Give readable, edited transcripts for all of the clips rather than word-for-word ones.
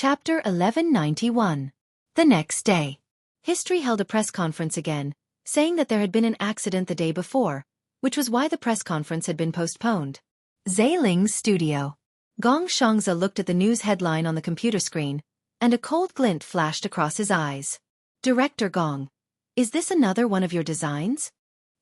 Chapter 1191. The next day. History held a press conference again, saying that there had been an accident the day before, which was why the press conference had been postponed. Ling's studio. Gong Shangze looked at the news headline on the computer screen, and a cold glint flashed across his eyes. Director Gong, is this another one of your designs?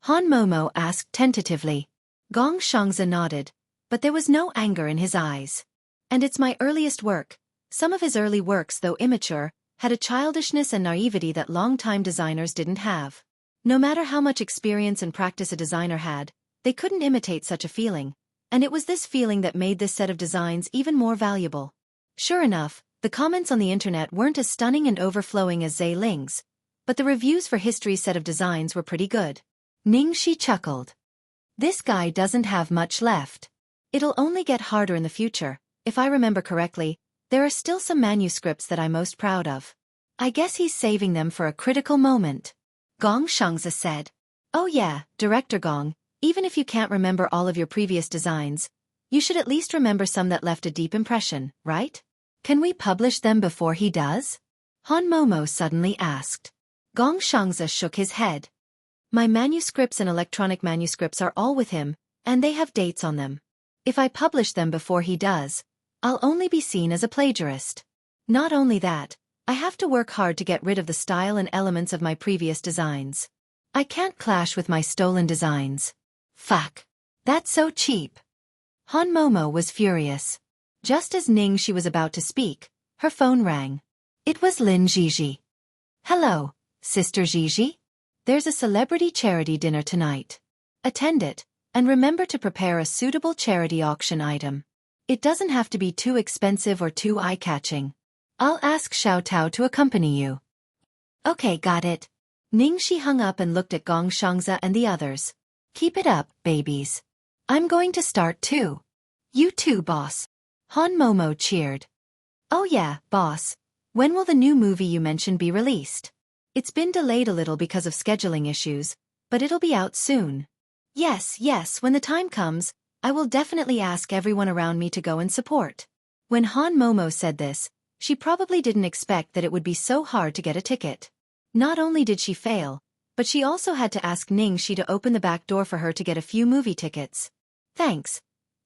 Han Momo asked tentatively. Gong Shangze nodded, but there was no anger in his eyes. And it's my earliest work. Some of his early works, though immature, had a childishness and naivety that long-time designers didn't have. No matter how much experience and practice a designer had, they couldn't imitate such a feeling, and it was this feeling that made this set of designs even more valuable. Sure enough, the comments on the internet weren't as stunning and overflowing as Ling's, but the reviews for History's set of designs were pretty good. Ningxi chuckled. This guy doesn't have much left. It'll only get harder in the future. If I remember correctly, there are still some manuscripts that I'm most proud of. I guess he's saving them for a critical moment. Gong Shangze said. Oh yeah, Director Gong, even if you can't remember all of your previous designs, you should at least remember some that left a deep impression, right? Can we publish them before he does? Han Momo suddenly asked. Gong Shangze shook his head. My manuscripts and electronic manuscripts are all with him, and they have dates on them. If I publish them before he does, I'll only be seen as a plagiarist. Not only that, I have to work hard to get rid of the style and elements of my previous designs. I can't clash with my stolen designs. Fuck. That's so cheap. Han Momo was furious. Just as Ningxi was about to speak, her phone rang. It was Lin Zhizhi. Hello, Sister Zhizhi. There's a celebrity charity dinner tonight. Attend it, and remember to prepare a suitable charity auction item. It doesn't have to be too expensive or too eye-catching. I'll ask Xiao Tao to accompany you. Okay, got it. Ningxi hung up and looked at Gong Shangze and the others. Keep it up, babies. I'm going to start too. You too, boss. Han Momo cheered. Oh yeah, boss. When will the new movie you mentioned be released? It's been delayed a little because of scheduling issues, but it'll be out soon. Yes, when the time comes, I will definitely ask everyone around me to go and support. When Han Momo said this, she probably didn't expect that it would be so hard to get a ticket. Not only did she fail, but she also had to ask Ningxi to open the back door for her to get a few movie tickets. Thanks.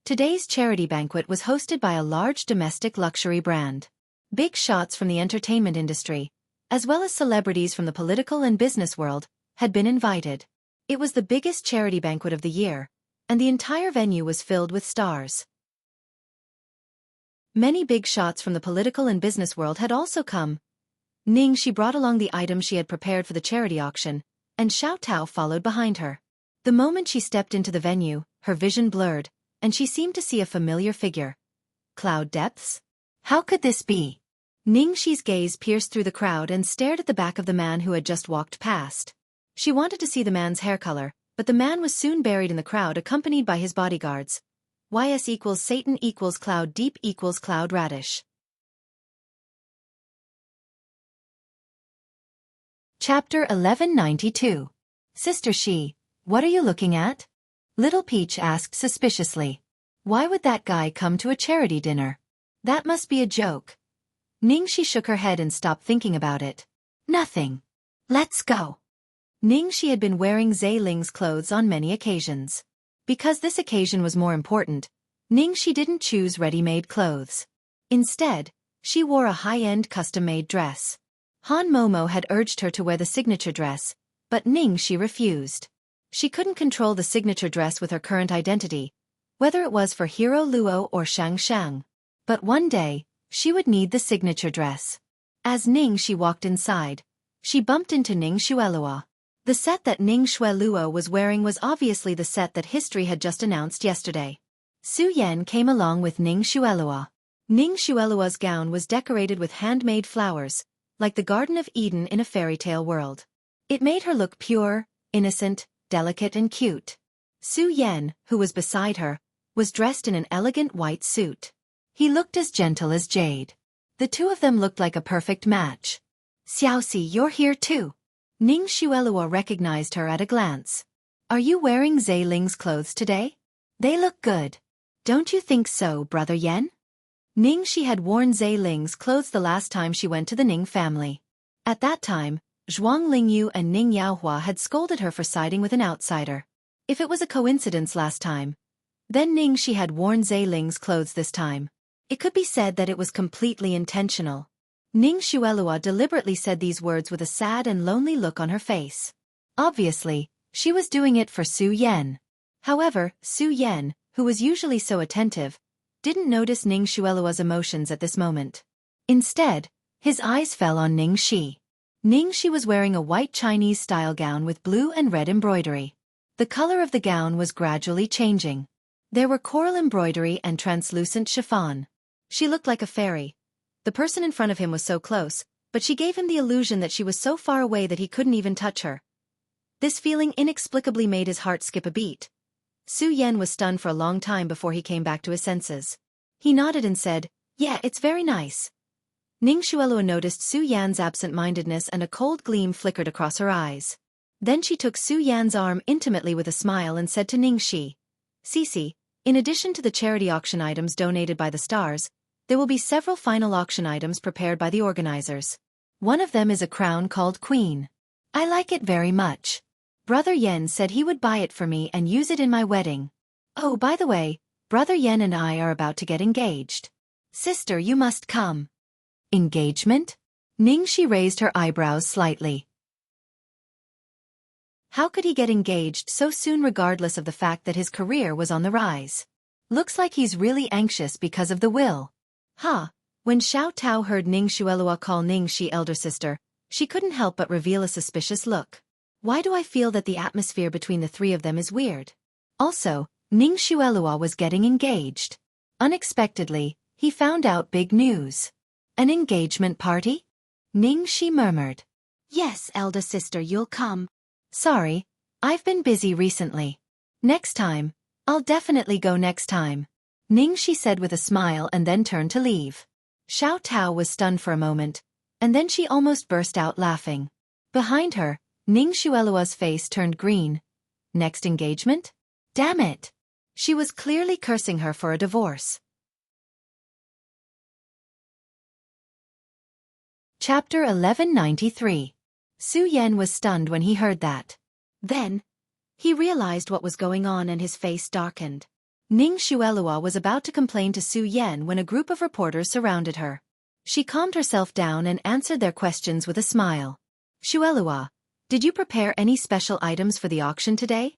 Today's charity banquet was hosted by a large domestic luxury brand. Big shots from the entertainment industry, as well as celebrities from the political and business world, had been invited. It was the biggest charity banquet of the year, and the entire venue was filled with stars. Many big shots from the political and business world had also come. Ningxi brought along the items she had prepared for the charity auction, and Xiao Tao followed behind her. The moment she stepped into the venue, her vision blurred, and she seemed to see a familiar figure. Cloud depths? How could this be? Ningxi's gaze pierced through the crowd and stared at the back of the man who had just walked past. She wanted to see the man's hair color, but the man was soon buried in the crowd accompanied by his bodyguards. YS equals Satan equals Cloud Deep equals Cloud Radish. Chapter 1192. Sister Shi, what are you looking at? Little Peach asked suspiciously. Why would that guy come to a charity dinner? That must be a joke. Ningxi shook her head and stopped thinking about it. Nothing. Let's go. Ningxi had been wearing Ling's clothes on many occasions. Because this occasion was more important, Ningxi didn't choose ready-made clothes. Instead, she wore a high-end custom-made dress. Han Momo had urged her to wear the signature dress, but Ningxi refused. She couldn't control the signature dress with her current identity, whether it was for Hero Luo or Shang Shang. But one day, she would need the signature dress. As Ningxi walked inside, she bumped into Ning Xuelua. The set that Ning Xuelua was wearing was obviously the set that History had just announced yesterday. Su Yan came along with Ning Xuelua. Ning Xuelua's gown was decorated with handmade flowers, like the Garden of Eden in a fairy tale world. It made her look pure, innocent, delicate and cute. Su Yan, who was beside her, was dressed in an elegant white suit. He looked as gentle as jade. The two of them looked like a perfect match. Xiaoxi, you're here too. Ning Xuelua recognized her at a glance. Are you wearing Ling's clothes today? They look good. Don't you think so, Brother Yen? Ning Shi had worn Zai Ling's clothes the last time she went to the Ning family. At that time, Zhuang Lingyu and Ning Yaohua had scolded her for siding with an outsider. If it was a coincidence last time, then Ning Shi had worn Zai Ling's clothes this time. It could be said that it was completely intentional. Ning Xuelua deliberately said these words with a sad and lonely look on her face. Obviously, she was doing it for Su Yan. However, Su Yan, who was usually so attentive, didn't notice Ning Xuelua's emotions at this moment. Instead, his eyes fell on Ning Shi. Ning Shi was wearing a white Chinese-style gown with blue and red embroidery. The color of the gown was gradually changing. There were coral embroidery and translucent chiffon. She looked like a fairy. The person in front of him was so close, but she gave him the illusion that she was so far away that he couldn't even touch her. This feeling inexplicably made his heart skip a beat. Su Yan was stunned for a long time before he came back to his senses. He nodded and said, "Yeah, it's very nice." Ning Xuelua noticed Su Yan's absent-mindedness and a cold gleam flickered across her eyes. Then she took Su Yan's arm intimately with a smile and said to Ning Shi, "Cici, in addition to the charity auction items donated by the stars, there will be several final auction items prepared by the organizers. One of them is a crown called Queen. I like it very much. Brother Yen said he would buy it for me and use it in my wedding. Oh, by the way, Brother Yen and I are about to get engaged. Sister, you must come." Engagement? Ning Shi raised her eyebrows slightly. How could he get engaged so soon regardless of the fact that his career was on the rise? Looks like he's really anxious because of the will. When Xiao Tao heard Ning Xuelua call Ning Shi elder sister, she couldn't help but reveal a suspicious look. Why do I feel that the atmosphere between the three of them is weird? Also, Ning Xuelua was getting engaged. Unexpectedly, he found out big news. An engagement party? Ning Shi murmured. "Yes, elder sister, you'll come." "Sorry, I've been busy recently. Next time, I'll definitely go next time," Ning Shi said with a smile and then turned to leave. Xiao Tao was stunned for a moment, and then she almost burst out laughing. Behind her, Ning Xuelua's face turned green. Next engagement? Damn it! She was clearly cursing her for a divorce. Chapter 1193. Su Yan was stunned when he heard that. Then, he realized what was going on and his face darkened. Ning Xuelua was about to complain to Su Yan when a group of reporters surrounded her. She calmed herself down and answered their questions with a smile. "Xuelua, did you prepare any special items for the auction today?"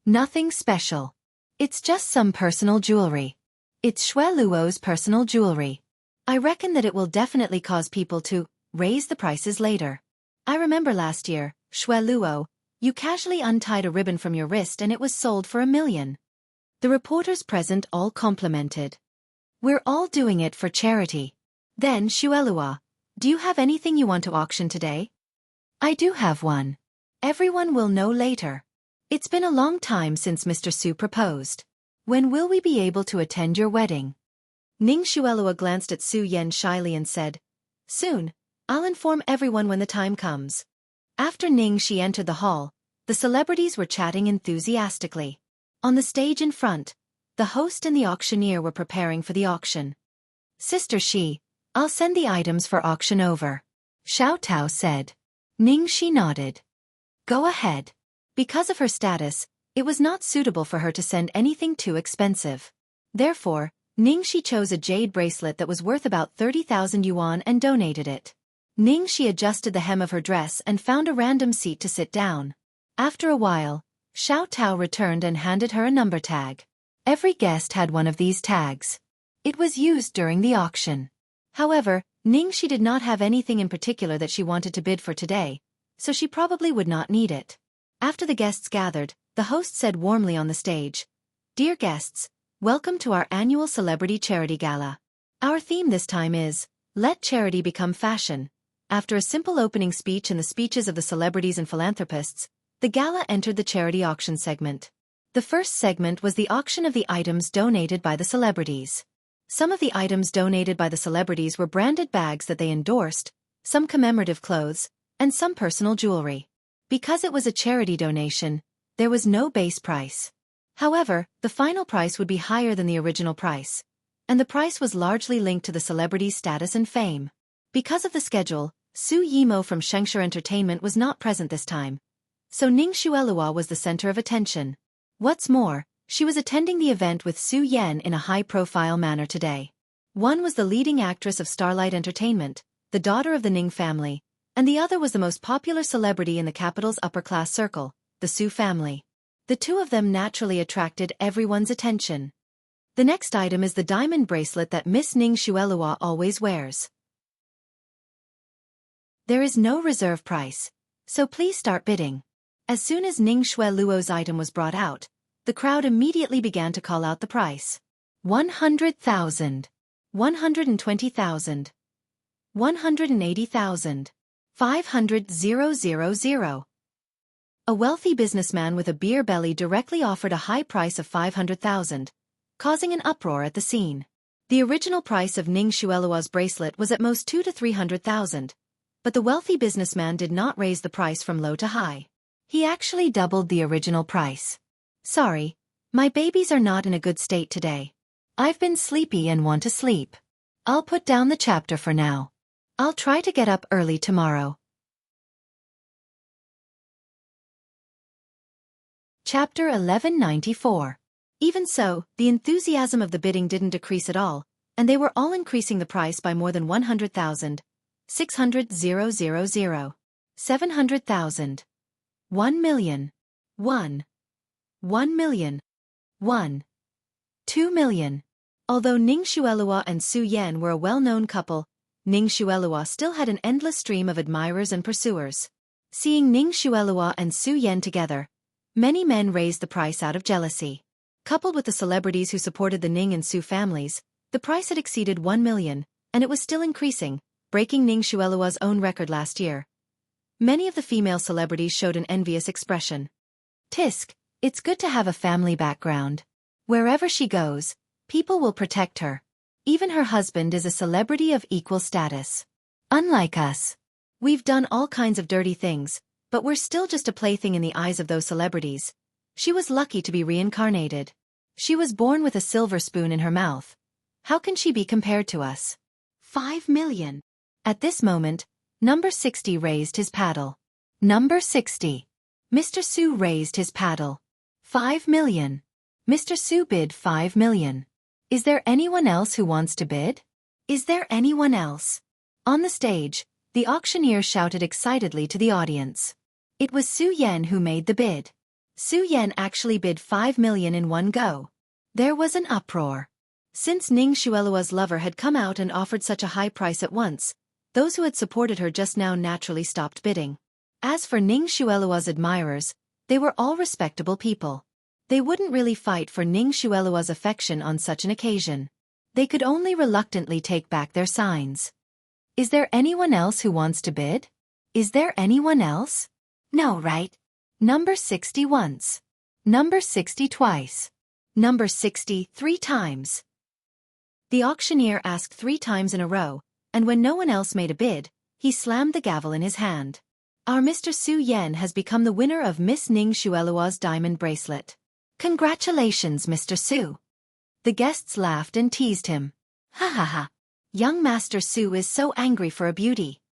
"Nothing special. It's just some personal jewelry. It's Xueluo's personal jewelry. I reckon that it will definitely cause people to raise the prices later. I remember last year, Xueluo, you casually untied a ribbon from your wrist and it was sold for 1 million. The reporters present all complimented. "We're all doing it for charity." Then, Xuelua, do you have anything you want to auction today? "I do have one. Everyone will know later. It's been a long time since Mr. Su proposed. When will we be able to attend your wedding?" Ning Xuelua glanced at Su Yan shyly and said, "Soon, I'll inform everyone when the time comes." After Ning Shi entered the hall, the celebrities were chatting enthusiastically. On the stage in front, the host and the auctioneer were preparing for the auction. "Sister Shi, I'll send the items for auction over," Xiao Tao said. Ning Shi nodded. "Go ahead." Because of her status, it was not suitable for her to send anything too expensive. Therefore, Ning Shi chose a jade bracelet that was worth about 30,000 yuan and donated it. Ning Shi adjusted the hem of her dress and found a random seat to sit down. After a while, Xiao Tao returned and handed her a number tag. Every guest had one of these tags. It was used during the auction. However, Ning Shi did not have anything in particular that she wanted to bid for today, so she probably would not need it. After the guests gathered, the host said warmly on the stage, "Dear guests, welcome to our annual Celebrity Charity Gala. Our theme this time is, Let Charity Become Fashion." After a simple opening speech and the speeches of the celebrities and philanthropists, the gala entered the charity auction segment. The first segment was the auction of the items donated by the celebrities. Some of the items donated by the celebrities were branded bags that they endorsed, some commemorative clothes, and some personal jewelry. Because it was a charity donation, there was no base price. However, the final price would be higher than the original price. and the price was largely linked to the celebrity's status and fame. Because of the schedule, Su Yimo from Shengsha Entertainment was not present this time, so Ning Xuelua was the center of attention. What's more, she was attending the event with Su Yan in a high-profile manner today. One was the leading actress of Starlight Entertainment, the daughter of the Ning family, and the other was the most popular celebrity in the capital's upper-class circle, the Su family. The two of them naturally attracted everyone's attention. The next item is the diamond bracelet that Miss Ning Xuelua always wears. There is no reserve price, so please start bidding. As soon as Ning Xueluo's item was brought out, the crowd immediately began to call out the price. 100,000. 120,000. 180,000. 500,000. A wealthy businessman with a beer belly directly offered a high price of 500,000, causing an uproar at the scene. The original price of Ning Xuelua's bracelet was at most 200,000 to 300,000, but the wealthy businessman did not raise the price from low to high. He actually doubled the original price. Sorry, my babies are not in a good state today. I've been sleepy and want to sleep. I'll put down the chapter for now. I'll try to get up early tomorrow. Chapter 1194. Even so, the enthusiasm of the bidding didn't decrease at all, and they were all increasing the price by more than 100,000, 600,000, 700,000, 1 million, 1 million, 2 million. Although Ning Xuelua and Su Yan were a well-known couple, Ning Xuelua still had an endless stream of admirers and pursuers. Seeing Ning Xuelua and Su Yan together, many men raised the price out of jealousy. Coupled with the celebrities who supported the Ning and Su families, the price had exceeded 1 million, and it was still increasing, breaking Ning Xuelua's own record last year. Many of the female celebrities showed an envious expression. Tisk, it's good to have a family background. Wherever she goes, people will protect her. Even her husband is a celebrity of equal status. Unlike us. We've done all kinds of dirty things, but we're still just a plaything in the eyes of those celebrities. She was lucky to be reincarnated. She was born with a silver spoon in her mouth. How can she be compared to us? 5 million. At this moment, number 60 raised his paddle. Number 60. Mr. Su raised his paddle. 5 million. Mr. Su bid 5 million. Is there anyone else who wants to bid? Is there anyone else? On the stage, the auctioneer shouted excitedly to the audience. It was Su Yan who made the bid. Su Yan actually bid 5 million in one go. There was an uproar. Since Ning Xuelua's lover had come out and offered such a high price at once, those who had supported her just now naturally stopped bidding. As for Ning Xuelua's admirers, they were all respectable people. They wouldn't really fight for Ning Xuelua's affection on such an occasion. They could only reluctantly take back their signs. Is there anyone else who wants to bid? Is there anyone else? No, right? Number 60 once. Number 60 twice. Number 60 3 times. The auctioneer asked 3 times in a row, and when no one else made a bid, he slammed the gavel in his hand. Our Mr. Su Yan has become the winner of Miss Ning Xuelua's diamond bracelet. Congratulations, Mr. Su. The guests laughed and teased him. Ha ha ha. Young Master Su is so angry for a beauty.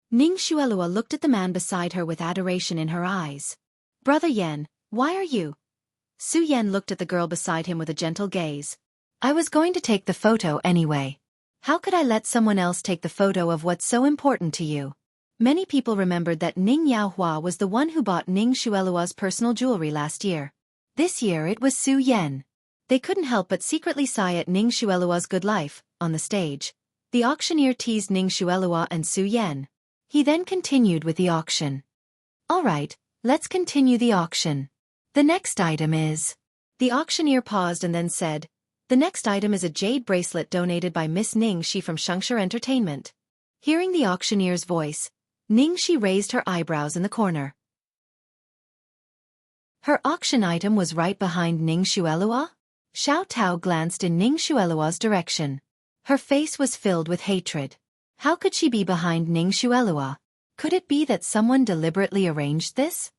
Ning Xuelua looked at the man beside her with adoration in her eyes. Brother Yan, why are you? Su Yan looked at the girl beside him with a gentle gaze. I was going to take the photo anyway. How could I let someone else take the photo of what's so important to you? Many people remembered that Ning Yaohua was the one who bought Ning Xuelua's personal jewelry last year. This year it was Su Yan. They couldn't help but secretly sigh at Ning Xuelua's good life. On the stage, the auctioneer teased Ning Xuelua and Su Yan. He then continued with the auction. Alright, let's continue the auction. The next item is... The auctioneer paused and then said, the next item is a jade bracelet donated by Miss Ning Shi from Shengsha Entertainment. Hearing the auctioneer's voice, Ning Shi raised her eyebrows in the corner. Her auction item was right behind Ning Xuelua? Xiao Tao glanced in Ning Xuelua's direction. Her face was filled with hatred. How could she be behind Ning Xuelua? Could it be that someone deliberately arranged this?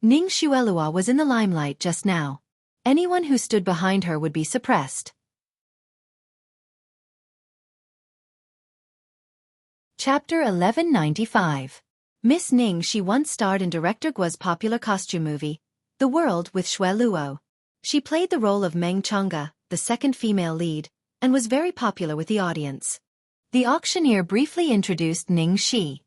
Ning Xuelua was in the limelight just now. Anyone who stood behind her would be suppressed. Chapter 1195. Miss Ning Shi once starred in director Guo's popular costume movie, The World with Xue Luo. She played the role of Meng Chang'e, the second female lead, and was very popular with the audience. The auctioneer briefly introduced Ning Shi.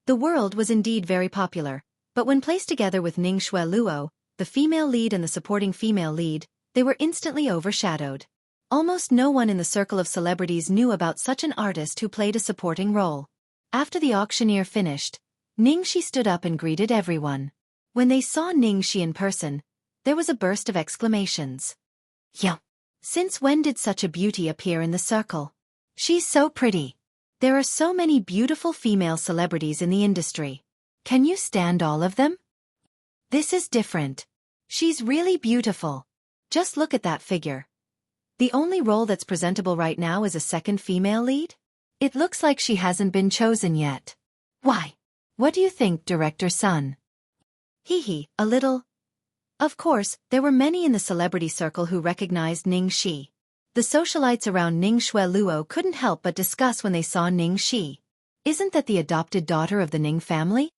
The World was indeed very popular, but when placed together with Ning Xue Luo, the female lead and the supporting female lead, they were instantly overshadowed. Almost no one in the circle of celebrities knew about such an artist who played a supporting role. After the auctioneer finished, Ning Shi stood up and greeted everyone. When they saw Ning Shi in person, there was a burst of exclamations. Yeah. Since when did such a beauty appear in the circle? She's so pretty. There are so many beautiful female celebrities in the industry. Can you stand all of them? This is different. She's really beautiful. Just look at that figure. The only role that's presentable right now is a second female lead? It looks like she hasn't been chosen yet. Why? What do you think, Director Sun? Hee, a little. Of course, there were many in the celebrity circle who recognized Ning Shi. The socialites around Ning Xue Luo couldn't help but discuss when they saw Ning Shi. Isn't that the adopted daughter of the Ning family?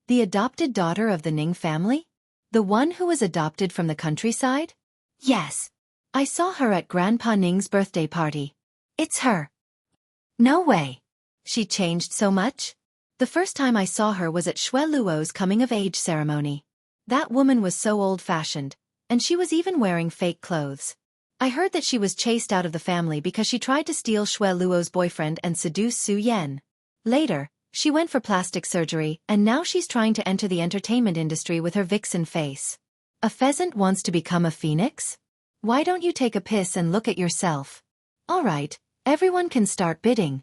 The adopted daughter of the Ning family? The one who was adopted from the countryside? Yes. I saw her at Grandpa Ning's birthday party. It's her. No way. She changed so much? The first time I saw her was at Xue Luo's coming-of-age ceremony. That woman was so old-fashioned, and she was even wearing fake clothes. I heard that she was chased out of the family because she tried to steal Xue Luo's boyfriend and seduce Su Yan. Later, she went for plastic surgery, and now she's trying to enter the entertainment industry with her vixen face. A pheasant wants to become a phoenix? Why don't you take a piss and look at yourself? All right, everyone can start bidding,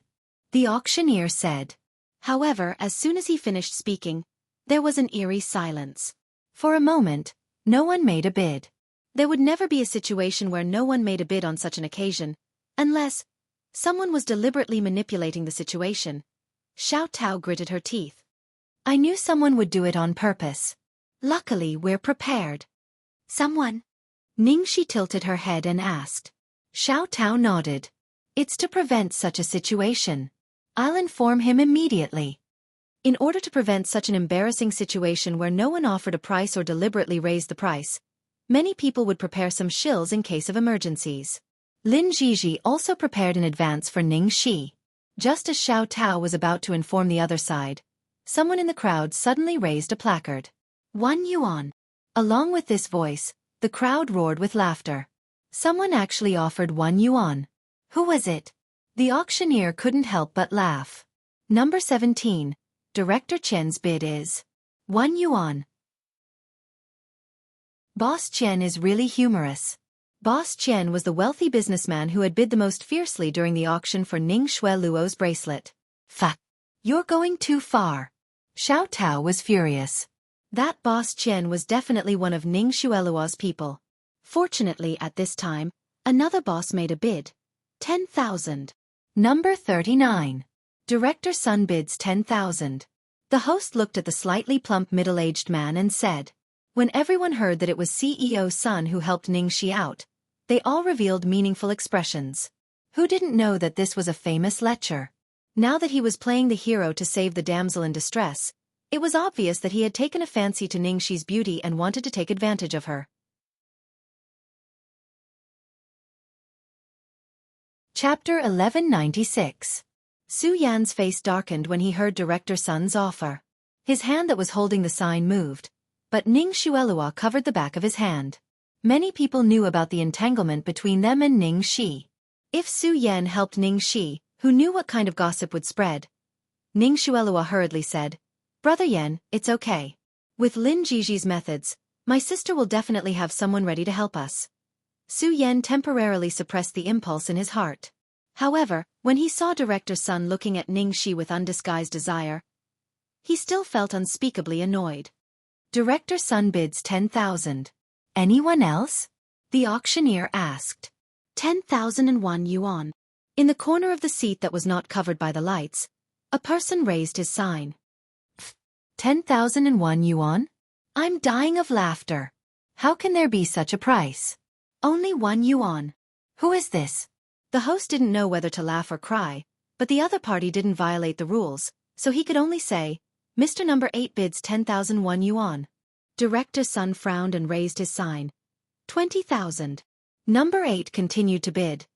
the auctioneer said. However, as soon as he finished speaking, there was an eerie silence. For a moment, no one made a bid. There would never be a situation where no one made a bid on such an occasion, unless someone was deliberately manipulating the situation. Xiao Tao gritted her teeth. I knew someone would do it on purpose. Luckily, we're prepared. Someone? Ning Shi tilted her head and asked. Xiao Tao nodded. It's to prevent such a situation. I'll inform him immediately. In order to prevent such an embarrassing situation where no one offered a price or deliberately raised the price, many people would prepare some shills in case of emergencies. Lin Jiji also prepared in advance for Ning Shi. Just as Xiao Tao was about to inform the other side, someone in the crowd suddenly raised a placard. 1 yuan. Along with this voice, the crowd roared with laughter. Someone actually offered 1 yuan. Who was it? The auctioneer couldn't help but laugh. Number 17. Director Chen's bid is 1 yuan. Boss Chen is really humorous. Boss Chen was the wealthy businessman who had bid the most fiercely during the auction for Ning Xue Luo's bracelet. Fuck. You're going too far. Xiao Tao was furious. That Boss Chen was definitely one of Ning Xue Luo's people. Fortunately, at this time, another boss made a bid. 10,000. Number 39. Director Sun bids 10,000. The host looked at the slightly plump middle-aged man and said. When everyone heard that it was CEO Sun who helped Ning Shi out, they all revealed meaningful expressions. Who didn't know that this was a famous lecher? Now that he was playing the hero to save the damsel in distress, it was obvious that he had taken a fancy to Ning Shi's beauty and wanted to take advantage of her. Chapter 1196. Su Yan's face darkened when he heard Director Sun's offer. His hand that was holding the sign moved, but Ning Xuelua covered the back of his hand. Many people knew about the entanglement between them and Ning Shi. If Su Yan helped Ning Shi, who knew what kind of gossip would spread, Ning Xuelua hurriedly said, Brother Yan, it's okay. With Lin Jiji's methods, my sister will definitely have someone ready to help us. Su Yan temporarily suppressed the impulse in his heart. However, when he saw Director Sun looking at Ning Shi with undisguised desire, he still felt unspeakably annoyed. Director Sun bids 10,000. Anyone else? The auctioneer asked. 10,001 yuan. In the corner of the seat that was not covered by the lights, a person raised his sign. 10,001 yuan? I'm dying of laughter. How can there be such a price? Only 1 yuan. Who is this? The host didn't know whether to laugh or cry, But the other party didn't violate the rules, so he could only say, Mr. Number 8 bids 10,001 yuan. Director's son frowned and raised his sign. 20,000. Number 8 continued to bid.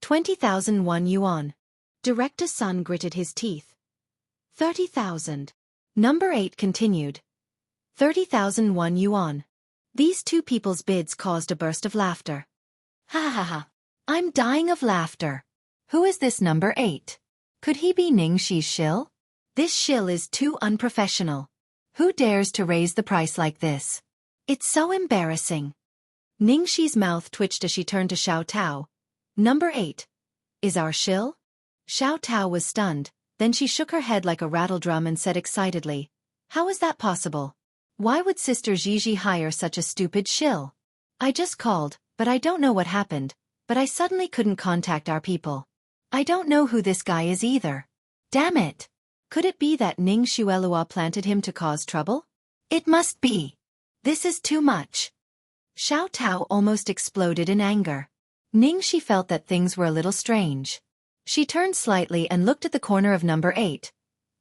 20,001 yuan. Director's son gritted his teeth. 30,000. Number 8 continued. 30,001 yuan. These two people's bids caused a burst of laughter. Ha ha ha. I'm dying of laughter. Who is this number 8? Could he be Ning Shi's shill? This shill is too unprofessional. Who dares to raise the price like this? It's so embarrassing. Ning Shi's mouth twitched as she turned to Xiao Tao. Number 8. Is our shill? Xiao Tao was stunned, then she shook her head like a rattledrum and said excitedly, How is that possible? Why would Sister Gigi hire such a stupid shill? I just called, but I don't know what happened, but I suddenly couldn't contact our people. I don't know who this guy is either. Damn it! Could it be that Ning Xuelua planted him to cause trouble? It must be. This is too much. Xiao Tao almost exploded in anger. Ning Xi felt that things were a little strange. She turned slightly and looked at the corner of number 8.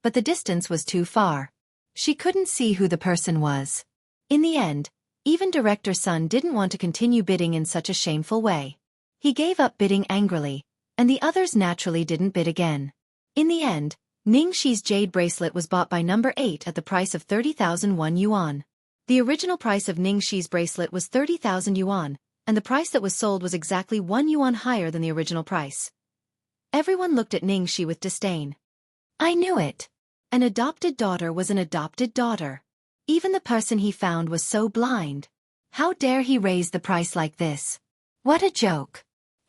But the distance was too far. She couldn't see who the person was. In the end, even Director Sun didn't want to continue bidding in such a shameful way. He gave up bidding angrily, and the others naturally didn't bid again. In the end, Ning Shi's jade bracelet was bought by number 8 at the price of 30,001 yuan. The original price of Ning Shi's bracelet was 30,000 yuan, and the price that was sold was exactly 1 yuan higher than the original price. Everyone looked at Ning Shi with disdain. I knew it. An adopted daughter was an adopted daughter. Even the person he found was so blind. How dare he raise the price like this? What a joke.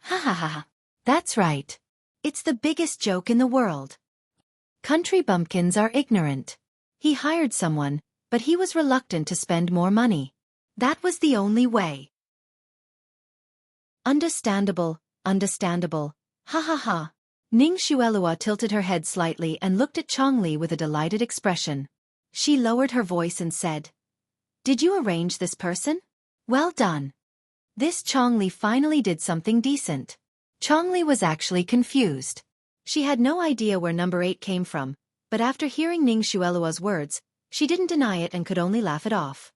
Ha ha ha ha. That's right. It's the biggest joke in the world. Country bumpkins are ignorant. He hired someone, but he was reluctant to spend more money. That was the only way. Understandable, understandable. Ha ha ha. Ning Xuelua tilted her head slightly and looked at Chongli with a delighted expression. She lowered her voice and said, Did you arrange this person? Well done. This Chongli finally did something decent. Chongli was actually confused. She had no idea where number 8 came from, but after hearing Ning Xuelua's words, she didn't deny it and could only laugh it off.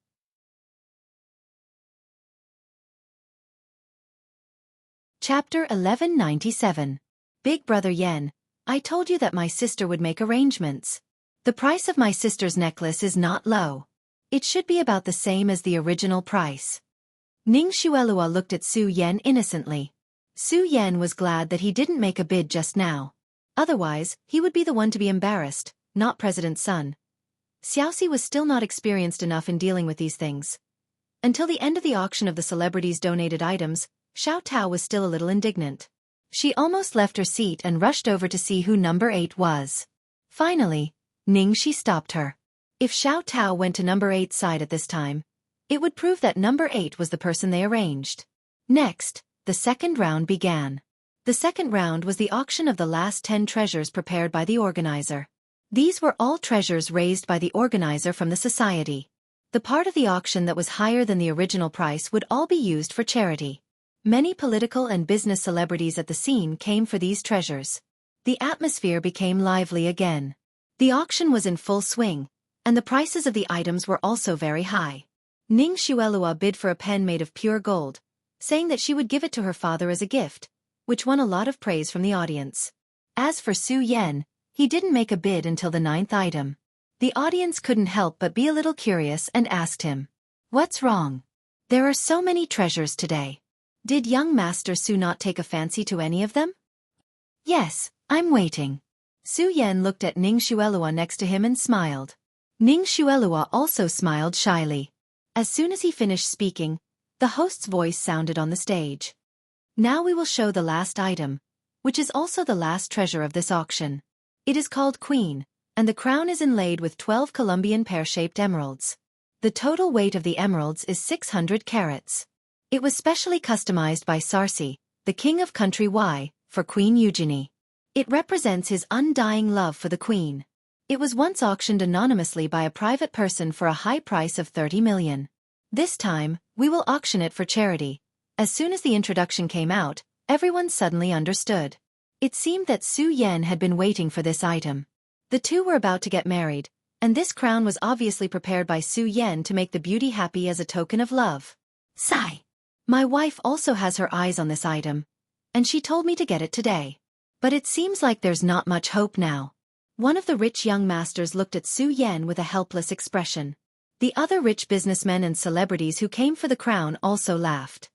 Chapter 1197. Big Brother Yen, I told you that my sister would make arrangements. The price of my sister's necklace is not low. It should be about the same as the original price. Ning Xuelua looked at Su Yen innocently. Su Yen was glad that he didn't make a bid just now. Otherwise, he would be the one to be embarrassed, not President's son. Xiaoxi was still not experienced enough in dealing with these things. Until the end of the auction of the celebrities' donated items, Xiao Tao was still a little indignant. She almost left her seat and rushed over to see who number 8 was. Finally, Ning Shi stopped her. If Xiao Tao went to number 8's side at this time, it would prove that number 8 was the person they arranged. Next, the second round began. The second round was the auction of the last 10 treasures prepared by the organizer. These were all treasures raised by the organizer from the society. The part of the auction that was higher than the original price would all be used for charity. Many political and business celebrities at the scene came for these treasures. The atmosphere became lively again. The auction was in full swing, and the prices of the items were also very high. Ning Xuelua bid for a pen made of pure gold, saying that she would give it to her father as a gift, which won a lot of praise from the audience. As for Su Yen, he didn't make a bid until the 9th item. The audience couldn't help but be a little curious and asked him, What's wrong? There are so many treasures today. Did young Master Su not take a fancy to any of them? Yes, I'm waiting. Su Yen looked at Ning Xuelua next to him and smiled. Ning Xuelua also smiled shyly. As soon as he finished speaking, the host's voice sounded on the stage. Now we will show the last item, which is also the last treasure of this auction. It is called Queen, and the crown is inlaid with 12 Colombian pear-shaped emeralds. The total weight of the emeralds is 600 carats. It was specially customized by Sarsi, the king of country Y, for Queen Eugenie. It represents his undying love for the queen. It was once auctioned anonymously by a private person for a high price of 30 million. This time, we will auction it for charity. As soon as the introduction came out, everyone suddenly understood. It seemed that Su Yan had been waiting for this item. The two were about to get married, and this crown was obviously prepared by Su Yan to make the beauty happy as a token of love. Sigh. My wife also has her eyes on this item, and she told me to get it today. But it seems like there's not much hope now. One of the rich young masters looked at Su Yan with a helpless expression. The other rich businessmen and celebrities who came for the crown also laughed.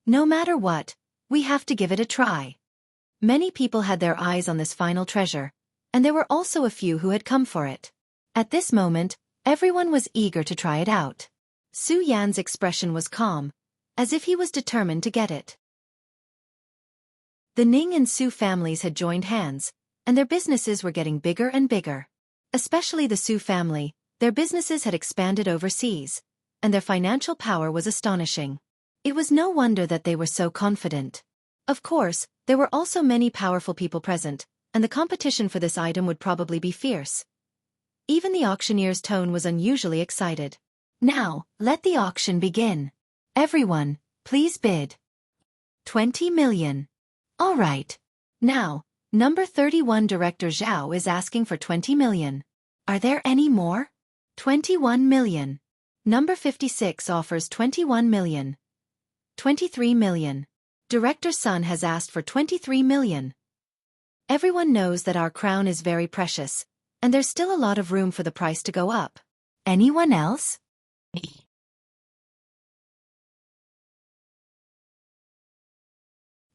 No matter what, we have to give it a try. Many people had their eyes on this final treasure, and there were also a few who had come for it. At this moment, everyone was eager to try it out. Su Yan's expression was calm, as if he was determined to get it. The Ning and Su families had joined hands, and their businesses were getting bigger and bigger. Especially the Su family, their businesses had expanded overseas, and their financial power was astonishing. It was no wonder that they were so confident. Of course, there were also many powerful people present, and the competition for this item would probably be fierce. Even the auctioneer's tone was unusually excited. Now, let the auction begin. Everyone, please bid. 20 million. All right. Now, number 31 Director Zhao is asking for 20 million. Are there any more? 21 million. Number 56 offers 21 million. 23 million. Director Sun has asked for 23 million. Everyone knows that our crown is very precious, and there's still a lot of room for the price to go up. Anyone else?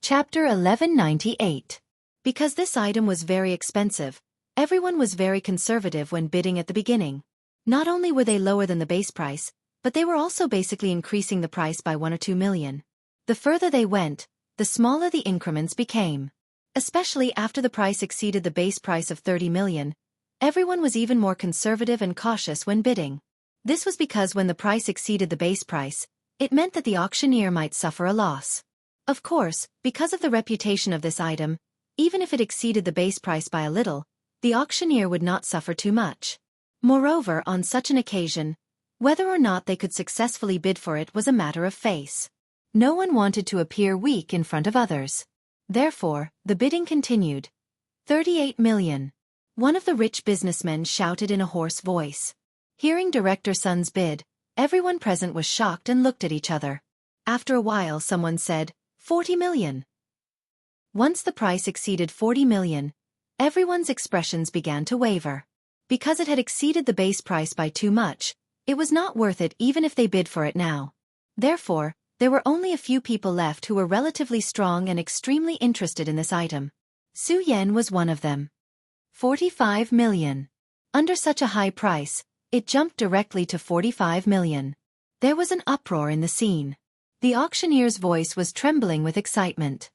Chapter 1198. Because this item was very expensive, everyone was very conservative when bidding at the beginning. Not only were they lower than the base price, but they were also basically increasing the price by 1 or 2 million. The further they went, the smaller the increments became. Especially after the price exceeded the base price of 30 million, everyone was even more conservative and cautious when bidding. This was because when the price exceeded the base price, it meant that the auctioneer might suffer a loss. Of course, because of the reputation of this item, even if it exceeded the base price by a little, the auctioneer would not suffer too much. Moreover, on such an occasion, whether or not they could successfully bid for it was a matter of face. No one wanted to appear weak in front of others. Therefore, the bidding continued. 38 million. One of the rich businessmen shouted in a hoarse voice. Hearing Director Sun's bid, everyone present was shocked and looked at each other. After a while someone said, 40 million. Once the price exceeded 40 million, everyone's expressions began to waver. Because it had exceeded the base price by too much, it was not worth it even if they bid for it now. Therefore, there were only a few people left who were relatively strong and extremely interested in this item. Su Yan was one of them. 45 million. Under such a high price, it jumped directly to 45 million. There was an uproar in the scene. The auctioneer's voice was trembling with excitement.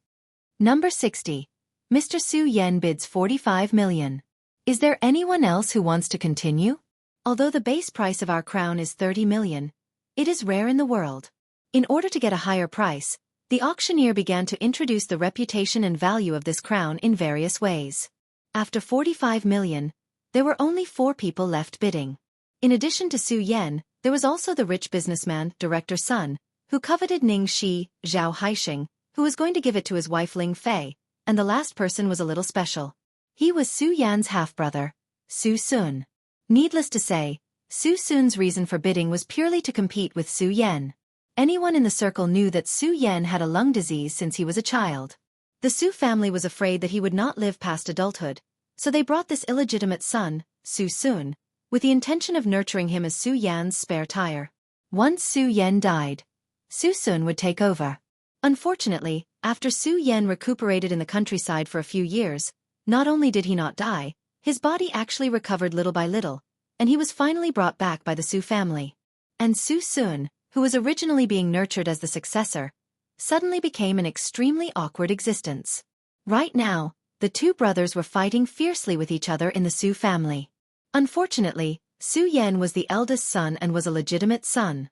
Number 60. Mr. Su Yan bids 45 million. Is there anyone else who wants to continue? Although the base price of our crown is 30 million, it is rare in the world. In order to get a higher price, the auctioneer began to introduce the reputation and value of this crown in various ways. After 45 million, there were only 4 people left bidding. In addition to Su Yan, there was also the rich businessman, Director Sun, who coveted Ning Shi, Zhao Haixing, who was going to give it to his wife Ling Fei, and the last person was a little special. He was Su Yan's half-brother, Su Sun. Needless to say, Su Sun's reason for bidding was purely to compete with Su Yan. Anyone in the circle knew that Su Yan had a lung disease since he was a child. The Su family was afraid that he would not live past adulthood, so they brought this illegitimate son, Su Sun, with the intention of nurturing him as Su Yan's spare tire. Once Su Yan died, Su Sun would take over. Unfortunately, after Su Yan recuperated in the countryside for a few years, not only did he not die, his body actually recovered little by little, and he was finally brought back by the Su family. And Su Sun, who was originally being nurtured as the successor, suddenly became an extremely awkward existence. Right now, the two brothers were fighting fiercely with each other in the Su family. Unfortunately, Su Yan was the eldest son and was a legitimate son.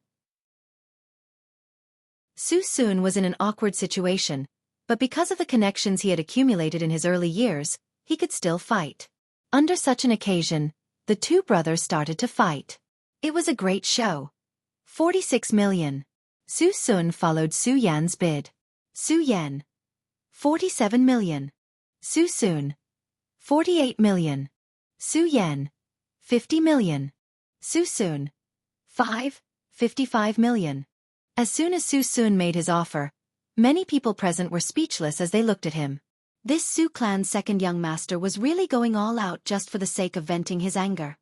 Su Sun was in an awkward situation, but because of the connections he had accumulated in his early years, he could still fight. Under such an occasion, the two brothers started to fight. It was a great show. 46 million. Su Sun followed Su Yan's bid. Su Yan. 47 million. Su Sun, 48 million. Su Yan, 50 million. Su Sun, 55 million. As soon as Su Sun made his offer, many people present were speechless as they looked at him. This Su clan's second young master was really going all out just for the sake of venting his anger.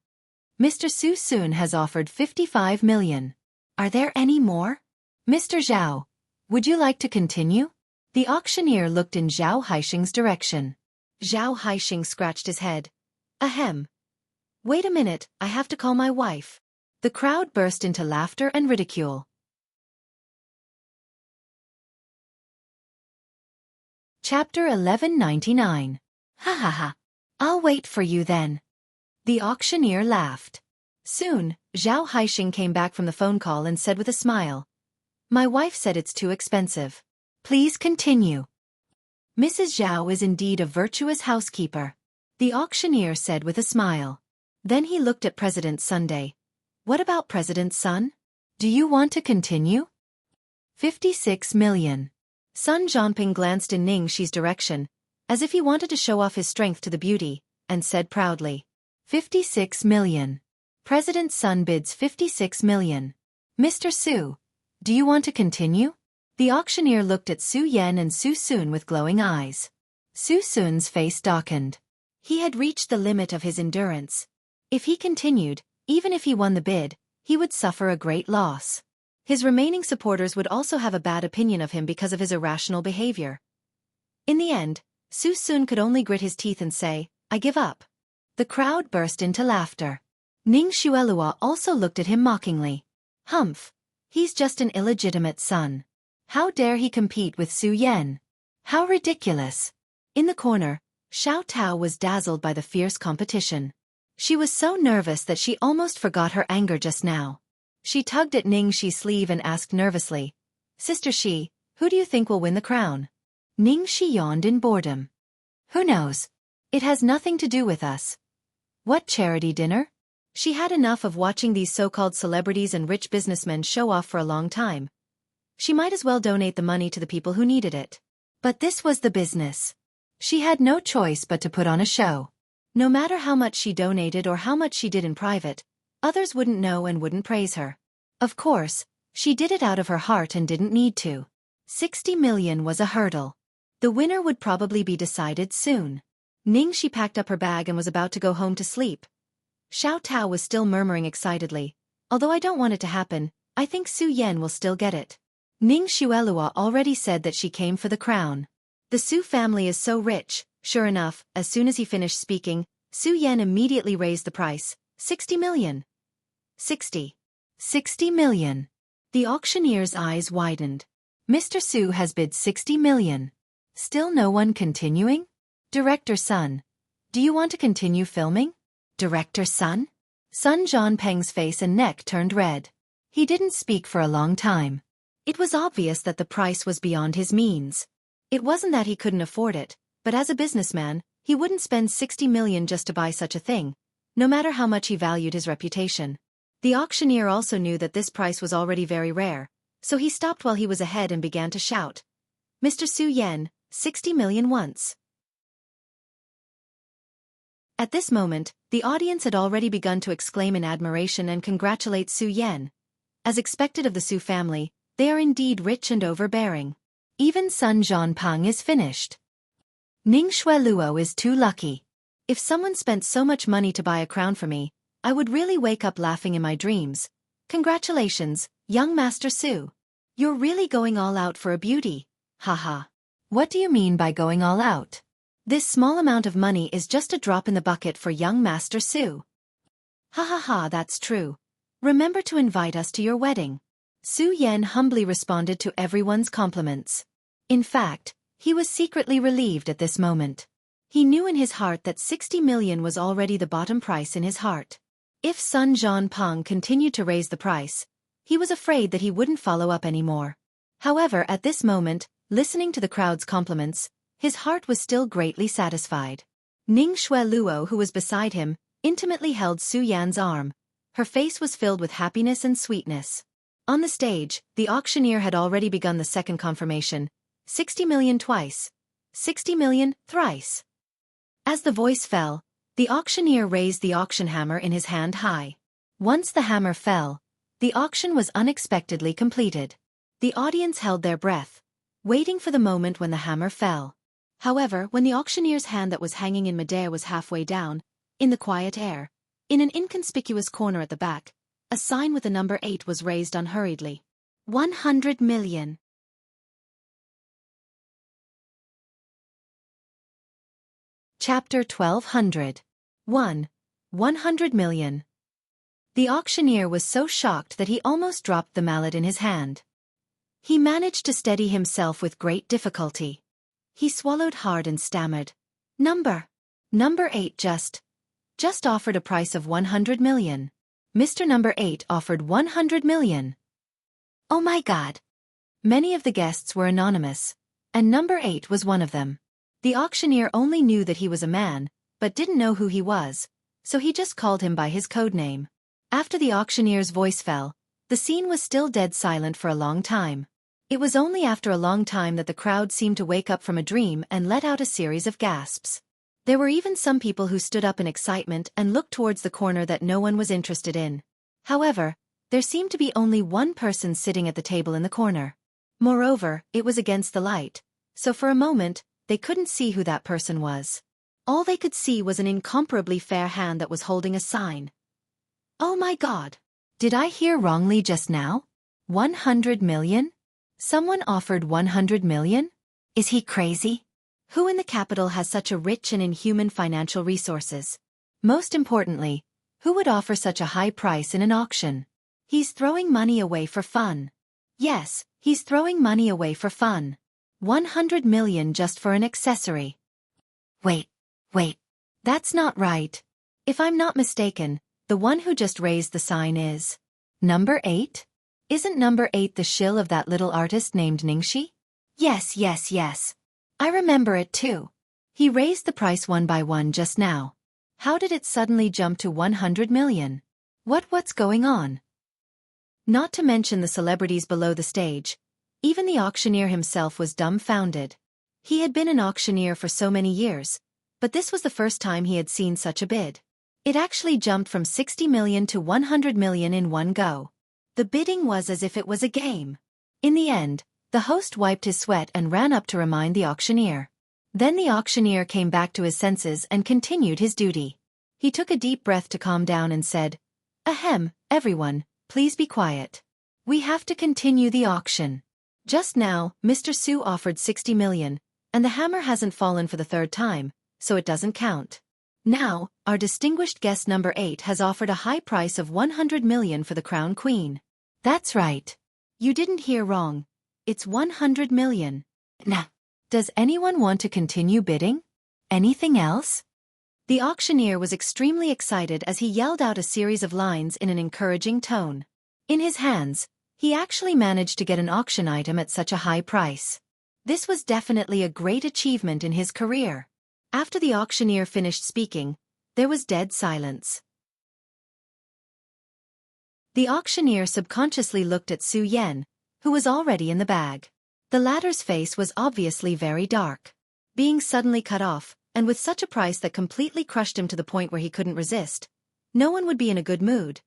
Mr. Su Sun has offered 55 million. Are there any more? Mr. Zhao, would you like to continue? The auctioneer looked in Zhao Haixing's direction. Zhao Haixing scratched his head. Ahem. Wait a minute, I have to call my wife. The crowd burst into laughter and ridicule. Chapter 1199. Ha ha ha. I'll wait for you then. The auctioneer laughed. Soon, Zhao Haixing came back from the phone call and said with a smile. My wife said it's too expensive. Please continue. Mrs. Zhao is indeed a virtuous housekeeper. The auctioneer said with a smile. Then he looked at President Sunday. What about President's son? Do you want to continue? 56 million. Sun Zhanping glanced in Ning Shi's direction, as if he wanted to show off his strength to the beauty, and said proudly. 56 million. President's son bids 56 million. Mr. Su, do you want to continue? The auctioneer looked at Su Yan and Su Sun with glowing eyes. Su Sun's face darkened. He had reached the limit of his endurance. If he continued, even if he won the bid, he would suffer a great loss. His remaining supporters would also have a bad opinion of him because of his irrational behavior. In the end, Su Sun could only grit his teeth and say, I give up. The crowd burst into laughter. Ning Xuelua also looked at him mockingly. Humph. He's just an illegitimate son. How dare he compete with Su Yan? How ridiculous. In the corner, Xiao Tao was dazzled by the fierce competition. She was so nervous that she almost forgot her anger just now. She tugged at Ning Shi's sleeve and asked nervously, Sister Shi, who do you think will win the crown? Ning Shi yawned in boredom. Who knows? It has nothing to do with us. What charity dinner? She had enough of watching these so-called celebrities and rich businessmen show off for a long time. She might as well donate the money to the people who needed it. But this was the business. She had no choice but to put on a show. No matter how much she donated or how much she did in private, others wouldn't know and wouldn't praise her. Of course, she did it out of her heart and didn't need to. 60 million was a hurdle. The winner would probably be decided soon. Ning Shi packed up her bag and was about to go home to sleep. Xiao Tao was still murmuring excitedly, although I don't want it to happen, I think Su Yan will still get it. Ning Xuelua already said that she came for the crown. The Su family is so rich. Sure enough, as soon as he finished speaking, Su Yan immediately raised the price. 60 million. 60 million. The auctioneer's eyes widened. Mr. Su has bid 60 million. Still no one continuing? Director Sun, do you want to continue filming? Director Sun? Sun Zhanpeng's face and neck turned red. He didn't speak for a long time. It was obvious that the price was beyond his means. It wasn't that he couldn't afford it, but as a businessman, he wouldn't spend 60 million just to buy such a thing, no matter how much he valued his reputation. The auctioneer also knew that this price was already very rare, so he stopped while he was ahead and began to shout. Mr. Su Yan, 60 million once. At this moment, the audience had already begun to exclaim in admiration and congratulate Su Yan. As expected of the Su family, they are indeed rich and overbearing. Even Sun Zhanpeng is finished. Ning Xueluo is too lucky. If someone spent so much money to buy a crown for me, I would really wake up laughing in my dreams. Congratulations, young Master Su. You're really going all out for a beauty. Haha. What do you mean by going all out? This small amount of money is just a drop in the bucket for young Master Su. Ha ha ha, that's true. Remember to invite us to your wedding. Su Yan humbly responded to everyone's compliments. In fact, he was secretly relieved at this moment. He knew in his heart that 60 million was already the bottom price in his heart. If Sun Zhanpeng continued to raise the price, he was afraid that he wouldn't follow up anymore. However, at this moment, listening to the crowd's compliments, his heart was still greatly satisfied. Ning Xueluo, who was beside him, intimately held Su Yan's arm. Her face was filled with happiness and sweetness. On the stage, the auctioneer had already begun the second confirmation. 60 million twice. 60 million thrice. As the voice fell, the auctioneer raised the auction hammer in his hand high. Once the hammer fell, the auction was unexpectedly completed. The audience held their breath, waiting for the moment when the hammer fell. However, when the auctioneer's hand that was hanging in midair was halfway down, in the quiet air, in an inconspicuous corner at the back, a sign with the number 8 was raised unhurriedly. 100 million. Chapter 1200. 100 million. The auctioneer was so shocked that he almost dropped the mallet in his hand. He managed to steady himself with great difficulty. He swallowed hard and stammered. Number 8 just offered a price of 100 million. Mr. Number 8 offered 100 million. Oh my God. Many of the guests were anonymous, and Number 8 was one of them. The auctioneer only knew that he was a man, but didn't know who he was, so he just called him by his code name. After the auctioneer's voice fell, the scene was still dead silent for a long time. It was only after a long time that the crowd seemed to wake up from a dream and let out a series of gasps. There were even some people who stood up in excitement and looked towards the corner that no one was interested in. However, there seemed to be only one person sitting at the table in the corner. Moreover, it was against the light, so for a moment, they couldn't see who that person was. All they could see was an incomparably fair hand that was holding a sign. Oh my God! Did I hear wrongly just now? 100 million? Someone offered 100 million? Is he crazy? Who in the capital has such a rich and inhuman financial resources? Most importantly, who would offer such a high price in an auction? He's throwing money away for fun. Yes, he's throwing money away for fun. 100 million just for an accessory. Wait. That's not right. If I'm not mistaken, the one who just raised the sign is Number 8? Isn't Number 8 the shill of that little artist named Ningxi? Yes. I remember it too. He raised the price one by one just now. How did it suddenly jump to 100 million? What's going on? Not to mention the celebrities below the stage. Even the auctioneer himself was dumbfounded. He had been an auctioneer for so many years, but this was the first time he had seen such a bid. It actually jumped from 60 million to 100 million in one go. The bidding was as if it was a game. In the end, the host wiped his sweat and ran up to remind the auctioneer. Then the auctioneer came back to his senses and continued his duty. He took a deep breath to calm down and said, Ahem, everyone, please be quiet. We have to continue the auction. Just now, Mr. Su offered 60 million, and the hammer hasn't fallen for the third time, so it doesn't count. Now, our distinguished guest Number 8 has offered a high price of 100 million for the crown queen. That's right. You didn't hear wrong. It's 100 million. Now, does anyone want to continue bidding? Anything else? The auctioneer was extremely excited as he yelled out a series of lines in an encouraging tone. In his hands, he actually managed to get an auction item at such a high price. This was definitely a great achievement in his career. After the auctioneer finished speaking, there was dead silence. The auctioneer subconsciously looked at Su Yen, who was already in the bag. The latter's face was obviously very dark. Being suddenly cut off, and with such a price that completely crushed him to the point where he couldn't resist, no one would be in a good mood.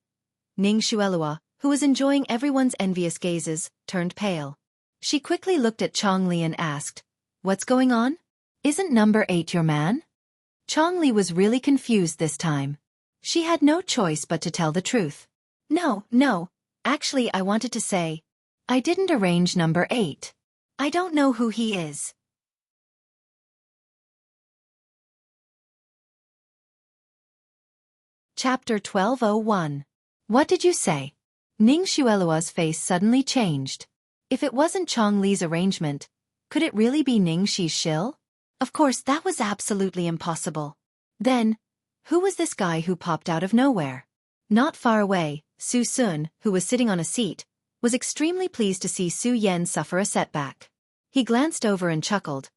Ning Xuelua, who was enjoying everyone's envious gazes, turned pale. She quickly looked at Chongli and asked, What's going on? Isn't Number 8 your man? Chongli was really confused this time. She had no choice but to tell the truth. No, actually I wanted to say, I didn't arrange Number 8. I don't know who he is. Chapter 1201. What did you say? Ning Xuelua's face suddenly changed. If it wasn't Chong Li's arrangement, could it really be Ning Shi's shill? Of course that was absolutely impossible. Then, who was this guy who popped out of nowhere? Not far away, Su Sun, who was sitting on a seat, was extremely pleased to see Su Yen suffer a setback. He glanced over and chuckled.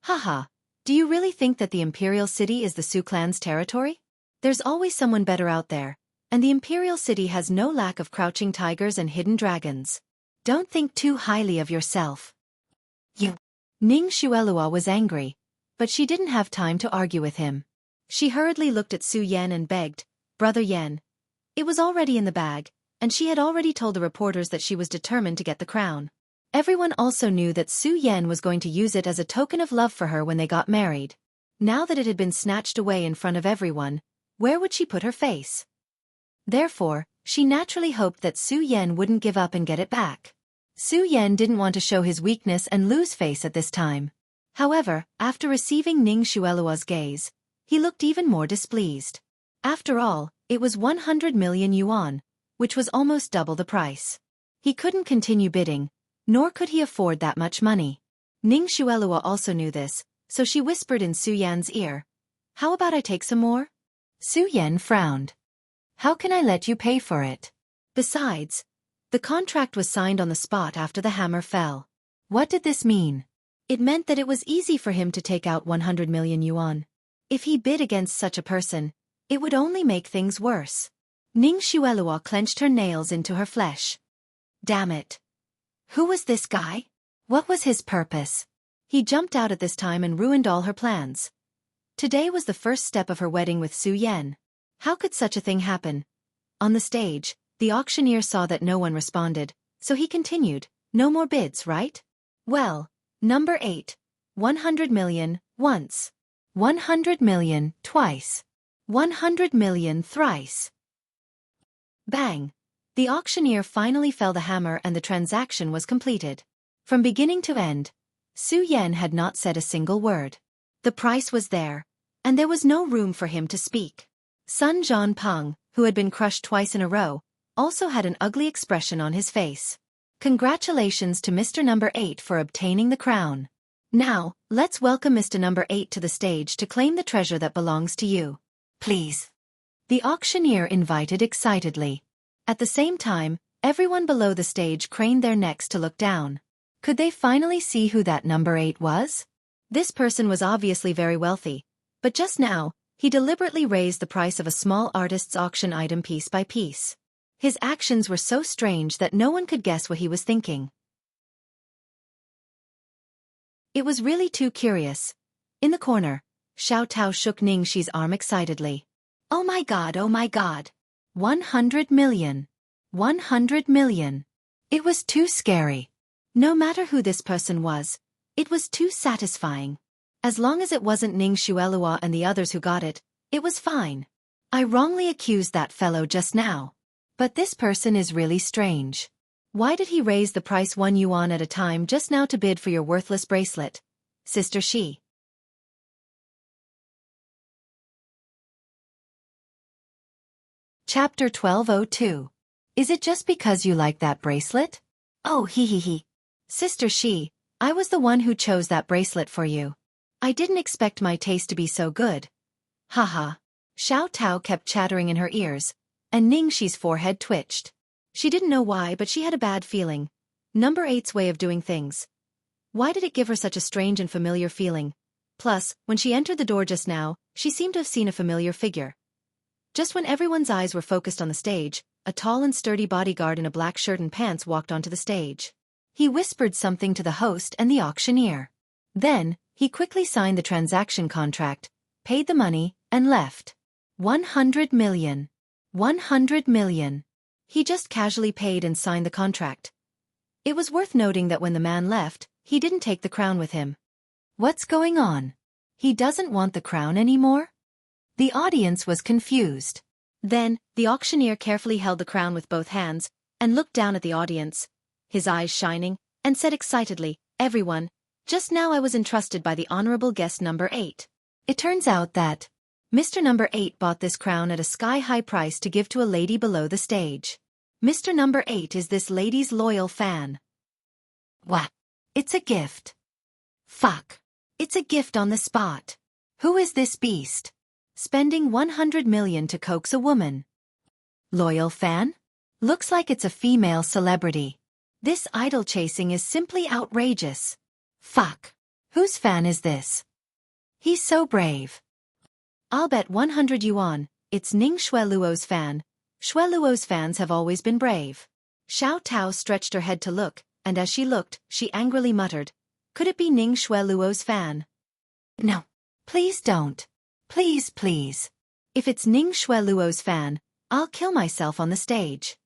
Haha, do you really think that the Imperial City is the Su clan's territory? There's always someone better out there, and the Imperial City has no lack of crouching tigers and hidden dragons. Don't think too highly of yourself. You. Ning Xuelua was angry, but she didn't have time to argue with him. She hurriedly looked at Su Yan and begged, "Brother Yan." It was already in the bag, and she had already told the reporters that she was determined to get the crown. Everyone also knew that Su Yan was going to use it as a token of love for her when they got married. Now that it had been snatched away in front of everyone, where would she put her face? Therefore, she naturally hoped that Su Yan wouldn't give up and get it back. Su Yan didn't want to show his weakness and lose face at this time. However, after receiving Ning Xueluo's gaze, he looked even more displeased. After all, it was 100 million yuan, which was almost double the price. He couldn't continue bidding, nor could he afford that much money. Ning Xueluo also knew this, so she whispered in Su Yan's ear, "How about I take some more?" Su Yan frowned. "How can I let you pay for it? Besides, the contract was signed on the spot after the hammer fell." What did this mean? It meant that it was easy for him to take out 100 million yuan. If he bid against such a person, it would only make things worse. Ning Xueluo clenched her nails into her flesh. Damn it. Who was this guy? What was his purpose? He jumped out at this time and ruined all her plans. Today was the first step of her wedding with Su Yan. How could such a thing happen? On the stage, the auctioneer saw that no one responded, so he continued, "No more bids, right? Well, number 8, 100 million, once. 100 million, twice. 100 million, thrice." Bang! The auctioneer finally fell the hammer and the transaction was completed. From beginning to end, Su Yan had not said a single word. The price was there, and there was no room for him to speak. Sun Zhanpeng, who had been crushed twice in a row, also had an ugly expression on his face. Congratulations to Mr. Number 8 for obtaining the crown. Now, let's welcome Mr. Number 8 to the stage to claim the treasure that belongs to you. Please. The auctioneer invited excitedly. At the same time, everyone below the stage craned their necks to look down. Could they finally see who that number 8 was? This person was obviously very wealthy, but just now, he deliberately raised the price of a small artist's auction item piece by piece. His actions were so strange that no one could guess what he was thinking. It was really too curious. In the corner, Xiao Tao shook Ning Shi's arm excitedly. "Oh my god, oh my god. 100 million. 100 million. It was too scary. No matter who this person was, it was too satisfying. As long as it wasn't Ning Xueluo and the others who got it, it was fine. I wrongly accused that fellow just now. But this person is really strange. Why did he raise the price 1 yuan at a time just now to bid for your worthless bracelet, Sister Shi?" Chapter 1202. Is it just because you like that bracelet? Oh, he. Sister Shi, I was the one who chose that bracelet for you. I didn't expect my taste to be so good. Haha. Xiao Tao kept chattering in her ears, and Ning Shi's forehead twitched. She didn't know why, but she had a bad feeling. Number 8's way of doing things. Why did it give her such a strange and familiar feeling? Plus, when she entered the door just now, she seemed to have seen a familiar figure. Just when everyone's eyes were focused on the stage, a tall and sturdy bodyguard in a black shirt and pants walked onto the stage. He whispered something to the host and the auctioneer. Then, he quickly signed the transaction contract, paid the money, and left. 100 million. 100 million. He just casually paid and signed the contract. It was worth noting that when the man left, he didn't take the crown with him. What's going on? He doesn't want the crown anymore? The audience was confused. Then, the auctioneer carefully held the crown with both hands, and looked down at the audience, his eyes shining, and said excitedly, "Everyone, just now I was entrusted by the honorable guest number 8. It turns out that Mr. Number 8 bought this crown at a sky-high price to give to a lady below the stage. Mr. Number 8 is this lady's loyal fan." What? It's a gift. Fuck. It's a gift on the spot. Who is this beast? Spending 100 million to coax a woman. Loyal fan? Looks like it's a female celebrity. This idol chasing is simply outrageous. Fuck. Whose fan is this? He's so brave. I'll bet 100 yuan, it's Ning Xueluo's fan. Xueluo's fans have always been brave. Xiao Tao stretched her head to look, and as she looked, she angrily muttered, "Could it be Ning Xueluo's fan?" No. Please don't. Please, please. If it's Ning Shueluo's fan, I'll kill myself on the stage.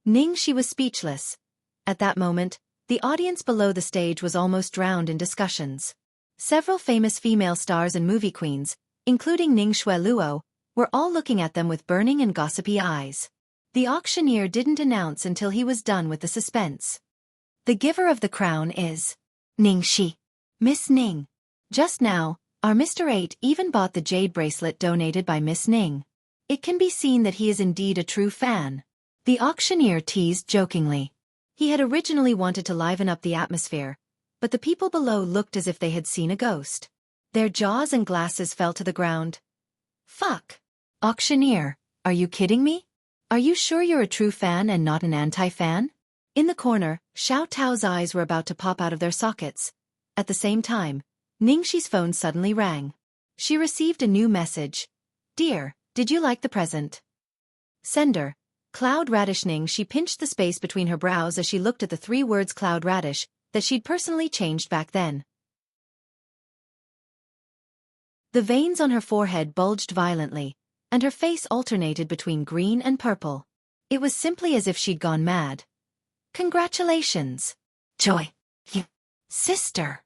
Ning Shi was speechless. At that moment, the audience below the stage was almost drowned in discussions. Several famous female stars and movie queens, including Ning Shueluo, were all looking at them with burning and gossipy eyes. The auctioneer didn't announce until he was done with the suspense. The giver of the crown is Ning Shi. Miss Ning. Just now, our Mr. 8 even bought the jade bracelet donated by Miss Ning. It can be seen that he is indeed a true fan. The auctioneer teased jokingly. He had originally wanted to liven up the atmosphere, but the people below looked as if they had seen a ghost. Their jaws and glasses fell to the ground. Fuck. Auctioneer, are you kidding me? Are you sure you're a true fan and not an anti-fan? In the corner, Xiao Tao's eyes were about to pop out of their sockets. At the same time, Ning Shi's phone suddenly rang. She received a new message. Dear, did you like the present? Sender, Cloud Radish. Ning Shi pinched the space between her brows as she looked at the 3 words Cloud Radish that she'd personally changed back then. The veins on her forehead bulged violently, and her face alternated between green and purple. It was simply as if she'd gone mad. Congratulations. Joy. You. Sister.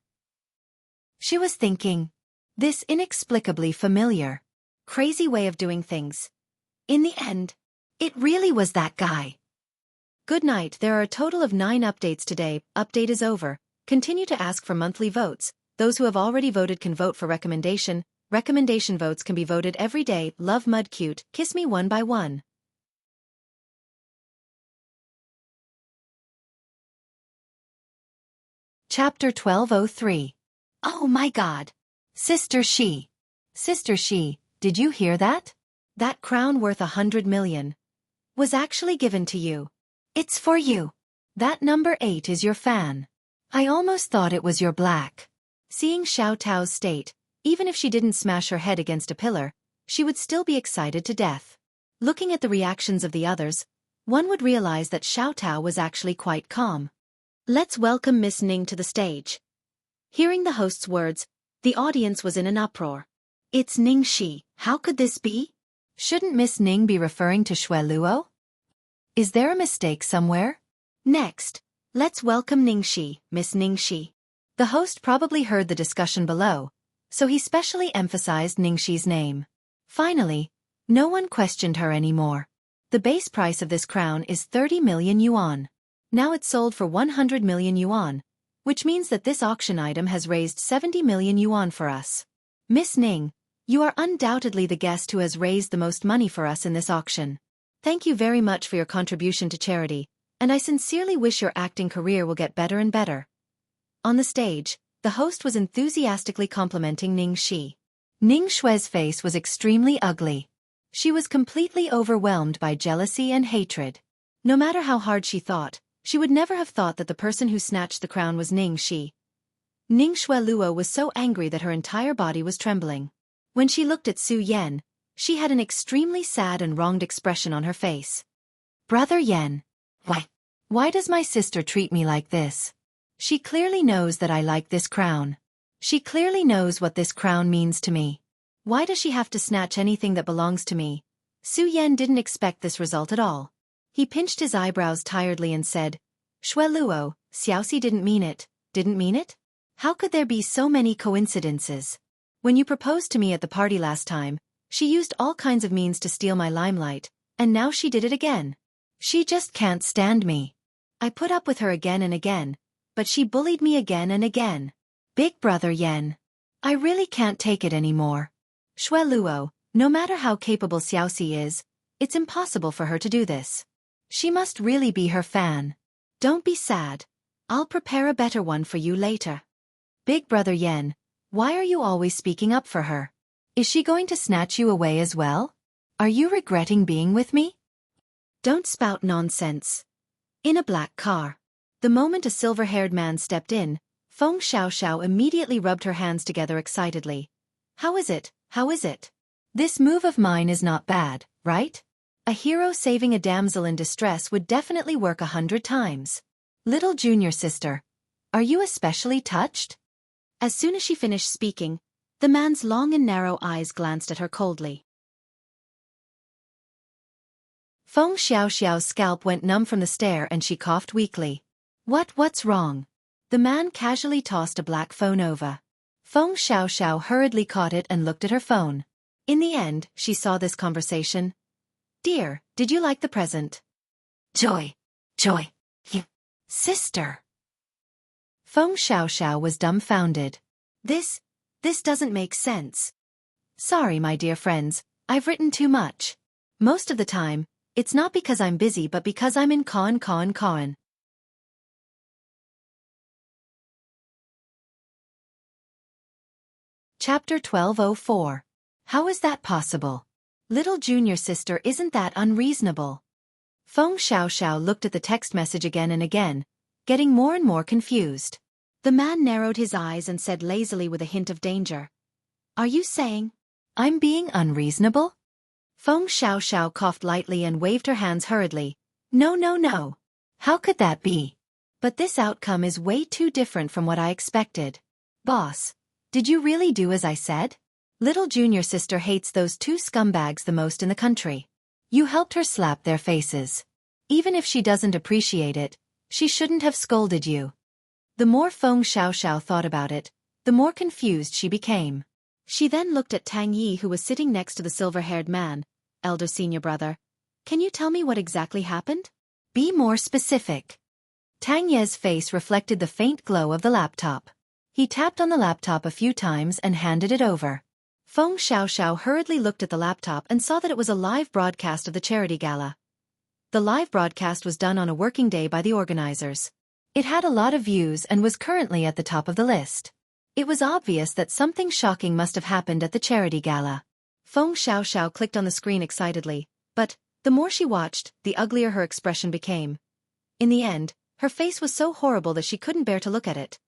She was thinking. This inexplicably familiar, crazy way of doing things. In the end, it really was that guy. Good night. There are a total of 9 updates today. Update is over. Continue to ask for monthly votes. Those who have already voted can vote for recommendation. Recommendation votes can be voted every day. Love Mud Cute. Kiss me one by one. Chapter 1203. Oh my God. Sister Shi. Sister Shi, did you hear that? That crown worth 100 million was actually given to you. It's for you. That number 8 is your fan. I almost thought it was your black. Seeing Xiao Tao's state, even if she didn't smash her head against a pillar, she would still be excited to death. Looking at the reactions of the others, one would realize that Xiao Tao was actually quite calm. Let's welcome Miss Ning to the stage. Hearing the host's words, the audience was in an uproar. It's Ning Shi. How could this be? Shouldn't Miss Ning be referring to Shueluo? Is there a mistake somewhere? Next, let's welcome Ning Shi, Miss Ning Shi. The host probably heard the discussion below, so he specially emphasized Ning Shi's name. Finally, no one questioned her anymore. The base price of this crown is 30 million yuan. Now it's sold for 100 million yuan, which means that this auction item has raised 70 million yuan for us. Miss Ning, you are undoubtedly the guest who has raised the most money for us in this auction. Thank you very much for your contribution to charity, and I sincerely wish your acting career will get better and better. On the stage, the host was enthusiastically complimenting Ning Shi. Ning Shue's face was extremely ugly. She was completely overwhelmed by jealousy and hatred. No matter how hard she thought, she would never have thought that the person who snatched the crown was Ning Shi. Ning Shueluo was so angry that her entire body was trembling. When she looked at Su Yan, she had an extremely sad and wronged expression on her face. Brother Yan. Why does my sister treat me like this? She clearly knows that I like this crown. She clearly knows what this crown means to me. Why does she have to snatch anything that belongs to me? Su Yan didn't expect this result at all. He pinched his eyebrows tiredly and said, Shueluo, Xiaoxi didn't mean it. Didn't mean it? How could there be so many coincidences? When you proposed to me at the party last time, she used all kinds of means to steal my limelight, and now she did it again. She just can't stand me. I put up with her again and again, but she bullied me again and again. Big brother Yan. I really can't take it anymore. Shueluo, no matter how capable Xiaoxi is, it's impossible for her to do this. She must really be her fan. Don't be sad. I'll prepare a better one for you later. Big brother Yan, why are you always speaking up for her? Is she going to snatch you away as well? Are you regretting being with me? Don't spout nonsense. In a black car. The moment a silver-haired man stepped in, Feng Xiaoxiao immediately rubbed her hands together excitedly. How is it? How is it? This move of mine is not bad, right? A hero saving a damsel in distress would definitely work 100 times. Little junior sister, are you especially touched? As soon as she finished speaking, The man's long and narrow eyes glanced at her coldly. Feng Xiaoxiao's scalp went numb from the stare and she coughed weakly. What's wrong? The man casually tossed a black phone over. Feng Xiaoxiao hurriedly caught it and looked at her phone. In the end, she saw this conversation. Dear, did you like the present? Joy. You. Sister. Feng Xiaoxiao was dumbfounded. This doesn't make sense. Sorry, my dear friends, I've written too much. Most of the time, it's not because I'm busy but because I'm in con. Chapter 1204. How is that possible? Little junior sister, isn't that unreasonable? Feng Xiaoxiao looked at the text message again and again, getting more and more confused. The man narrowed his eyes and said lazily with a hint of danger. Are you saying I'm being unreasonable? Feng Xiaoxiao coughed lightly and waved her hands hurriedly. No. How could that be? But this outcome is way too different from what I expected. Boss, did you really do as I said? Little junior sister hates those two scumbags the most in the country. You helped her slap their faces. Even if she doesn't appreciate it, she shouldn't have scolded you. The more Feng Xiaoxiao thought about it, the more confused she became. She then looked at Tang Yi, who was sitting next to the silver-haired man. Elder senior brother, can you tell me what exactly happened? Be more specific. Tang Ye's face reflected the faint glow of the laptop. He tapped on the laptop a few times and handed it over. Feng Xiaoxiao hurriedly looked at the laptop and saw that it was a live broadcast of the charity gala. The live broadcast was done on a working day by the organizers. It had a lot of views and was currently at the top of the list. It was obvious that something shocking must have happened at the charity gala. Feng Xiaoxiao clicked on the screen excitedly, but, the more she watched, the uglier her expression became. In the end, her face was so horrible that she couldn't bear to look at it.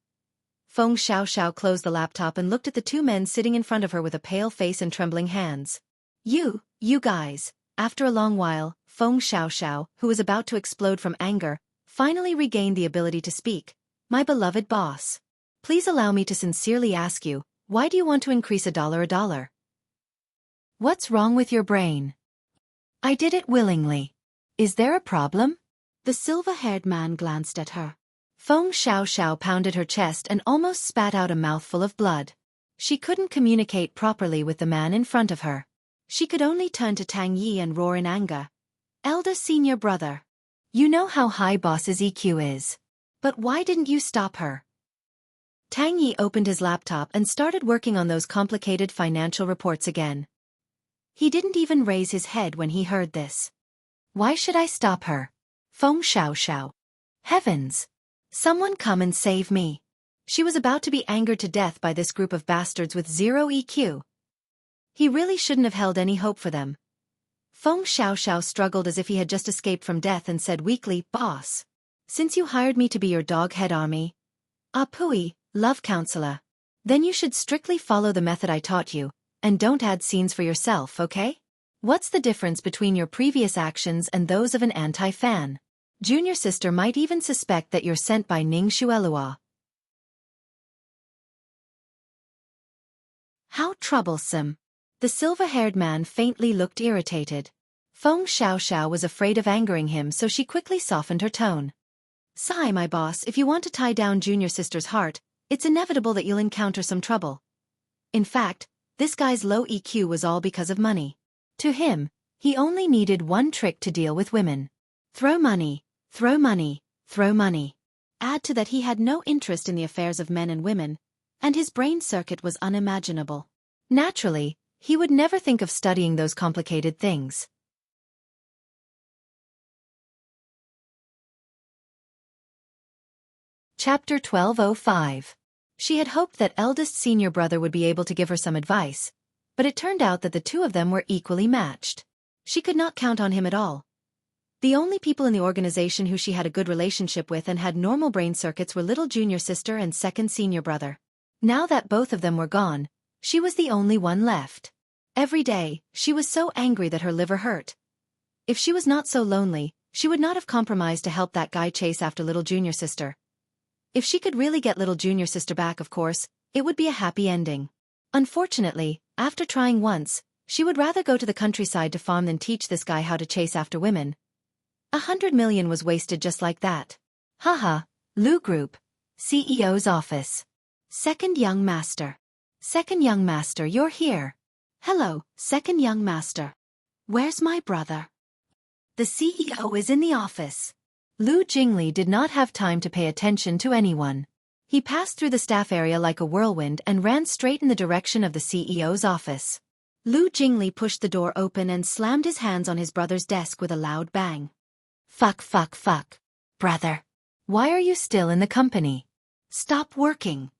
Feng Xiaoxiao closed the laptop and looked at the two men sitting in front of her with a pale face and trembling hands. You guys. After a long while, Feng Xiaoxiao, who was about to explode from anger, finally regained the ability to speak. My beloved boss. Please allow me to sincerely ask you, why do you want to increase a dollar? What's wrong with your brain? I did it willingly. Is there a problem? The silver-haired man glanced at her. Feng Xiaoxiao pounded her chest and almost spat out a mouthful of blood. She couldn't communicate properly with the man in front of her. She could only turn to Tang Yi and roar in anger. Elder senior brother. You know how high boss's EQ is. But why didn't you stop her? Tang Yi opened his laptop and started working on those complicated financial reports again. He didn't even raise his head when he heard this. Why should I stop her? Feng Xiaoxiao. Heavens! Someone come and save me. She was about to be angered to death by this group of bastards with zero EQ. He really shouldn't have held any hope for them. Feng Xiaoxiao struggled as if he had just escaped from death and said weakly, Boss. Since you hired me to be your dog-head army, Pui, love counselor, then you should strictly follow the method I taught you, and don't add scenes for yourself, okay? What's the difference between your previous actions and those of an anti-fan? Junior sister might even suspect that you're sent by Ning Xuelua. How troublesome. The silver-haired man faintly looked irritated. Feng Xiaoxiao was afraid of angering him, so she quickly softened her tone. Sigh, my boss, if you want to tie down junior sister's heart, it's inevitable that you'll encounter some trouble. In fact, this guy's low EQ was all because of money. To him, he only needed one trick to deal with women. Throw money. Add to that he had no interest in the affairs of men and women, and his brain circuit was unimaginable. Naturally, he would never think of studying those complicated things. Chapter 1205. She had hoped that eldest senior brother would be able to give her some advice, but it turned out that the two of them were equally matched. She could not count on him at all. The only people in the organization who she had a good relationship with and had normal brain circuits were little junior sister and second senior brother. Now that both of them were gone, she was the only one left. Every day, she was so angry that her liver hurt. If she was not so lonely, she would not have compromised to help that guy chase after little junior sister. If she could really get little junior sister back, of course, it would be a happy ending. Unfortunately, after trying once, she would rather go to the countryside to farm than teach this guy how to chase after women. 100 million was wasted just like that. Haha, Lu Group, CEO's office. Second young master. Second young master, you're here. Hello, second young master. Where's my brother? The CEO is in the office. Lu Jingli did not have time to pay attention to anyone. He passed through the staff area like a whirlwind and ran straight in the direction of the CEO's office. Lu Jingli pushed the door open and slammed his hands on his brother's desk with a loud bang. Fuck. Brother. Why are you still in the company? Stop working.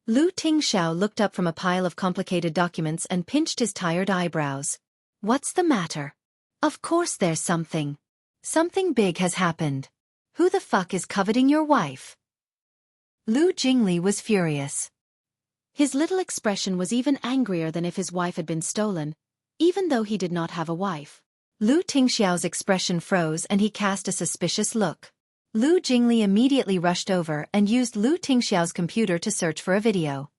Lu Tingxiao looked up from a pile of complicated documents and pinched his tired eyebrows. What's the matter? Of course there's something. Something big has happened. Who the fuck is coveting your wife? Lu Jingli was furious. His little expression was even angrier than if his wife had been stolen, even though he did not have a wife. Lu Tingxiao's expression froze and he cast a suspicious look. Lu Jingli immediately rushed over and used Lu Tingxiao's computer to search for a video.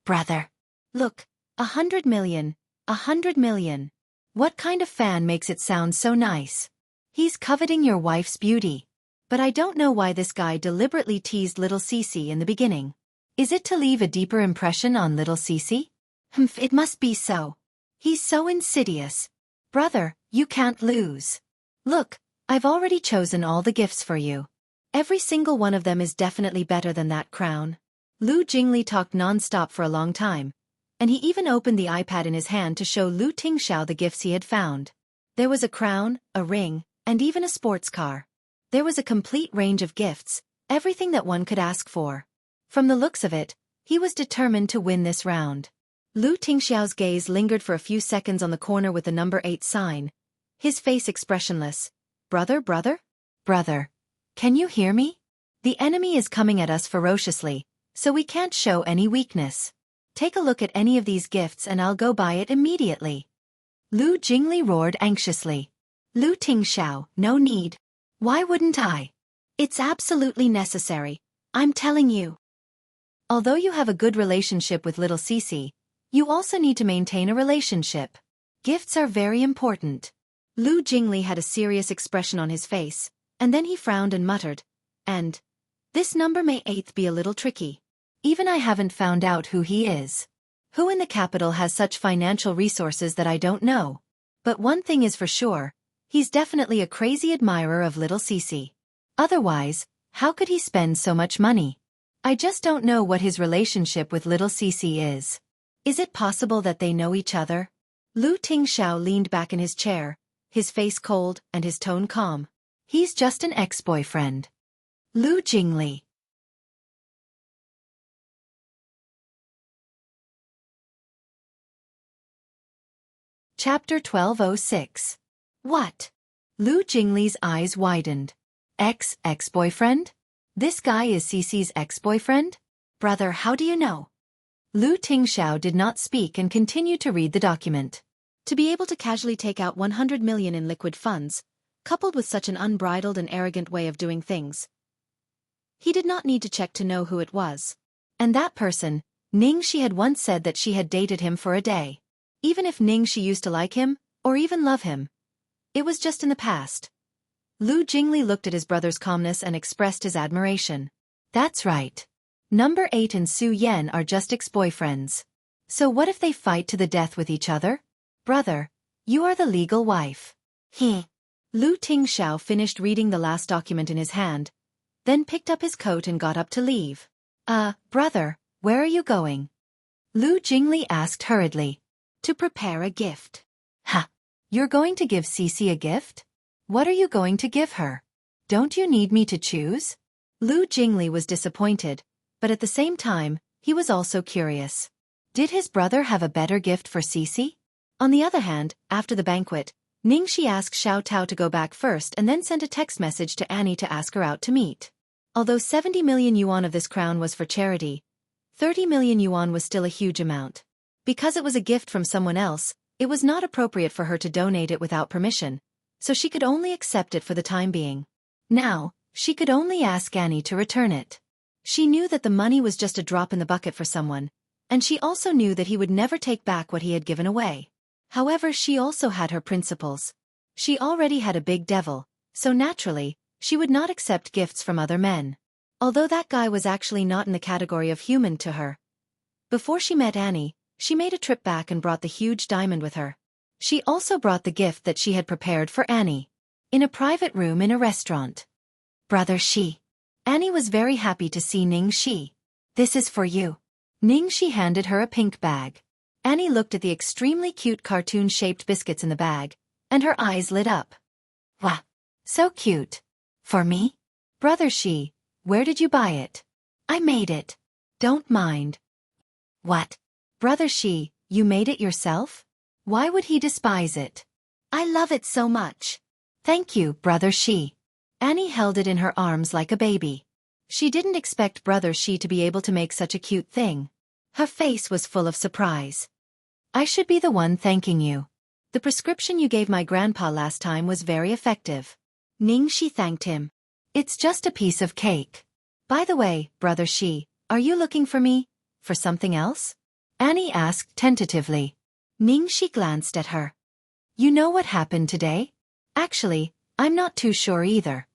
Brother. Look, 100 million. 100 million. What kind of fan makes it sound so nice? He's coveting your wife's beauty. But I don't know why this guy deliberately teased little Cece in the beginning. Is it to leave a deeper impression on little Cece? It must be so. He's so insidious. Brother, you can't lose. Look, I've already chosen all the gifts for you. Every single one of them is definitely better than that crown. Lu Jingli talked non-stop for a long time, and he even opened the iPad in his hand to show Lu Tingxiao the gifts he had found. There was a crown, a ring, and even a sports car. There was a complete range of gifts, everything that one could ask for. From the looks of it, he was determined to win this round. Lu Tingxiao's gaze lingered for a few seconds on the corner with the number 8 sign, his face expressionless. Brother? Brother. Can you hear me? The enemy is coming at us ferociously, so we can't show any weakness. Take a look at any of these gifts and I'll go buy it immediately. Lu Jingli roared anxiously. Lu Tingxiao, no need. Why wouldn't I? It's absolutely necessary, I'm telling you. Although you have a good relationship with little Cece, you also need to maintain a relationship. Gifts are very important. Lu Jingli had a serious expression on his face, and then he frowned and muttered, and this number may 8th be a little tricky. Even I haven't found out who he is. Who in the capital has such financial resources that I don't know? But one thing is for sure, he's definitely a crazy admirer of little Cece. Otherwise, how could he spend so much money? I just don't know what his relationship with little Cece is. Is it possible that they know each other? Lu Tingxiao leaned back in his chair, his face cold and his tone calm. He's just an ex-boyfriend. Lu Jingli. Chapter 1206. What? Lu Jingli's eyes widened. Ex-boyfriend? This guy is Cece's ex-boyfriend? Brother, how do you know? Lu Tingxiao did not speak and continued to read the document. To be able to casually take out 100 million in liquid funds, coupled with such an unbridled and arrogant way of doing things, he did not need to check to know who it was. And that person, Ning Shi, had once said that she had dated him for a day. Even if Ning Shi used to like him, or even love him, it was just in the past. Lu Jingli looked at his brother's calmness and expressed his admiration. That's right. Number 8 and Su Yan are just ex-boyfriends. So what if they fight to the death with each other? Brother, you are the legal wife. Lu Tingxiao finished reading the last document in his hand, then picked up his coat and got up to leave. Brother, where are you going? Lu Jingli asked hurriedly. To prepare a gift. Ha! You're going to give Cece a gift? What are you going to give her? Don't you need me to choose? Lu Jingli was disappointed, but at the same time, he was also curious. Did his brother have a better gift for Cece? On the other hand, after the banquet, Ning Shi asked Xiao Tao to go back first and then sent a text message to Annie to ask her out to meet. Although 70 million yuan of this crown was for charity, 30 million yuan was still a huge amount. Because it was a gift from someone else, it was not appropriate for her to donate it without permission, so she could only accept it for the time being. Now, she could only ask Annie to return it. She knew that the money was just a drop in the bucket for someone, And she also knew that he would never take back what he had given away. However, she also had her principles. She already had a big devil, so naturally, she would not accept gifts from other men. Although that guy was actually not in the category of human to her. Before she met Annie, she made a trip back and brought the huge diamond with her. She also brought the gift that she had prepared for Annie. In a private room in a restaurant. Brother Shi. Annie was very happy to see Ning Shi. This is for you. Ning Shi handed her a pink bag. Annie looked at the extremely cute cartoon-shaped biscuits in the bag, and her eyes lit up. Wow. So cute. For me? Brother Shi, where did you buy it? I made it. Don't mind. What? Brother Shi, you made it yourself? Why would he despise it? I love it so much. Thank you, Brother Shi. Annie held it in her arms like a baby. She didn't expect Brother Shi to be able to make such a cute thing. Her face was full of surprise. I should be the one thanking you. The prescription you gave my grandpa last time was very effective. Ning Shi thanked him. It's just a piece of cake. By the way, Brother Shi, are you looking for me? For something else? Annie asked tentatively. Ning Shi glanced at her. You know what happened today? Actually, I'm not too sure either.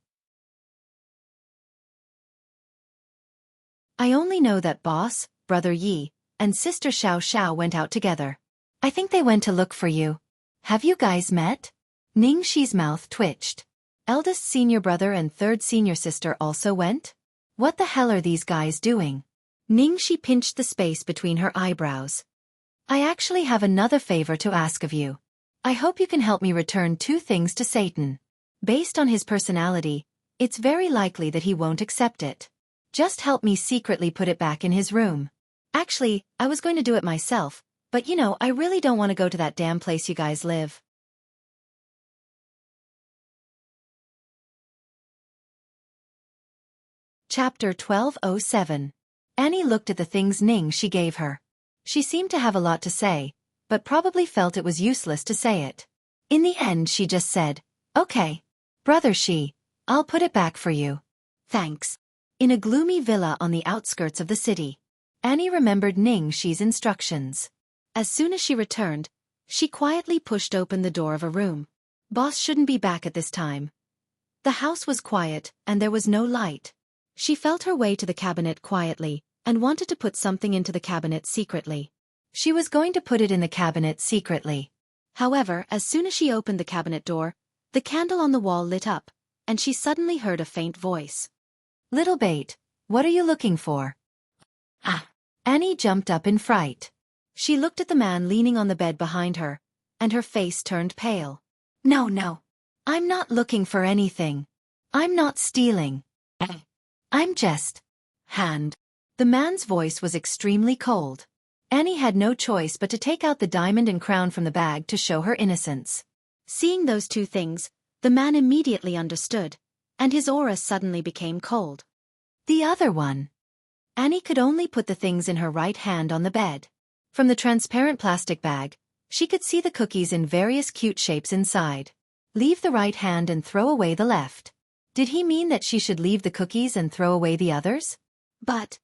I only know that Boss, Brother Yi, and Sister Xiao Xiao went out together. I think they went to look for you. Have you guys met? Ning Shi's mouth twitched. Eldest senior brother and third senior sister also went? What the hell are these guys doing? Ning Shi pinched the space between her eyebrows. I actually have another favor to ask of you. I hope you can help me return 2 things to Satan. Based on his personality, it's very likely that he won't accept it. Just help me secretly put it back in his room. Actually, I was going to do it myself, but I really don't want to go to that damn place you guys live. Chapter 1207. Annie looked at the things Ning Shi gave her. She seemed to have a lot to say, but probably felt it was useless to say it. In the end she just said, Okay. Brother Shi, I'll put it back for you. Thanks. In a gloomy villa on the outskirts of the city. Annie remembered Ning Shi's instructions. As soon as she returned, she quietly pushed open the door of a room. Boss shouldn't be back at this time. The house was quiet, and there was no light. She felt her way to the cabinet quietly, and wanted to put something into the cabinet secretly. She was going to put it in the cabinet secretly. However, as soon as she opened the cabinet door, the candle on the wall lit up, and she suddenly heard a faint voice. Little bait, what are you looking for? Ah! Annie jumped up in fright. She looked at the man leaning on the bed behind her, and her face turned pale. No. I'm not looking for anything. I'm not stealing. I'm just... Hand. The man's voice was extremely cold. Annie had no choice but to take out the diamond and crown from the bag to show her innocence. Seeing those 2 things, the man immediately understood, and his aura suddenly became cold. The other one. Annie could only put the things in her right hand on the bed. From the transparent plastic bag, she could see the cookies in various cute shapes inside. Leave the right hand and throw away the left. Did he mean that she should leave the cookies and throw away the others? But,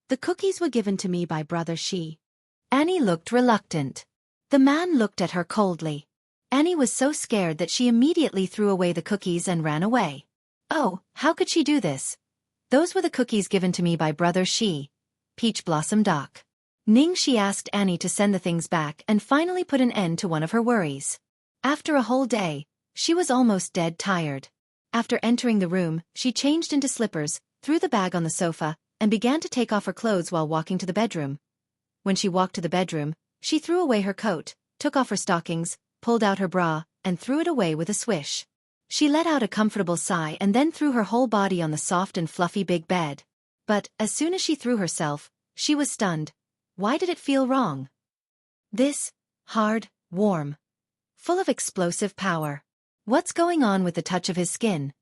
the cookies were given to me by Brother Shi. Annie looked reluctant. The man looked at her coldly. Annie was so scared that she immediately threw away the cookies and ran away. Oh, how could she do this? Those were the cookies given to me by Brother Shi. Peach Blossom Doc. Ning Shi asked Annie to send the things back and finally put an end to one of her worries. After a whole day, she was almost dead tired. After entering the room, she changed into slippers, threw the bag on the sofa, and began to take off her clothes while walking to the bedroom. When she walked to the bedroom, she threw away her coat, took off her stockings, pulled out her bra, and threw it away with a swish. She let out a comfortable sigh and then threw her whole body on the soft and fluffy big bed. But, as soon as she threw herself, she was stunned. Why did it feel wrong? This, hard, warm, full of explosive power. What's going on with the touch of his skin?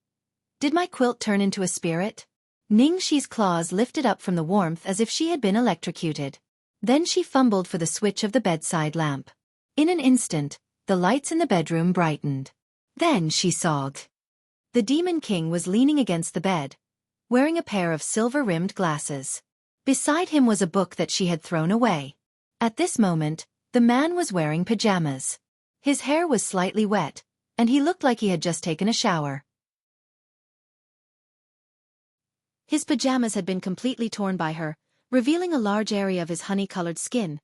Did my quilt turn into a spirit? Ning Shi's claws lifted up from the warmth as if she had been electrocuted. Then she fumbled for the switch of the bedside lamp. In an instant, the lights in the bedroom brightened. Then she saw the Demon King was leaning against the bed, wearing a pair of silver-rimmed glasses. Beside him was a book that she had thrown away. At this moment, the man was wearing pajamas. His hair was slightly wet, and he looked like he had just taken a shower. His pajamas had been completely torn by her, revealing a large area of his honey-colored skin.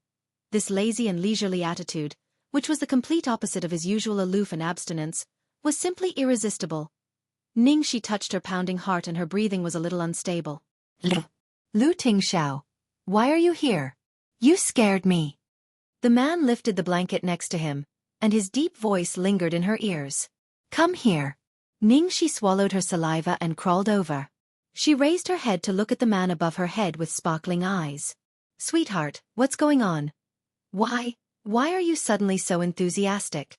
This lazy and leisurely attitude, which was the complete opposite of his usual aloof and abstinence, was simply irresistible. Ningxi touched her pounding heart and her breathing was a little unstable. Lu Tingxiao, why are you here? You scared me. The man lifted the blanket next to him, and his deep voice lingered in her ears. Come here. Ningxi swallowed her saliva and crawled over. She raised her head to look at the man above her head with sparkling eyes. Sweetheart, what's going on? Why are you suddenly so enthusiastic?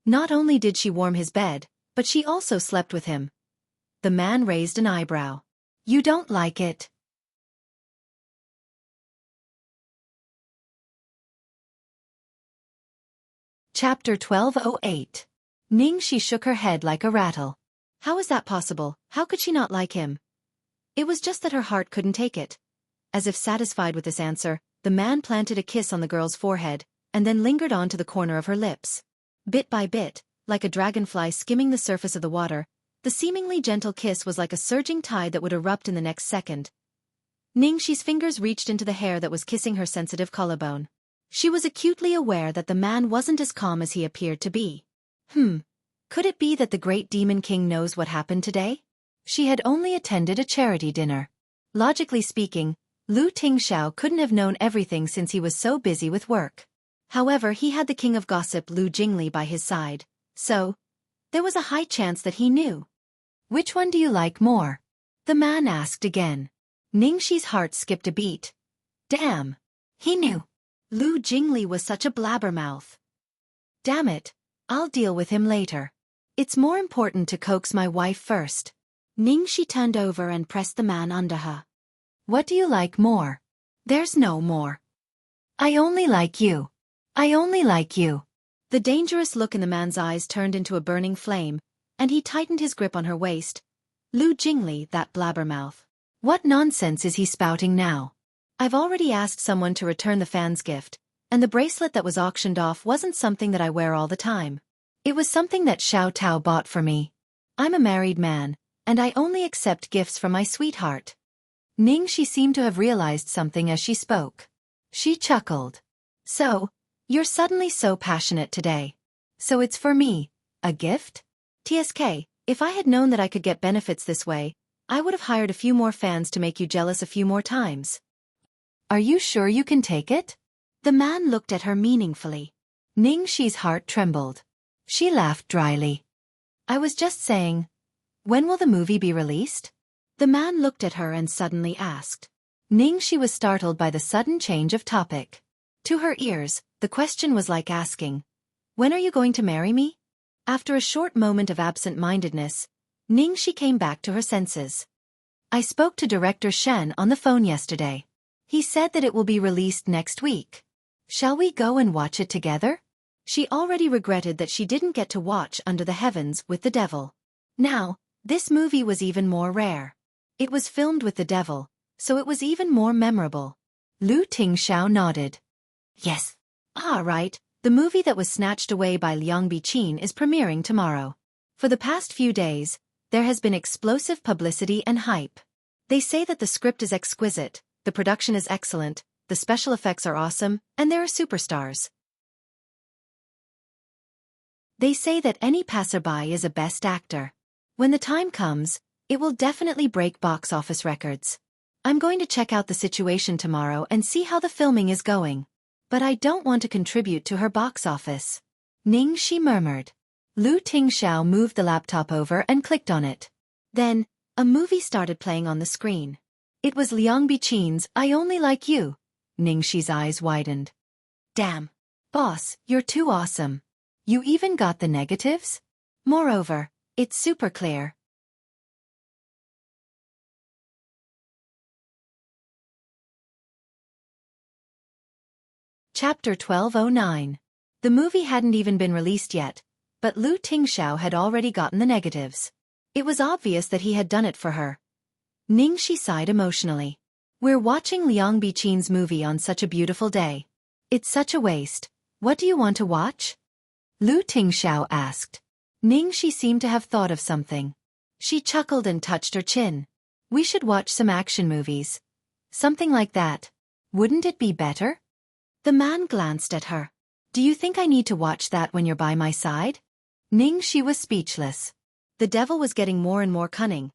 Not only did she warm his bed, but she also slept with him. The man raised an eyebrow. You don't like it? Chapter 1208. Ningxi shook her head like a rattle. How is that possible? How could she not like him? It was just that her heart couldn't take it. As if satisfied with this answer, the man planted a kiss on the girl's forehead, and then lingered on to the corner of her lips. Bit by bit, like a dragonfly skimming the surface of the water, the seemingly gentle kiss was like a surging tide that would erupt in the next second. Ningxi's fingers reached into the hair that was kissing her sensitive collarbone. She was acutely aware that the man wasn't as calm as he appeared to be. Could it be that the great demon king knows what happened today? She had only attended a charity dinner. Logically speaking, Lu Tingxiao couldn't have known everything since he was so busy with work. However, he had the king of gossip Lu Jingli by his side, so there was a high chance that he knew. Which one do you like more? The man asked again. Ningxi's heart skipped a beat. Damn! He knew. Lu Jingli was such a blabbermouth. Damn it, I'll deal with him later. It's more important to coax my wife first. Ningxi turned over and pressed the man under her. What do you like more? There's no more. I only like you. I only like you. The dangerous look in the man's eyes turned into a burning flame, and he tightened his grip on her waist. Lu Jingli, that blabbermouth. What nonsense is he spouting now? I've already asked someone to return the fan's gift, and the bracelet that was auctioned off wasn't something that I wear all the time. It was something that Xiao Tao bought for me. I'm a married man, and I only accept gifts from my sweetheart. Ningxi seemed to have realized something as she spoke. She chuckled. So, you're suddenly so passionate today. So it's for me, a gift? TSK, if I had known that I could get benefits this way, I would have hired a few more fans to make you jealous a few more times. Are you sure you can take it? The man looked at her meaningfully. Ningxi's heart trembled. She laughed dryly. I was just saying, when will the movie be released? The man looked at her and suddenly asked. Ningxi was startled by the sudden change of topic. To her ears, the question was like asking, when are you going to marry me? After a short moment of absent-mindedness, Ningxi came back to her senses. I spoke to Director Shen on the phone yesterday. He said that it will be released next week. Shall we go and watch it together? She already regretted that she didn't get to watch Under the Heavens with the Devil. Now, this movie was even more rare. It was filmed with the devil, so it was even more memorable. Lu Tingxiao nodded. Yes. Ah, right, the movie that was snatched away by Liang Biqin is premiering tomorrow. For the past few days, there has been explosive publicity and hype. They say that the script is exquisite, the production is excellent, the special effects are awesome, and there are superstars. They say that any passerby is a best actor. When the time comes, it will definitely break box office records. I'm going to check out the situation tomorrow and see how the filming is going. But I don't want to contribute to her box office. Ningxi murmured. Lu Tingxiao moved the laptop over and clicked on it. Then, a movie started playing on the screen. It was Liang Biqin's I Only Like You. Ningxi's eyes widened. Damn. Boss, you're too awesome. You even got the negatives? Moreover, it's super clear. Chapter 1209. The movie hadn't even been released yet, but Lu Tingxiao had already gotten the negatives. It was obvious that he had done it for her. Ningxi sighed emotionally. We're watching Liang Bichin's movie on such a beautiful day. It's such a waste. What do you want to watch? Lu Tingxiao asked. Ningxi seemed to have thought of something. She chuckled and touched her chin. We should watch some action movies. Something like that. Wouldn't it be better? The man glanced at her. Do you think I need to watch that when you're by my side? Ningxi was speechless. The devil was getting more and more cunning.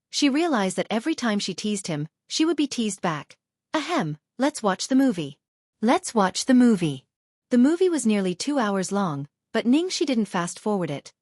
She realized that every time she teased him, she would be teased back. Ahem, let's watch the movie. Let's watch the movie. The movie was nearly 2 hours long, but Ningxi didn't fast-forward it.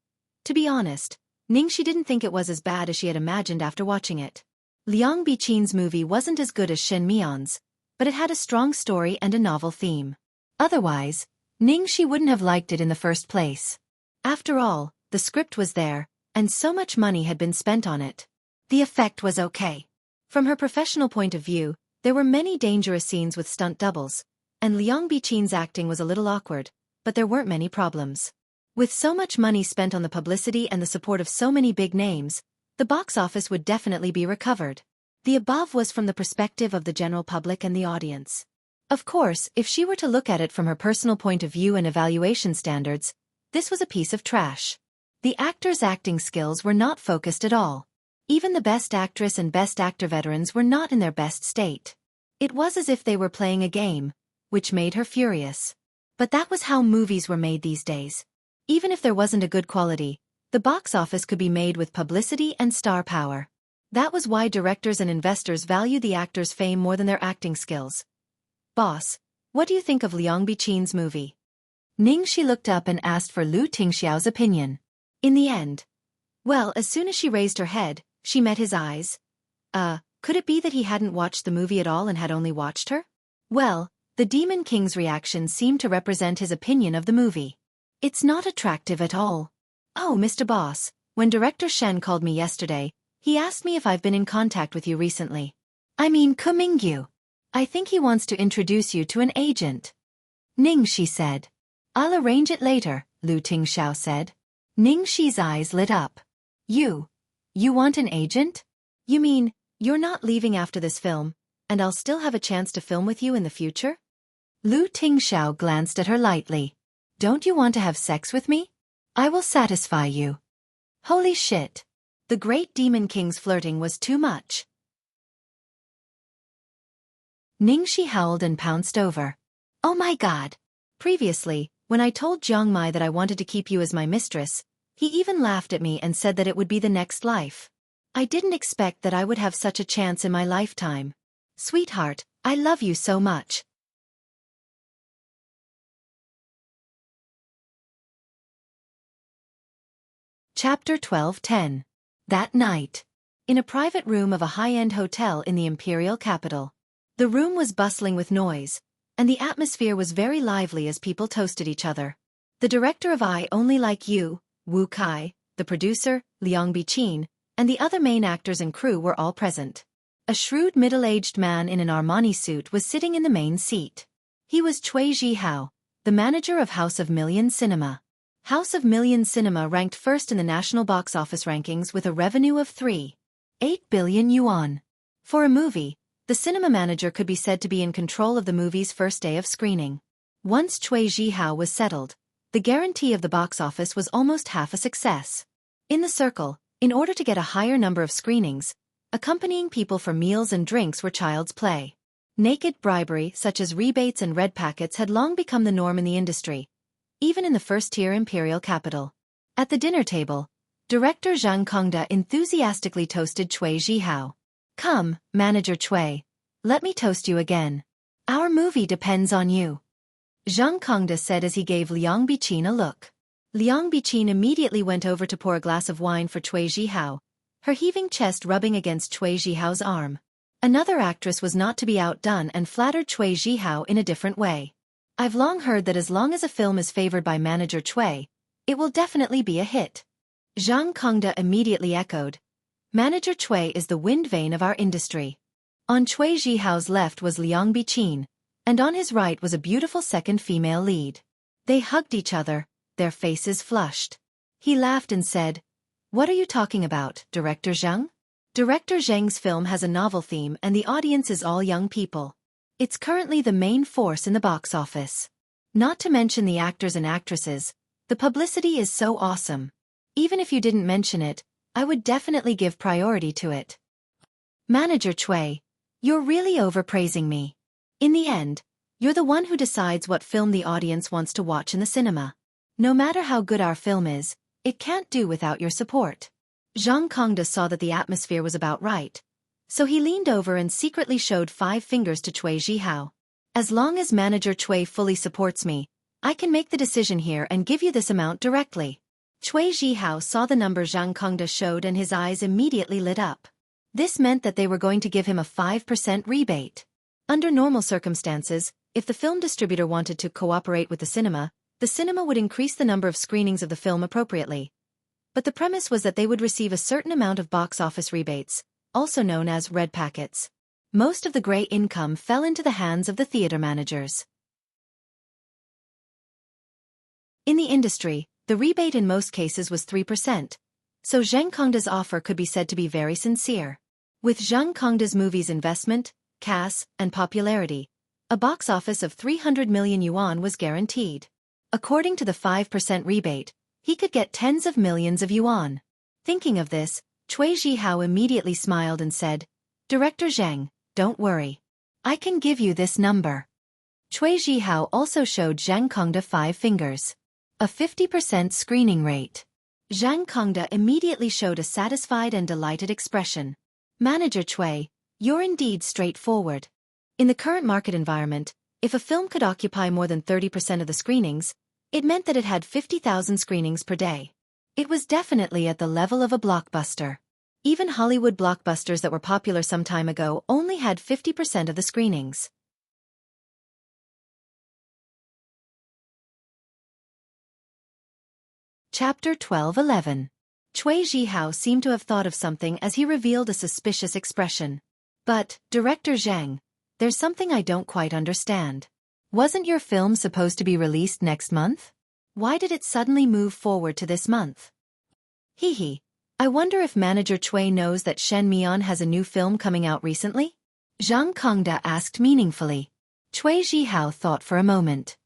To be honest, Ningxi didn't think it was as bad as she had imagined after watching it. Liang Bichin's movie wasn't as good as Shen Mian's, but it had a strong story and a novel theme. Otherwise, Ningxi wouldn't have liked it in the first place. After all, the script was there, and so much money had been spent on it. The effect was okay. From her professional point of view, there were many dangerous scenes with stunt doubles, and Liang Bichin's acting was a little awkward, but there weren't many problems. With so much money spent on the publicity and the support of so many big names, the box office would definitely be recovered. The above was from the perspective of the general public and the audience. Of course, if she were to look at it from her personal point of view and evaluation standards, this was a piece of trash. The actors' acting skills were not focused at all. Even the best actress and best actor veterans were not in their best state. It was as if they were playing a game, which made her furious. But that was how movies were made these days. Even if there wasn't a good quality, the box office could be made with publicity and star power. That was why directors and investors value the actors' fame more than their acting skills. Boss, what do you think of Liang Bichin's movie? Ningxi looked up and asked for Lu Tingxiao's opinion. In the end, well, as soon as she raised her head, she met his eyes. Could it be that he hadn't watched the movie at all and had only watched her? Well, the Demon King's reaction seemed to represent his opinion of the movie. It's not attractive at all. Oh, Mr. Boss, when Director Shen called me yesterday, he asked me if I've been in contact with you recently. I mean Kumingyu. I think he wants to introduce you to an agent. Ningxi said. I'll arrange it later, Lu Tingxiao said. Ningxi's eyes lit up. You want an agent? You mean, you're not leaving after this film, and I'll still have a chance to film with you in the future? Lu Tingxiao glanced at her lightly. Don't you want to have sex with me? I will satisfy you. Holy shit. The great Demon King's flirting was too much. Ningxi howled and pounced over. Oh my god. Previously, when I told Jiang Mai that I wanted to keep you as my mistress, he even laughed at me and said that it would be the next life. I didn't expect that I would have such a chance in my lifetime. Sweetheart, I love you so much. Chapter 12:10. That night. In a private room of a high-end hotel in the imperial capital. The room was bustling with noise, and the atmosphere was very lively as people toasted each other. The director of I Only Like You, Wu Kai, the producer, Liang Bichin, and the other main actors and crew were all present. A shrewd middle-aged man in an Armani suit was sitting in the main seat. He was Cui Zhihao, the manager of House of Million Cinema. House of Million Cinema ranked first in the national box office rankings with a revenue of 3.8 billion yuan. For a movie, the cinema manager could be said to be in control of the movie's first day of screening. Once Cui Zhihao was settled, the guarantee of the box office was almost half a success. In the circle, in order to get a higher number of screenings, accompanying people for meals and drinks were child's play. Naked bribery such as rebates and red packets had long become the norm in the industry, even in the first-tier imperial capital. At the dinner table, director Zhang Kongda enthusiastically toasted Cui Zhihao. Come, Manager Cui, let me toast you again. Our movie depends on you. Zhang Kongda said as he gave Liang Bichin a look. Liang Bichin immediately went over to pour a glass of wine for Cui Zhihao, her heaving chest rubbing against Cui Zhihao's arm. Another actress was not to be outdone and flattered Cui Zhihao in a different way. I've long heard that as long as a film is favored by Manager Cui, it will definitely be a hit. Zhang Kongda immediately echoed. Manager Cui is the wind vane of our industry. On Cui Zhihao's left was Liang Bichin, and on his right was a beautiful second female lead. They hugged each other, their faces flushed. He laughed and said, What are you talking about, Director Zhang? Director Zhang's film has a novel theme and the audience is all young people. It's currently the main force in the box office. Not to mention the actors and actresses, the publicity is so awesome. Even if you didn't mention it, I would definitely give priority to it. Manager Cui, you're really overpraising me. In the end, you're the one who decides what film the audience wants to watch in the cinema. No matter how good our film is, it can't do without your support. Zhang Kongda saw that the atmosphere was about right, so he leaned over and secretly showed 5 fingers to Cui Zhihao. As long as Manager Cui fully supports me, I can make the decision here and give you this amount directly. Cui Zhihao saw the number Zhang Kongda showed and his eyes immediately lit up. This meant that they were going to give him a 5% rebate. Under normal circumstances, if the film distributor wanted to cooperate with the cinema would increase the number of screenings of the film appropriately. But the premise was that they would receive a certain amount of box office rebates, also known as red packets. Most of the gray income fell into the hands of the theater managers. In the industry, the rebate in most cases was 3%, so Zhang Kongda's offer could be said to be very sincere. With Zhang Kongda's movie's investment, cast, and popularity, a box office of 300 million yuan was guaranteed. According to the 5% rebate, he could get tens of millions of yuan. Thinking of this, Cui Zhihao immediately smiled and said, "Director Zhang, don't worry. I can give you this number." Cui Zhihao also showed Zhang Kongda 5 fingers. A 50% screening rate. Zhang Kongda immediately showed a satisfied and delighted expression. Manager Cui, you're indeed straightforward. In the current market environment, if a film could occupy more than 30% of the screenings, it meant that it had 50,000 screenings per day. It was definitely at the level of a blockbuster. Even Hollywood blockbusters that were popular some time ago only had 50% of the screenings. Chapter 12:11. Cui Zhihao seemed to have thought of something as he revealed a suspicious expression. But, Director Zhang, there's something I don't quite understand. Wasn't your film supposed to be released next month? Why did it suddenly move forward to this month? I wonder if Manager Cui knows that Shen Mian has a new film coming out recently? Zhang Kongda asked meaningfully. Cui Zhihao thought for a moment.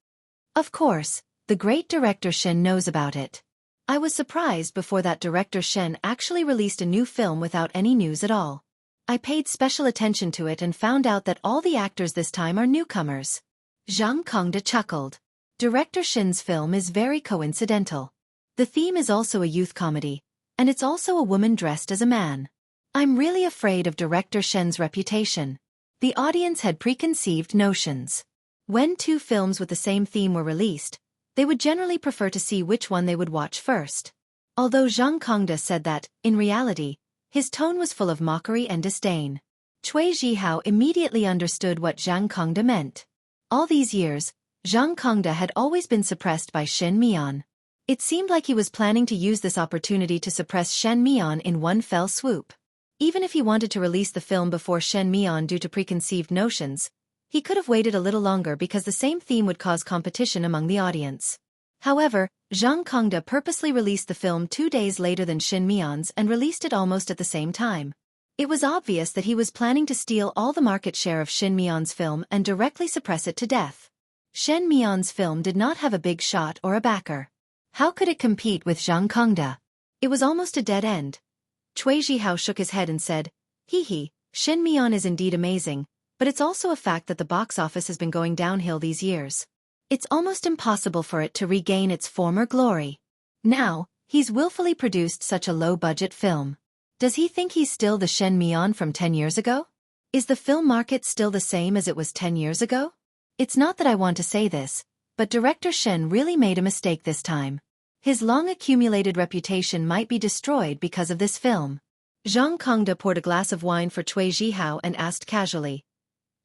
Of course, the great director Shen knows about it. I was surprised before that director Shen actually released a new film without any news at all. I paid special attention to it and found out that all the actors this time are newcomers. Zhang Kongda chuckled. Director Shen's film is very coincidental. The theme is also a youth comedy, and it's also a woman dressed as a man. I'm really afraid of Director Shen's reputation. The audience had preconceived notions. When 2 films with the same theme were released, they would generally prefer to see which one they would watch first. Although Zhang Kongda said that, in reality, his tone was full of mockery and disdain. Cui Zhihao immediately understood what Zhang Kongda meant. All these years, Zhang Kongda had always been suppressed by Shen Mian. It seemed like he was planning to use this opportunity to suppress Shen Mian in one fell swoop. Even if he wanted to release the film before Shen Mian due to preconceived notions, he could have waited a little longer because the same theme would cause competition among the audience. However, Zhang Kongda purposely released the film 2 days later than Shen Mian's and released it almost at the same time. It was obvious that he was planning to steal all the market share of Shen Mian's film and directly suppress it to death. Shen Mian's film did not have a big shot or a backer. How could it compete with Zhang Kongda? It was almost a dead end. Cui Zhihao shook his head and said, Shen Mian is indeed amazing, but it's also a fact that the box office has been going downhill these years. It's almost impossible for it to regain its former glory. Now, he's willfully produced such a low-budget film. Does he think he's still the Shen Mian from 10 years ago? Is the film market still the same as it was 10 years ago? It's not that I want to say this, but director Shen really made a mistake this time. His long-accumulated reputation might be destroyed because of this film. Zhang Kongda poured a glass of wine for Cui Zhihao and asked casually,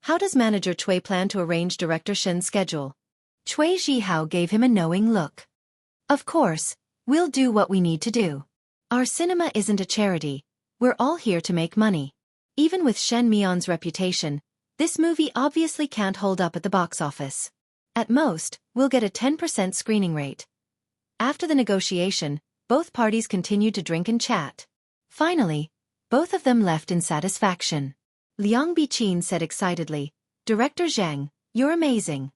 "How does Manager Cui plan to arrange Director Shen's schedule?" Cui Zhihao gave him a knowing look. "Of course, we'll do what we need to do. Our cinema isn't a charity, we're all here to make money. Even with Shen Mian's reputation, this movie obviously can't hold up at the box office. At most, we'll get a 10% screening rate." After the negotiation, both parties continued to drink and chat. Finally, Both of them left in satisfaction. Liang Biqin said excitedly, "Director Zhang, you're amazing.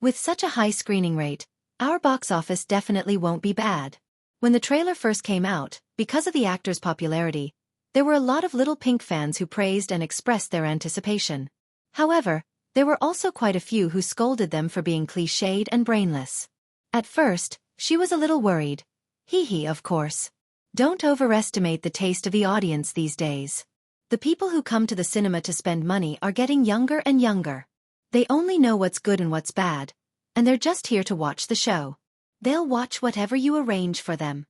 With such a high screening rate, our box office definitely won't be bad." When the trailer first came out, because of the actor's popularity, there were a lot of little pink fans who praised and expressed their anticipation. However, there were also quite a few who scolded them for being cliched and brainless. At first, she was a little worried. Hee, of course. Don't overestimate the taste of the audience these days. The people who come to the cinema to spend money are getting younger and younger. They only know what's good and what's bad, and they're just here to watch the show. They'll watch whatever you arrange for them.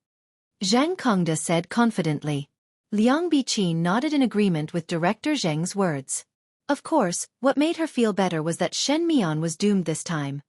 Zhang Kongda said confidently. Liang Biqin nodded in agreement with Director Zheng's words. Of course, what made her feel better was that Shen Mian was doomed this time.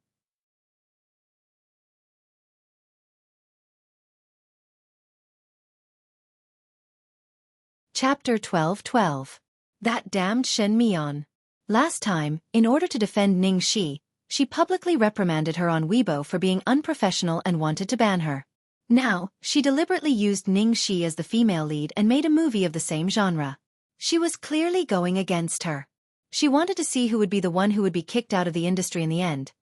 Chapter 12:12. That damned Shen Mian. Last time, in order to defend Ning Shi, she publicly reprimanded her on Weibo for being unprofessional and wanted to ban her. Now, she deliberately used Ning Shi as the female lead and made a movie of the same genre. She was clearly going against her. She wanted to see who would be the one who would be kicked out of the industry in the end.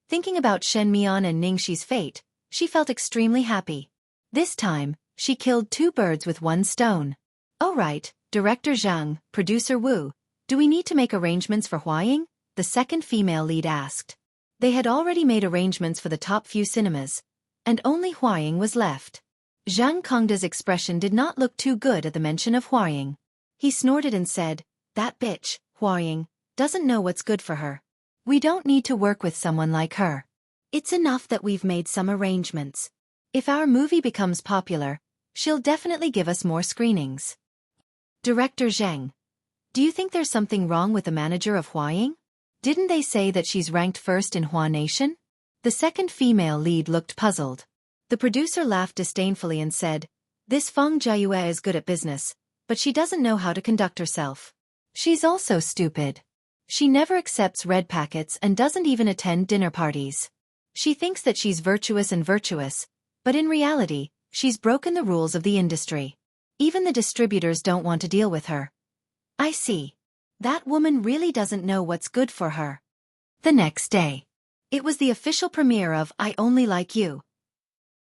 Thinking about Shen Mian and Ning Shi's fate, she felt extremely happy. This time, she killed two birds with one stone. "Oh right, Director Zhang, Producer Wu, do we need to make arrangements for Huaying?" the second female lead asked. They had already made arrangements for the top few cinemas, and only Huaying was left. Zhang Kongda's expression did not look too good at the mention of Huaying. He snorted and said, "That bitch, Huaying, doesn't know what's good for her. We don't need to work with someone like her. It's enough that we've made some arrangements. If our movie becomes popular, she'll definitely give us more screenings." Director Zhang, do you think there's something wrong with the manager of Huaying? Didn't they say that she's ranked first in Hua Nation? The second female lead looked puzzled. The producer laughed disdainfully and said, "This Feng Jiayue is good at business, but she doesn't know how to conduct herself. She's also stupid. She never accepts red packets and doesn't even attend dinner parties. She thinks that she's virtuous, but in reality, she's broken the rules of the industry. Even the distributors don't want to deal with her." I see. That woman really doesn't know what's good for her. The next day. It was the official premiere of I Only Like You.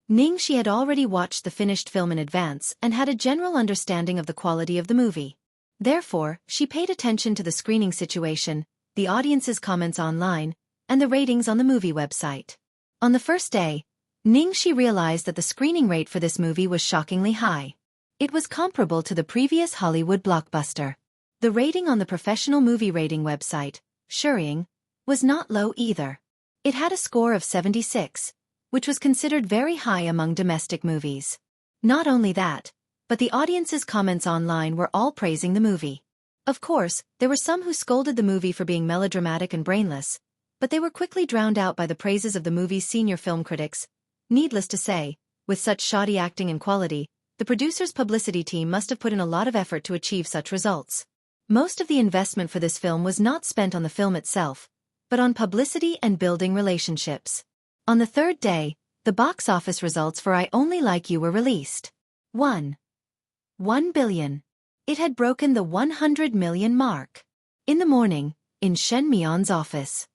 Ning Shi had already watched the finished film in advance and had a general understanding of the quality of the movie. Therefore, she paid attention to the screening situation, the audience's comments online, and the ratings on the movie website. On the first day, Ning Shi realized that the screening rate for this movie was shockingly high. It was comparable to the previous Hollywood blockbuster. The rating on the professional movie rating website, Shuring, was not low either. It had a score of 76, which was considered very high among domestic movies. Not only that, but the audience's comments online were all praising the movie. Of course, there were some who scolded the movie for being melodramatic and brainless, but they were quickly drowned out by the praises of the movie's senior film critics. Needless to say, with such shoddy acting and quality, the producer's publicity team must have put in a lot of effort to achieve such results. Most of the investment for this film was not spent on the film itself, but on publicity and building relationships. On the third day, the box office results for I Only Like You were released. 1 billion. It had broken the 100 million mark. In the morning, in Shen Mian's office,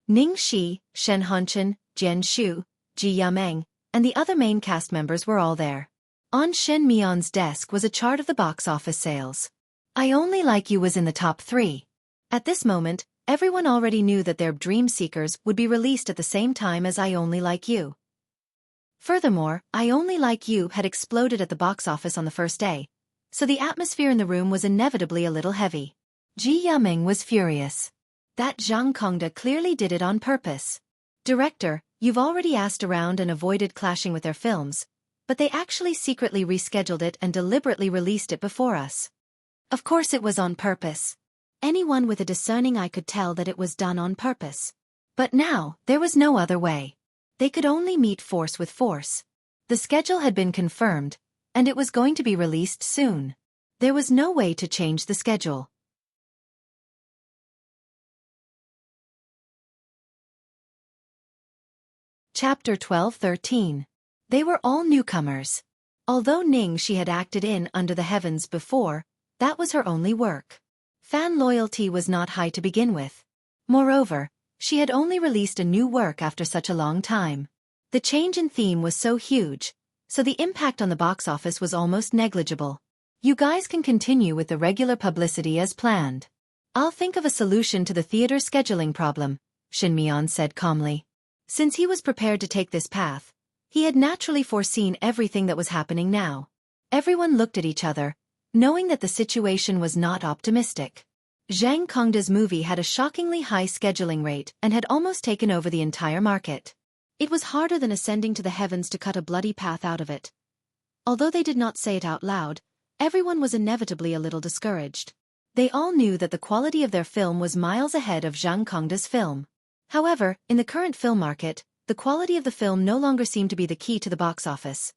Ning Shi, Shen Hanchen, Jian Shu, Ji Yameng, and the other main cast members were all there. On Shen Mian's desk was a chart of the box office sales. I Only Like You was in the top 3. At this moment, everyone already knew that their Dream Seekers would be released at the same time as I Only Like You. Furthermore, I Only Like You had exploded at the box office on the first day, so the atmosphere in the room was inevitably a little heavy. Ji Yameng was furious. That Zhang Kongda clearly did it on purpose. "Director, you've already asked around and avoided clashing with their films, but they actually secretly rescheduled it and deliberately released it before us." Of course it was on purpose. Anyone with a discerning eye could tell that it was done on purpose. But now, there was no other way. They could only meet force with force. The schedule had been confirmed, and it was going to be released soon. There was no way to change the schedule. Chapter 12-13. They were all newcomers. Although Ningxi had acted in Under the Heavens before, that was her only work. Fan loyalty was not high to begin with. Moreover, she had only released a new work after such a long time. The change in theme was so huge, so the impact on the box office was almost negligible. You guys can continue with the regular publicity as planned. I'll think of a solution to the theater scheduling problem, Shin Mian said calmly. Since he was prepared to take this path, he had naturally foreseen everything that was happening now. Everyone looked at each other, knowing that the situation was not optimistic. Zhang Kongda's movie had a shockingly high scheduling rate and had almost taken over the entire market. It was harder than ascending to the heavens to cut a bloody path out of it. Although they did not say it out loud, everyone was inevitably a little discouraged. They all knew that the quality of their film was miles ahead of Zhang Kongda's film. However, in the current film market, the quality of the film no longer seemed to be the key to the box office.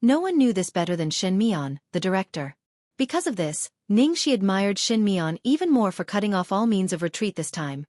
No one knew this better than Shin Mian, the director. Because of this, Ningxi admired Shin Mian even more for cutting off all means of retreat this time.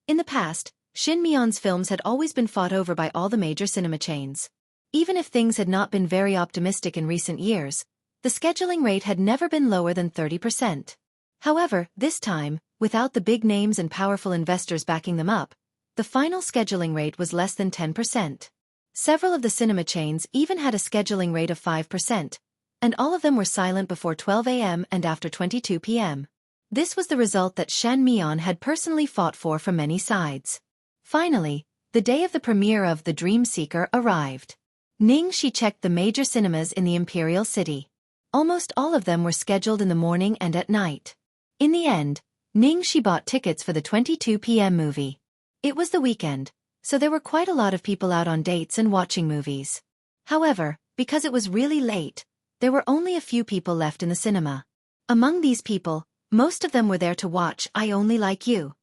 In the past, Shin Mian's films had always been fought over by all the major cinema chains. Even if things had not been very optimistic in recent years, the scheduling rate had never been lower than 30%. However, this time, without the big names and powerful investors backing them up, the final scheduling rate was less than 10%. Several of the cinema chains even had a scheduling rate of 5%, and all of them were silent before 12 a.m. and after 22 p.m. This was the result that Shen Mian had personally fought for from many sides. Finally, the day of the premiere of The Dream Seeker arrived. Ningxi checked the major cinemas in the Imperial City. Almost all of them were scheduled in the morning and at night. In the end, Ningxi bought tickets for the 22 p.m. movie. It was the weekend, so there were quite a lot of people out on dates and watching movies. However, because it was really late, there were only a few people left in the cinema. Among these people, most of them were there to watch I Only Like You.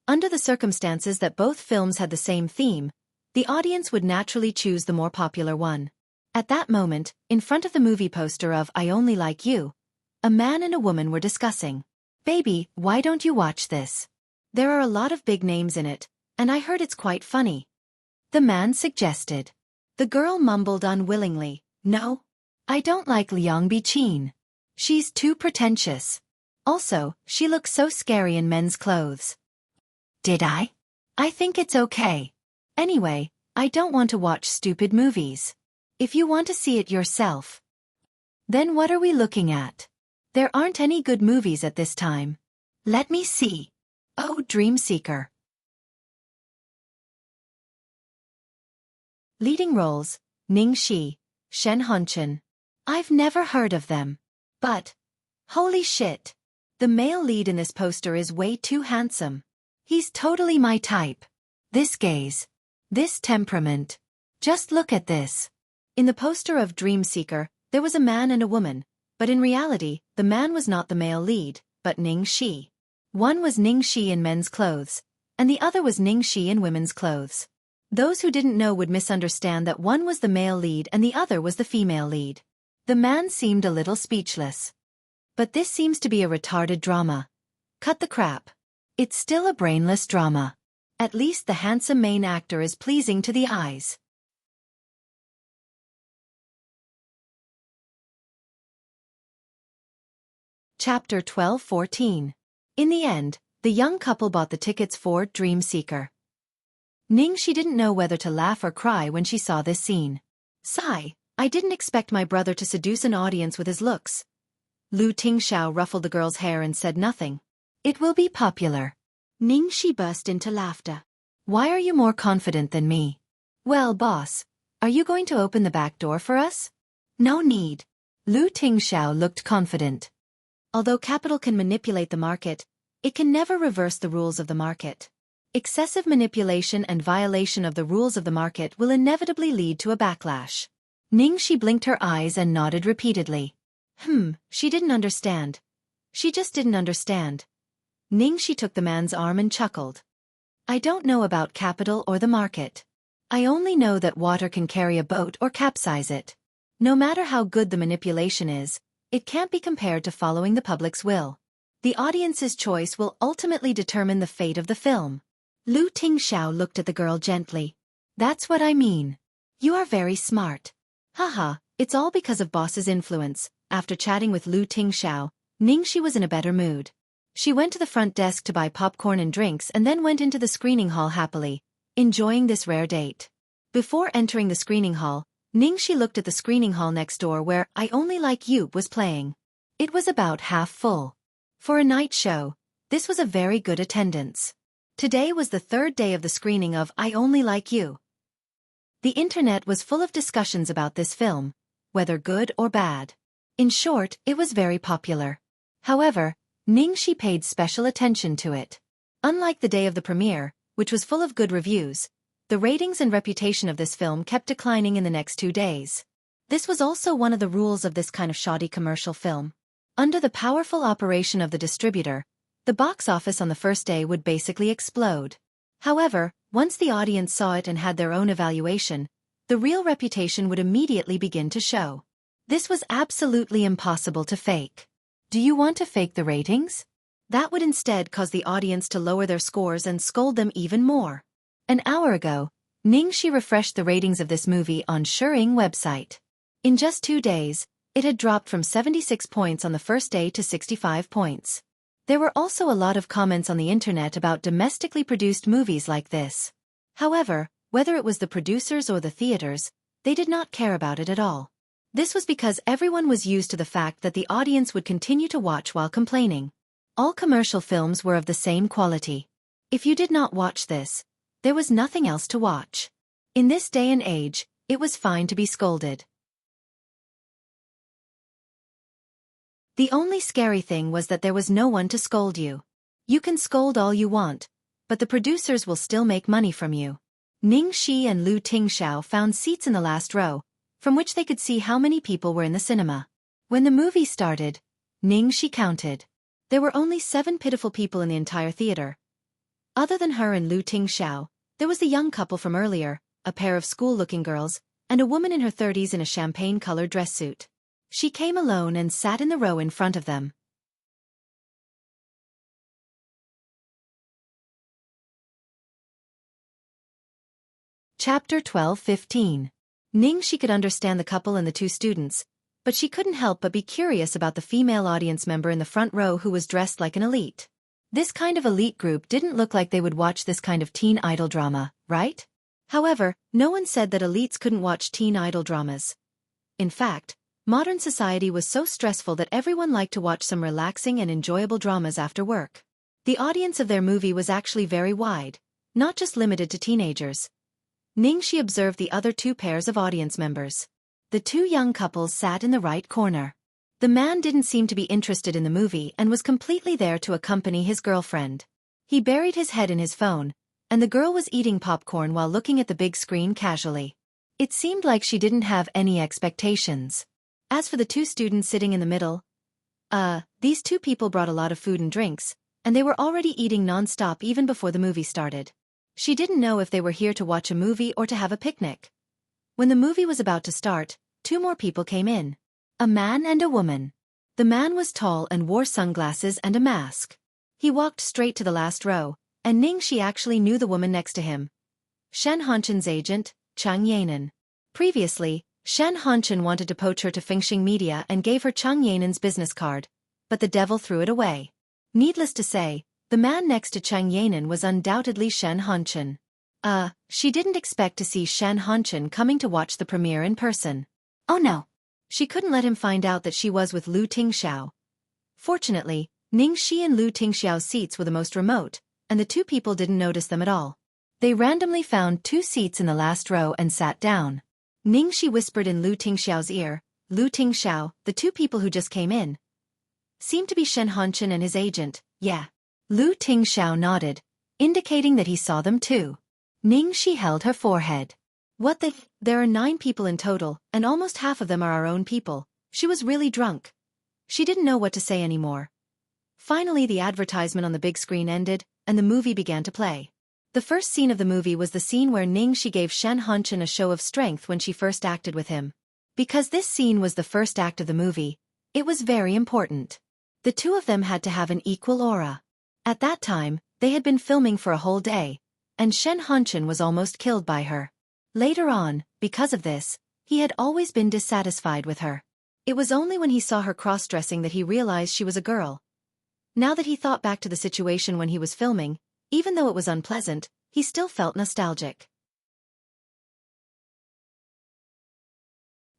Under the circumstances that both films had the same theme, the audience would naturally choose the more popular one. At that moment, in front of the movie poster of I Only Like You, a man and a woman were discussing. "Baby, why don't you watch this? There are a lot of big names in it, and I heard it's quite funny," the man suggested. The girl mumbled unwillingly, "No. I don't like Liang Biqin. She's too pretentious. Also, she looks so scary in men's clothes." "Did I? I think it's okay. Anyway, I don't want to watch stupid movies. If you want to see it yourself." "Then what are we looking at? There aren't any good movies at this time. Let me see. Oh, Dream Seeker." Leading roles, Ningxi, Shen Honchen. I've never heard of them. But, holy shit. The male lead in this poster is way too handsome. He's totally my type. This gaze. This temperament. Just look at this. In the poster of Dream Seeker, there was a man and a woman, but in reality, the man was not the male lead, but Ningxi. One was Ningxi in men's clothes, and the other was Ningxi in women's clothes. Those who didn't know would misunderstand that one was the male lead and the other was the female lead. The man seemed a little speechless. But this seems to be a retarded drama. Cut the crap. It's still a brainless drama. At least the handsome main actor is pleasing to the eyes. Chapter 12-14. In the end, the young couple bought the tickets for Dream Seeker. Ningxi didn't know whether to laugh or cry when she saw this scene. Sigh, I didn't expect my brother to seduce an audience with his looks. Lu Tingxiao ruffled the girl's hair and said nothing. It will be popular. Ningxi burst into laughter. Why are you more confident than me? Well, boss, are you going to open the back door for us? No need. Lu Tingxiao looked confident. Although capital can manipulate the market, it can never reverse the rules of the market. Excessive manipulation and violation of the rules of the market will inevitably lead to a backlash. Ningxi blinked her eyes and nodded repeatedly. She didn't understand. She just didn't understand. Ningxi took the man's arm and chuckled. I don't know about capital or the market. I only know that water can carry a boat or capsize it. No matter how good the manipulation is, it can't be compared to following the public's will. The audience's choice will ultimately determine the fate of the film. Lu Tingxiao looked at the girl gently. That's what I mean. You are very smart. Haha, it's all because of boss's influence. After chatting with Lu Tingxiao, Ningxi was in a better mood. She went to the front desk to buy popcorn and drinks and then went into the screening hall happily, enjoying this rare date. Before entering the screening hall, Ningxi looked at the screening hall next door where I Only Like You was playing. It was about half full. For a night show, this was a very good attendance. Today was the third day of the screening of I Only Like You. The internet was full of discussions about this film, whether good or bad. In short, it was very popular. However, Ningxi paid special attention to it. Unlike the day of the premiere, which was full of good reviews, the ratings and reputation of this film kept declining in the next 2 days. This was also one of the rules of this kind of shoddy commercial film. Under the powerful operation of the distributor, the box office on the first day would basically explode. However, once the audience saw it and had their own evaluation, the real reputation would immediately begin to show. This was absolutely impossible to fake. Do you want to fake the ratings? That would instead cause the audience to lower their scores and scold them even more. An hour ago, Ningxi refreshed the ratings of this movie on Shuying website. In just 2 days, it had dropped from 76 points on the first day to 65 points. There were also a lot of comments on the internet about domestically produced movies like this. However, whether it was the producers or the theaters, they did not care about it at all. This was because everyone was used to the fact that the audience would continue to watch while complaining. All commercial films were of the same quality. If you did not watch this, there was nothing else to watch. In this day and age, it was fine to be scolded. The only scary thing was that there was no one to scold you. You can scold all you want, but the producers will still make money from you. Ningxi and Lu Tingxiao found seats in the last row, from which they could see how many people were in the cinema. When the movie started, Ningxi counted. There were only 7 pitiful people in the entire theater. Other than her and Lu Tingxiao, there was the young couple from earlier, a pair of school-looking girls, and a woman in her 30s in a champagne-colored dress suit. She came alone and sat in the row in front of them. Chapter 12-15. Ningxi could understand the couple and the 2 students, but she couldn't help but be curious about the female audience member in the front row who was dressed like an elite. This kind of elite group didn't look like they would watch this kind of teen idol drama, right? However, no one said that elites couldn't watch teen idol dramas. In fact, modern society was so stressful that everyone liked to watch some relaxing and enjoyable dramas after work. The audience of their movie was actually very wide, not just limited to teenagers. Ningxi observed the other 2 pairs of audience members. The 2 young couples sat in the right corner. The man didn't seem to be interested in the movie and was completely there to accompany his girlfriend. He buried his head in his phone, and the girl was eating popcorn while looking at the big screen casually. It seemed like she didn't have any expectations. As for the 2 students sitting in the middle, these 2 people brought a lot of food and drinks, and they were already eating non-stop even before the movie started. She didn't know if they were here to watch a movie or to have a picnic. When the movie was about to start, 2 more people came in. A man and a woman. The man was tall and wore sunglasses and a mask. He walked straight to the last row, and Ningxi actually knew the woman next to him. Shen Hanshen's agent, Chang Yanan. Previously, Shen Hanshen wanted to poach her to Fengxing Media and gave her Chang Yanan's business card, but the devil threw it away. Needless to say, the man next to Chang Yanan was undoubtedly Shen Hanshen. She didn't expect to see Shen Hanshen coming to watch the premiere in person. Oh no! She couldn't let him find out that she was with Lu Tingxiao. Fortunately, Ningxi and Lu Tingxiao's seats were the most remote, and the 2 people didn't notice them at all. They randomly found 2 seats in the last row and sat down. Ningxi whispered in Lu Tingxiao's ear, Lu Tingxiao, the 2 people who just came in seemed to be Shen Hanshen and his agent, yeah. Lu Tingxiao nodded, indicating that he saw them too. Ningxi held her forehead. What the? There are 9 people in total, and almost half of them are our own people. She was really drunk. She didn't know what to say anymore. Finally, the advertisement on the big screen ended, and the movie began to play. The first scene of the movie was the scene where Ningxi gave Shen Hanshen a show of strength when she first acted with him. Because this scene was the first act of the movie, it was very important. The 2 of them had to have an equal aura. At that time, they had been filming for a whole day, and Shen Hanshen was almost killed by her. Later on, because of this, he had always been dissatisfied with her. It was only when he saw her cross-dressing that he realized she was a girl. Now that he thought back to the situation when he was filming, even though it was unpleasant, he still felt nostalgic.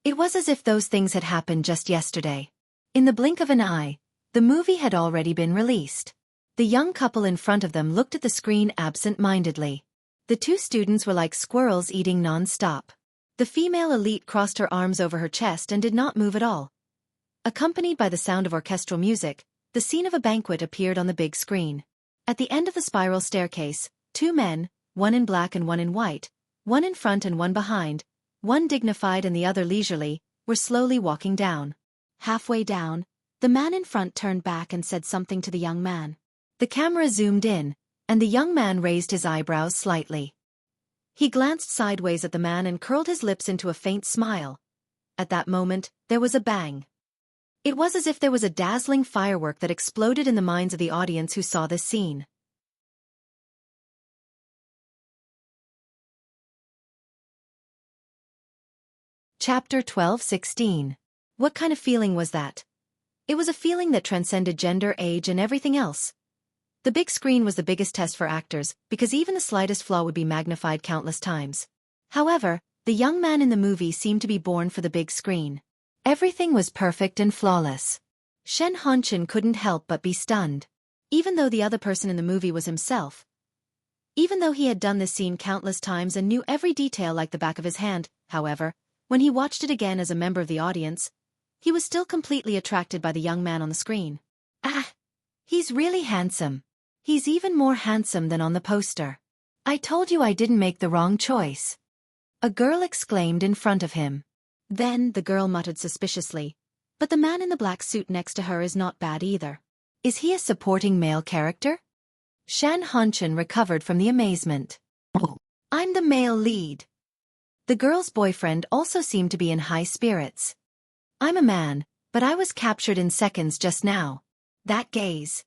It was as if those things had happened just yesterday. In the blink of an eye, the movie had already been released. The young couple in front of them looked at the screen absent-mindedly. The two students were like squirrels eating non-stop. The female elite crossed her arms over her chest and did not move at all. Accompanied by the sound of orchestral music, the scene of a banquet appeared on the big screen. At the end of the spiral staircase, two men, one in black and one in white, one in front and one behind, one dignified and the other leisurely, were slowly walking down. Halfway down, the man in front turned back and said something to the young man. The camera zoomed in, and the young man raised his eyebrows slightly. He glanced sideways at the man and curled his lips into a faint smile. At that moment, there was a bang. It was as if there was a dazzling firework that exploded in the minds of the audience who saw this scene. Chapter 12:16. What kind of feeling was that? It was a feeling that transcended gender, age, and everything else. The big screen was the biggest test for actors, because even the slightest flaw would be magnified countless times. However, the young man in the movie seemed to be born for the big screen. Everything was perfect and flawless. Shen Hanshin couldn't help but be stunned. Even though the other person in the movie was himself. Even though he had done this scene countless times and knew every detail like the back of his hand, however, when he watched it again as a member of the audience, he was still completely attracted by the young man on the screen. Ah! He's really handsome. He's even more handsome than on the poster. I told you I didn't make the wrong choice. A girl exclaimed in front of him. Then the girl muttered suspiciously, but the man in the black suit next to her is not bad either. Is he a supporting male character? Shan Hanshin recovered from the amazement. I'm the male lead. The girl's boyfriend also seemed to be in high spirits. I'm a man, but I was captured in seconds just now. That gaze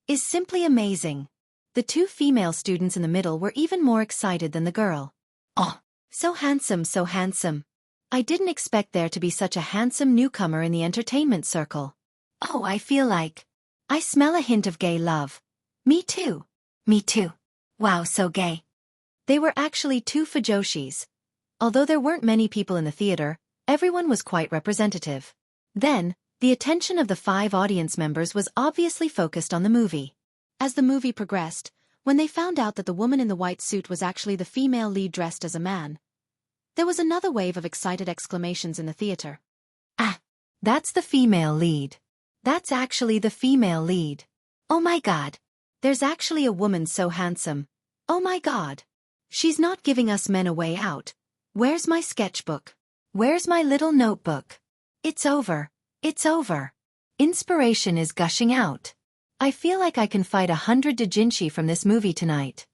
is simply amazing. The two female students in the middle were even more excited than the girl. Oh, so handsome, so handsome. I didn't expect there to be such a handsome newcomer in the entertainment circle. Oh, I feel like I smell a hint of gay love. Me too. Me too. Wow, so gay. They were actually two fujoshis. Although there weren't many people in the theater, everyone was quite representative. Then, the attention of the 5 audience members was obviously focused on the movie. As the movie progressed, when they found out that the woman in the white suit was actually the female lead dressed as a man, there was another wave of excited exclamations in the theater. Ah! That's the female lead. That's actually the female lead. Oh my god! There's actually a woman so handsome. Oh my god! She's not giving us men a way out. Where's my sketchbook? Where's my little notebook? It's over. It's over. Inspiration is gushing out. I feel like I can fight 100 doujinshi from this movie tonight.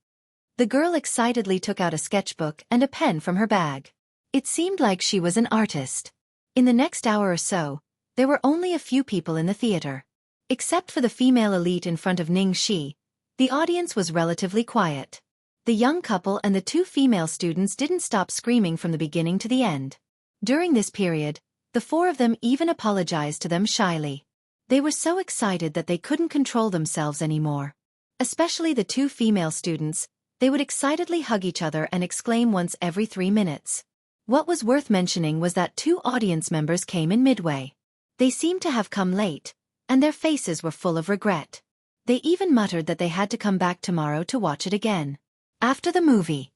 The girl excitedly took out a sketchbook and a pen from her bag. It seemed like she was an artist. In the next hour or so, there were only a few people in the theater. Except for the female elite in front of Ning Shi, the audience was relatively quiet. The young couple and the 2 female students didn't stop screaming from the beginning to the end. During this period, the 4 of them even apologized to them shyly. They were so excited that they couldn't control themselves anymore. Especially the 2 female students, they would excitedly hug each other and exclaim once every 3 minutes. What was worth mentioning was that 2 audience members came in midway. They seemed to have come late, and their faces were full of regret. They even muttered that they had to come back tomorrow to watch it again. After the movie.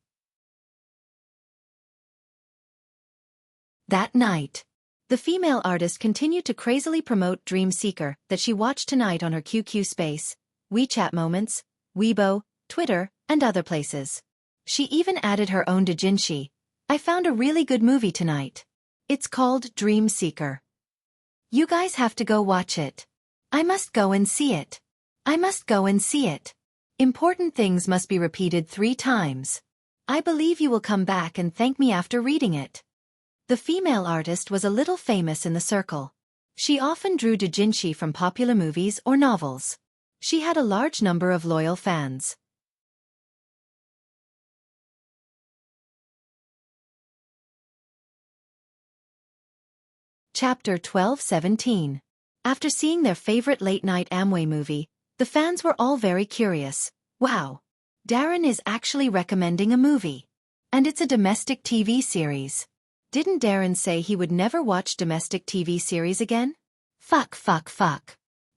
That night, the female artist continued to crazily promote Dream Seeker that she watched tonight on her QQ Space, WeChat Moments, Weibo, Twitter, and other places. She even added her own doujinshi. I found a really good movie tonight. It's called Dream Seeker. You guys have to go watch it. I must go and see it. I must go and see it. Important things must be repeated 3 times. I believe you will come back and thank me after reading it. The female artist was a little famous in the circle. She often drew doujinshi from popular movies or novels. She had a large number of loyal fans. Chapter 12-17. After seeing their favorite late-night Amway movie, the fans were all very curious. Wow! Darren is actually recommending a movie. And it's a domestic TV series. Didn't Darren say he would never watch domestic TV series again? Fuck.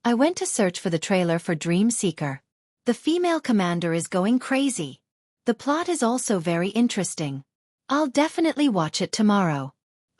I went to search for the trailer for Dream Seeker. The female commander is going crazy. The plot is also very interesting. I'll definitely watch it tomorrow.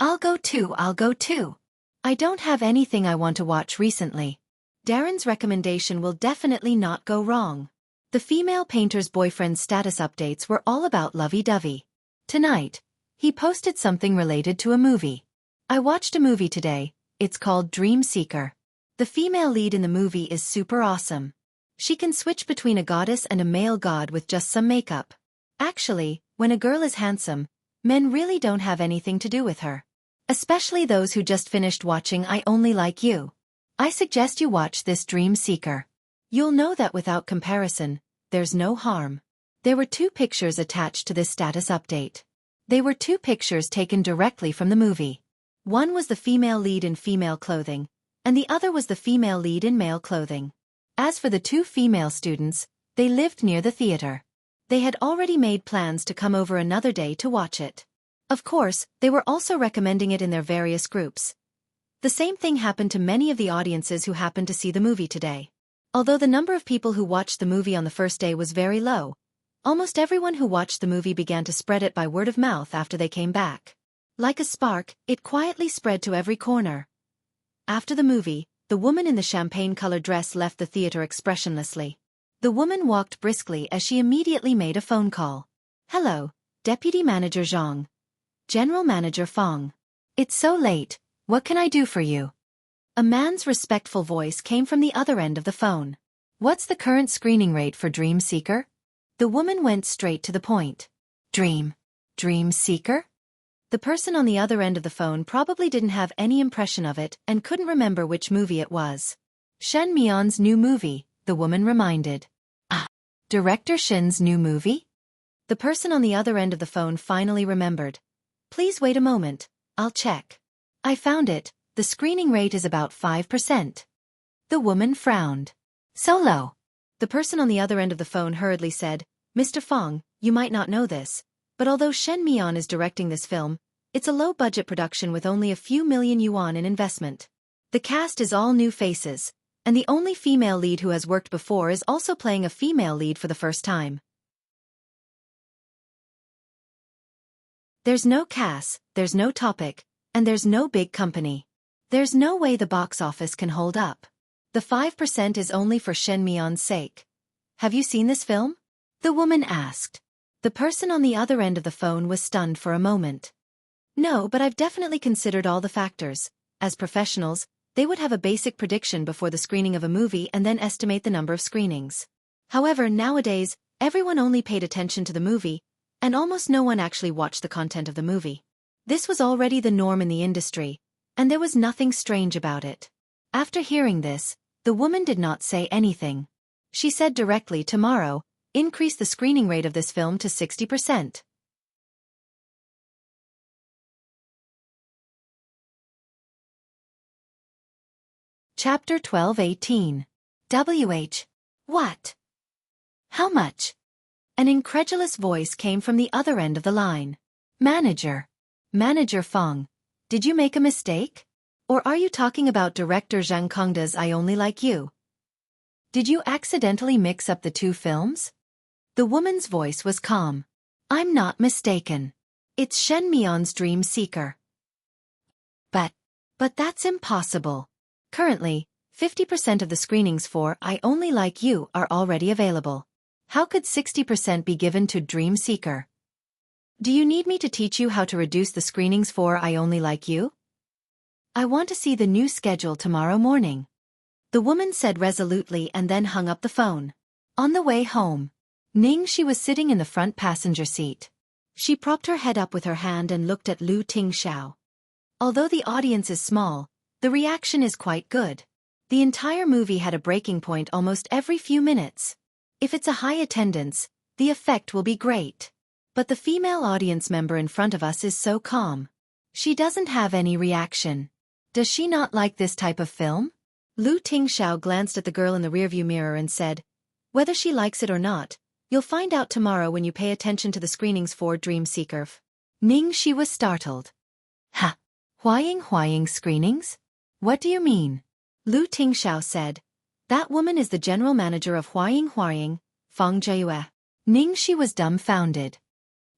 I'll go too. I don't have anything I want to watch recently. Darren's recommendation will definitely not go wrong. The female painter's boyfriend's status updates were all about lovey-dovey. Tonight, he posted something related to a movie. I watched a movie today. It's called Dream Seeker. The female lead in the movie is super awesome. She can switch between a goddess and a male god with just some makeup. Actually, when a girl is handsome, men really don't have anything to do with her. Especially those who just finished watching I Only Like You. I suggest you watch this Dream Seeker. You'll know that without comparison, there's no harm. There were 2 pictures attached to this status update. They were 2 pictures taken directly from the movie. One was the female lead in female clothing, and the other was the female lead in male clothing. As for the 2 female students, they lived near the theater. They had already made plans to come over another day to watch it. Of course, they were also recommending it in their various groups. The same thing happened to many of the audiences who happened to see the movie today. Although the number of people who watched the movie on the first day was very low, almost everyone who watched the movie began to spread it by word of mouth after they came back. Like a spark, it quietly spread to every corner. After the movie, the woman in the champagne-colored dress left the theater expressionlessly. The woman walked briskly as she immediately made a phone call. Hello, Deputy Manager Zhang. General Manager Fong. It's so late, what can I do for you? A man's respectful voice came from the other end of the phone. What's the current screening rate for Dream Seeker? The woman went straight to the point. Dream Seeker? The person on the other end of the phone probably didn't have any impression of it and couldn't remember which movie it was. Shen Mion's new movie, the woman reminded. Ah, Director Shen's new movie? The person on the other end of the phone finally remembered. Please wait a moment, I'll check. I found it, the screening rate is about 5%. The woman frowned. So low. The person on the other end of the phone hurriedly said, Mr. Fong, you might not know this, but although Shen Mian is directing this film, it's a low-budget production with only a few million yuan in investment. The cast is all new faces, and the only female lead who has worked before is also playing a female lead for the first time. There's no cast, there's no topic, and there's no big company. There's no way the box office can hold up. The 5% is only for Shen Mian's sake. Have you seen this film? The woman asked. The person on the other end of the phone was stunned for a moment. No, but I've definitely considered all the factors. As professionals, they would have a basic prediction before the screening of a movie and then estimate the number of screenings. However, nowadays, everyone only paid attention to the movie, and almost no one actually watched the content of the movie. This was already the norm in the industry, and there was nothing strange about it. After hearing this, the woman did not say anything. She said directly, tomorrow, increase the screening rate of this film to 60%. Chapter 12-18. WH. What? How much? An incredulous voice came from the other end of the line. Manager Fong, did you make a mistake? Or are you talking about director Zhang Kongda's I Only Like You? Did you accidentally mix up the 2 films? The woman's voice was calm. I'm not mistaken. It's Shen Mian's Dream Seeker. But that's impossible. Currently, 50% of the screenings for I Only Like You are already available. How could 60% be given to Dream Seeker? Do you need me to teach you how to reduce the screenings for I Only Like You? I want to see the new schedule tomorrow morning. The woman said resolutely and then hung up the phone. On the way home, she was sitting in the front passenger seat. She propped her head up with her hand and looked at Lu Tingxiao. Although the audience is small, the reaction is quite good. The entire movie had a breaking point almost every few minutes. If it's a high attendance, the effect will be great. But the female audience member in front of us is so calm. She doesn't have any reaction. Does she not like this type of film? Lu Tingxiao glanced at the girl in the rearview mirror and said, whether she likes it or not, you'll find out tomorrow when you pay attention to the screenings for Dream Seeker. Ningxi was startled. Ha! Huaying screenings? What do you mean? Lu Tingxiao said. That woman is the general manager of Huaying, Fang Jiayue. Ningxi was dumbfounded.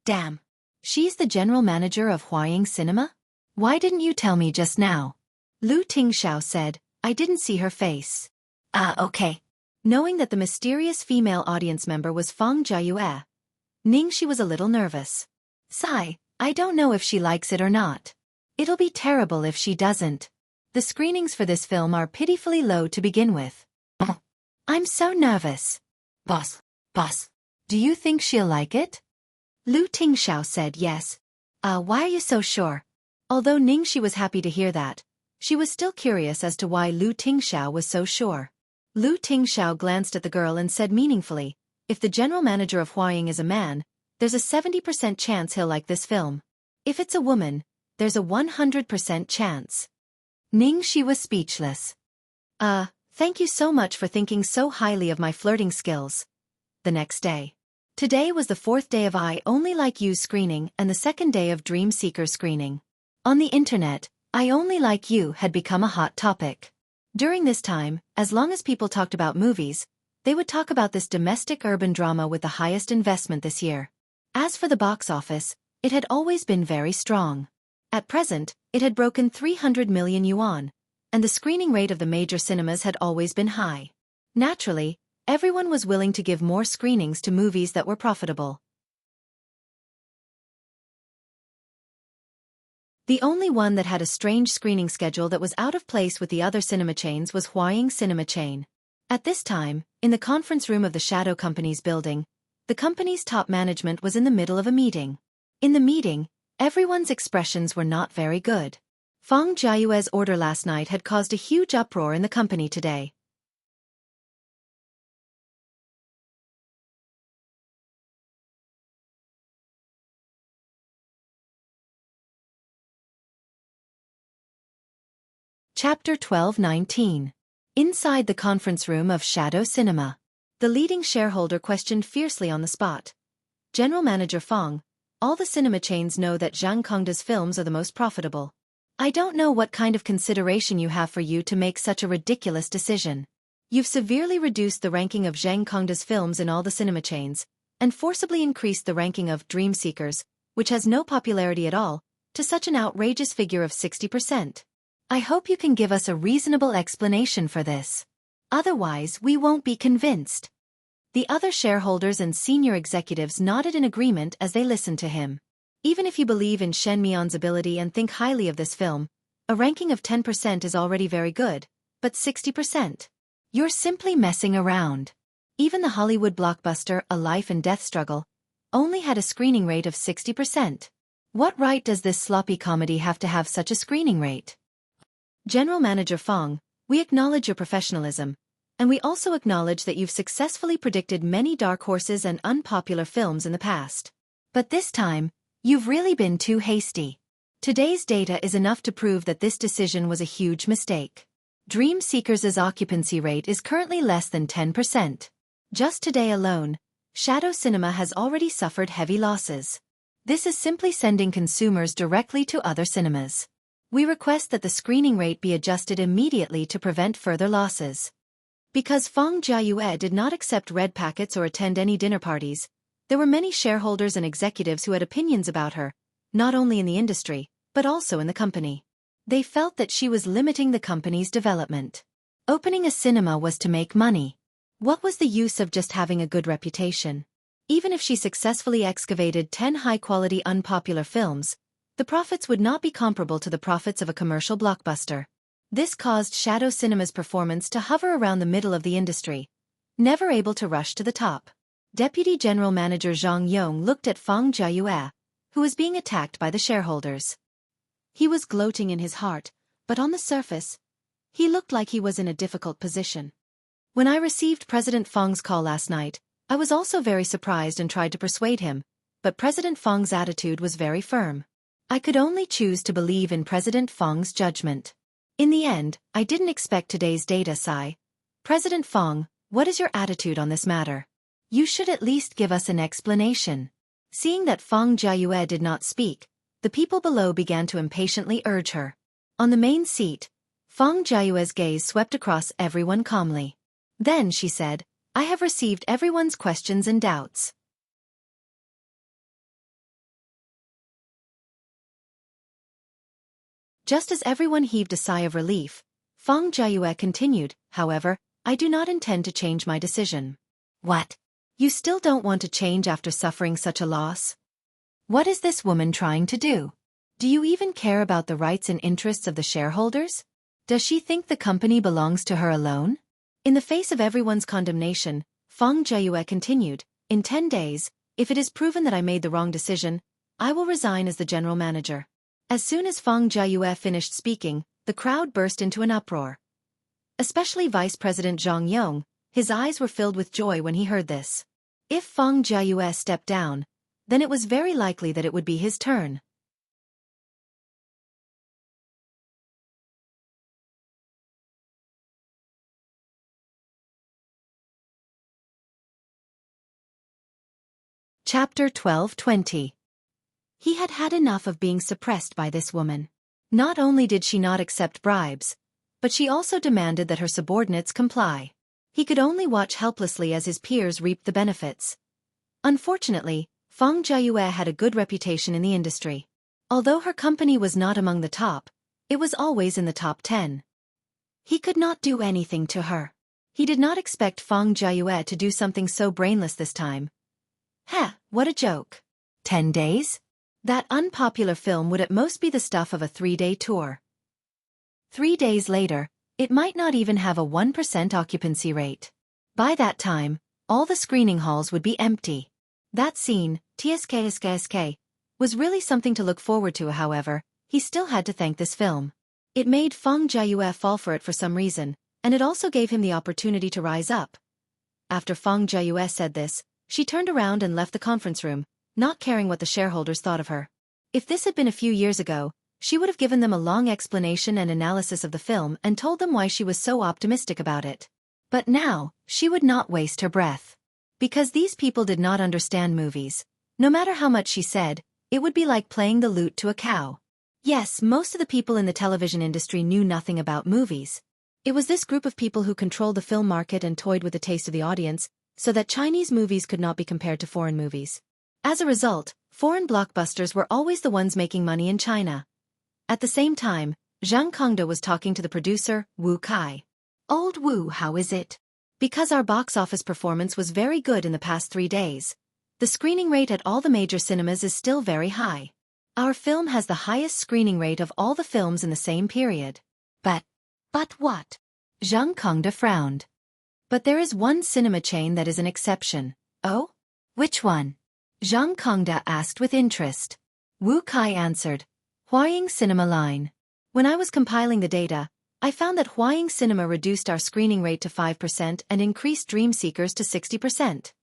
Damn! She's the general manager of Huaying Cinema? Why didn't you tell me just now? Lu Tingxiao said, I didn't see her face. Okay. Knowing that the mysterious female audience member was Fang Jiayue, Ningxi was a little nervous. Sigh, I don't know if she likes it or not. It'll be terrible if she doesn't. The screenings for this film are pitifully low to begin with. I'm so nervous. Boss, do you think she'll like it? Lu Tingxiao said yes. Why are you so sure? Although Ningxi was happy to hear that, she was still curious as to why Lu Tingxiao was so sure. Lu Tingxiao glanced at the girl and said meaningfully, if the general manager of Huaying is a man, there's a 70% chance he'll like this film. If it's a woman, there's a 100% chance. Ningxi was speechless. Thank you so much for thinking so highly of my flirting skills. The next day. Today was the 4th day of I Only Like You screening and the 2nd day of Dream Seeker screening. On the internet, I Only Like You had become a hot topic. During this time, as long as people talked about movies, they would talk about this domestic urban drama with the highest investment this year. As for the box office, it had always been very strong. At present, it had broken 300 million yuan, and the screening rate of the major cinemas had always been high. Naturally, everyone was willing to give more screenings to movies that were profitable. The only one that had a strange screening schedule that was out of place with the other cinema chains was Huaying Cinema Chain. At this time, in the conference room of the Shadow Company's building, the company's top management was in the middle of a meeting. In the meeting, everyone's expressions were not very good. Fang Jiayue's order last night had caused a huge uproar in the company today. Chapter 12-19. Inside the conference room of Shadow Cinema. The leading shareholder questioned fiercely on the spot. General Manager Fang, all the cinema chains know that Zhang Kongda's films are the most profitable. I don't know what kind of consideration you have for you to make such a ridiculous decision. You've severely reduced the ranking of Zhang Kongda's films in all the cinema chains, and forcibly increased the ranking of Dream Seekers, which has no popularity at all, to such an outrageous figure of 60%. I hope you can give us a reasonable explanation for this. Otherwise, we won't be convinced. The other shareholders and senior executives nodded in agreement as they listened to him. Even if you believe in Shen Mian's ability and think highly of this film, a ranking of 10% is already very good, but 60%? You're simply messing around. Even the Hollywood blockbuster A Life and Death Struggle only had a screening rate of 60%. What right does this sloppy comedy have to have such a screening rate? General Manager Fang, we acknowledge your professionalism, and we also acknowledge that you've successfully predicted many dark horses and unpopular films in the past. But this time, you've really been too hasty. Today's data is enough to prove that this decision was a huge mistake. Dream Seekers' occupancy rate is currently less than 10%. Just today alone, Shadow Cinema has already suffered heavy losses. This is simply sending consumers directly to other cinemas. We request that the screening rate be adjusted immediately to prevent further losses. Because Fang Jiayue did not accept red packets or attend any dinner parties, there were many shareholders and executives who had opinions about her, not only in the industry, but also in the company. They felt that she was limiting the company's development. Opening a cinema was to make money. What was the use of just having a good reputation? Even if she successfully excavated 10 high-quality unpopular films, the profits would not be comparable to the profits of a commercial blockbuster. This caused Shadow Cinema's performance to hover around the middle of the industry, never able to rush to the top. Deputy General Manager Zhang Yong looked at Fang Jiayue, who was being attacked by the shareholders. He was gloating in his heart, but on the surface, he looked like he was in a difficult position. When I received President Fang's call last night, I was also very surprised and tried to persuade him, but President Fang's attitude was very firm. I could only choose to believe in President Fang's judgment. In the end, I didn't expect today's data, Sai. President Fong, what is your attitude on this matter? You should at least give us an explanation. Seeing that Fong Jiayue did not speak, the people below began to impatiently urge her. On the main seat, Fong Jiayue's gaze swept across everyone calmly. Then she said, I have received everyone's questions and doubts. Just as everyone heaved a sigh of relief, Fong Jiayue continued, however, I do not intend to change my decision. What? You still don't want to change after suffering such a loss? What is this woman trying to do? Do you even care about the rights and interests of the shareholders? Does she think the company belongs to her alone? In the face of everyone's condemnation, Fong Jiayue continued, in 10 days, if it is proven that I made the wrong decision, I will resign as the general manager. As soon as Fong Jiayue finished speaking, the crowd burst into an uproar. Especially Vice President Zhang Yong, his eyes were filled with joy when he heard this. If Fong Jiayue stepped down, then it was very likely that it would be his turn. Chapter 12:20. He had had enough of being suppressed by this woman. Not only did she not accept bribes, but she also demanded that her subordinates comply. He could only watch helplessly as his peers reaped the benefits. Unfortunately, Fong Jiayue had a good reputation in the industry. Although her company was not among the top, it was always in the top 10. He could not do anything to her. He did not expect Fong Jiayue to do something so brainless this time. What a joke. 10 days? That unpopular film would at most be the stuff of a 3-day tour. 3 days later, it might not even have a 1% occupancy rate. By that time, all the screening halls would be empty. That scene, TSKSKSK, was really something to look forward to. However, he still had to thank this film. It made Fong Jiayue fall for it for some reason, and it also gave him the opportunity to rise up. After Fong Jiayue said this, she turned around and left the conference room, not caring what the shareholders thought of her. If this had been a few years ago, she would have given them a long explanation and analysis of the film and told them why she was so optimistic about it. But now, she would not waste her breath. Because these people did not understand movies. No matter how much she said, it would be like playing the lute to a cow. Yes, most of the people in the television industry knew nothing about movies. It was this group of people who controlled the film market and toyed with the taste of the audience, so that Chinese movies could not be compared to foreign movies. As a result, foreign blockbusters were always the ones making money in China. At the same time, Zhang Kongda was talking to the producer, Wu Kai. Old Wu, how is it? Because our box office performance was very good in the past 3 days. The screening rate at all the major cinemas is still very high. Our film has the highest screening rate of all the films in the same period. But what? Zhang Kongda frowned. But there is one cinema chain that is an exception. Oh? Which one? Zhang Kongda asked with interest. Wu Kai answered, Huaying Cinema Line. When I was compiling the data, I found that Huaying Cinema reduced our screening rate to 5% and increased Dream Seekers to 60%.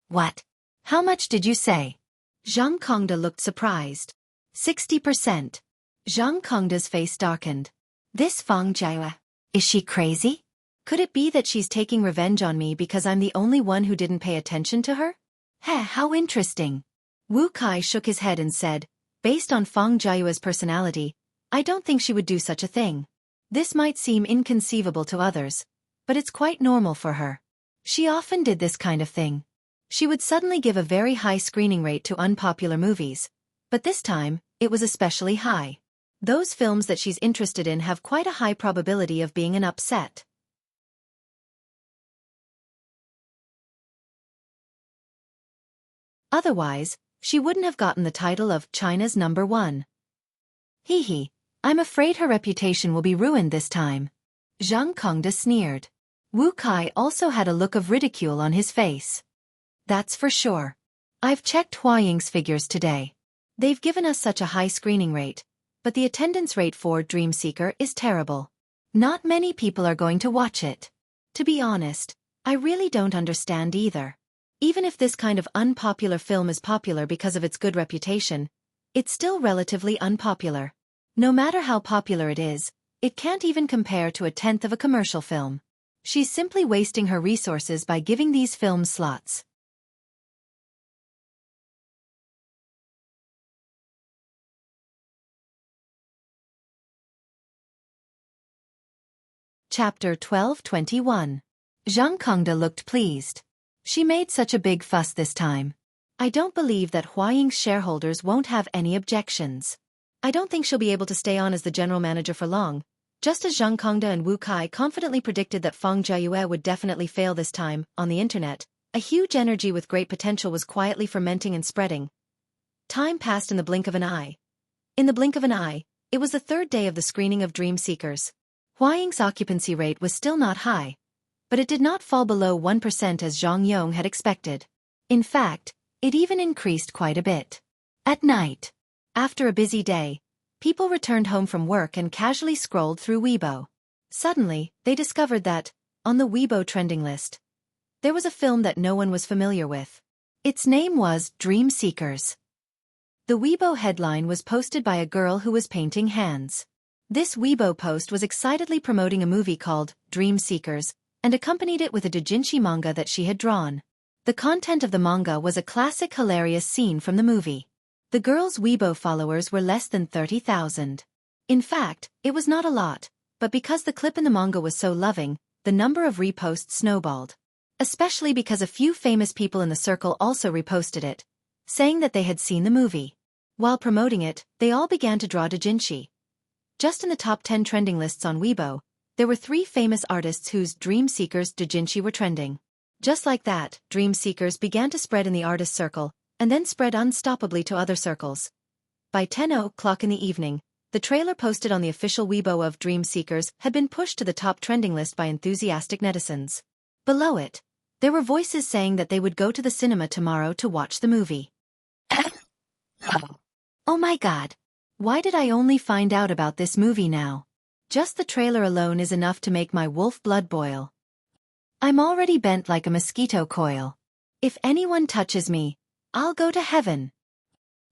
What? How much did you say? Zhang Kongda looked surprised. 60%. Zhang Kongda's face darkened. This Fong Jiayue. Is she crazy? Could it be that she's taking revenge on me because I'm the only one who didn't pay attention to her? How interesting. Wu Kai shook his head and said, based on Fong Jiayue's personality, I don't think she would do such a thing. This might seem inconceivable to others, but it's quite normal for her. She often did this kind of thing. She would suddenly give a very high screening rate to unpopular movies, but this time, it was especially high. Those films that she's interested in have quite a high probability of being an upset. Otherwise, she wouldn't have gotten the title of China's #1. I'm afraid her reputation will be ruined this time. Zhang Kongda sneered. Wu Kai also had a look of ridicule on his face. That's for sure. I've checked Huaying's figures today. They've given us such a high screening rate, but the attendance rate for Dream Seeker is terrible. Not many people are going to watch it. To be honest, I really don't understand either. Even if this kind of unpopular film is popular because of its good reputation, it's still relatively unpopular. No matter how popular it is, It can't even compare to a tenth of a commercial film. She's simply wasting her resources by giving these films slots. Chapter 12:21. Zhang Kongda looked pleased. She made such a big fuss this time. I don't believe that Huaying's shareholders won't have any objections. I don't think she'll be able to stay on as the general manager for long. Just as Zhang Kongda and Wu Kai confidently predicted that Feng Jiayue would definitely fail this time, on the internet, a huge energy with great potential was quietly fermenting and spreading. Time passed in the blink of an eye. In the blink of an eye, it was the third day of the screening of Dream Seekers. Huaying's occupancy rate was still not high, but it did not fall below 1% as Zhang Yong had expected. In fact, it even increased quite a bit. At night, after a busy day, people returned home from work and casually scrolled through Weibo. Suddenly, they discovered that, on the Weibo trending list, there was a film that no one was familiar with. Its name was Dream Seekers. The Weibo headline was posted by a girl who was painting hands. This Weibo post was excitedly promoting a movie called Dream Seekers and accompanied it with a doujinshi manga that she had drawn. The content of the manga was a classic hilarious scene from the movie. The girl's Weibo followers were less than 30,000. In fact, it was not a lot, but because the clip in the manga was so loving, the number of reposts snowballed. Especially because a few famous people in the circle also reposted it, saying that they had seen the movie. While promoting it, they all began to draw doujinshi. Just in the top 10 trending lists on Weibo, there were 3 famous artists whose Dream Seekers doujinshi were trending. Just like that, Dream Seekers began to spread in the artist circle, and then spread unstoppably to other circles. By 10 o'clock in the evening, the trailer posted on the official Weibo of Dream Seekers had been pushed to the top trending list by enthusiastic netizens. Below it, there were voices saying that they would go to the cinema tomorrow to watch the movie. Oh my god. Why did I only find out about this movie now? Just the trailer alone is enough to make my wolf blood boil. I'm already bent like a mosquito coil. If anyone touches me, I'll go to heaven.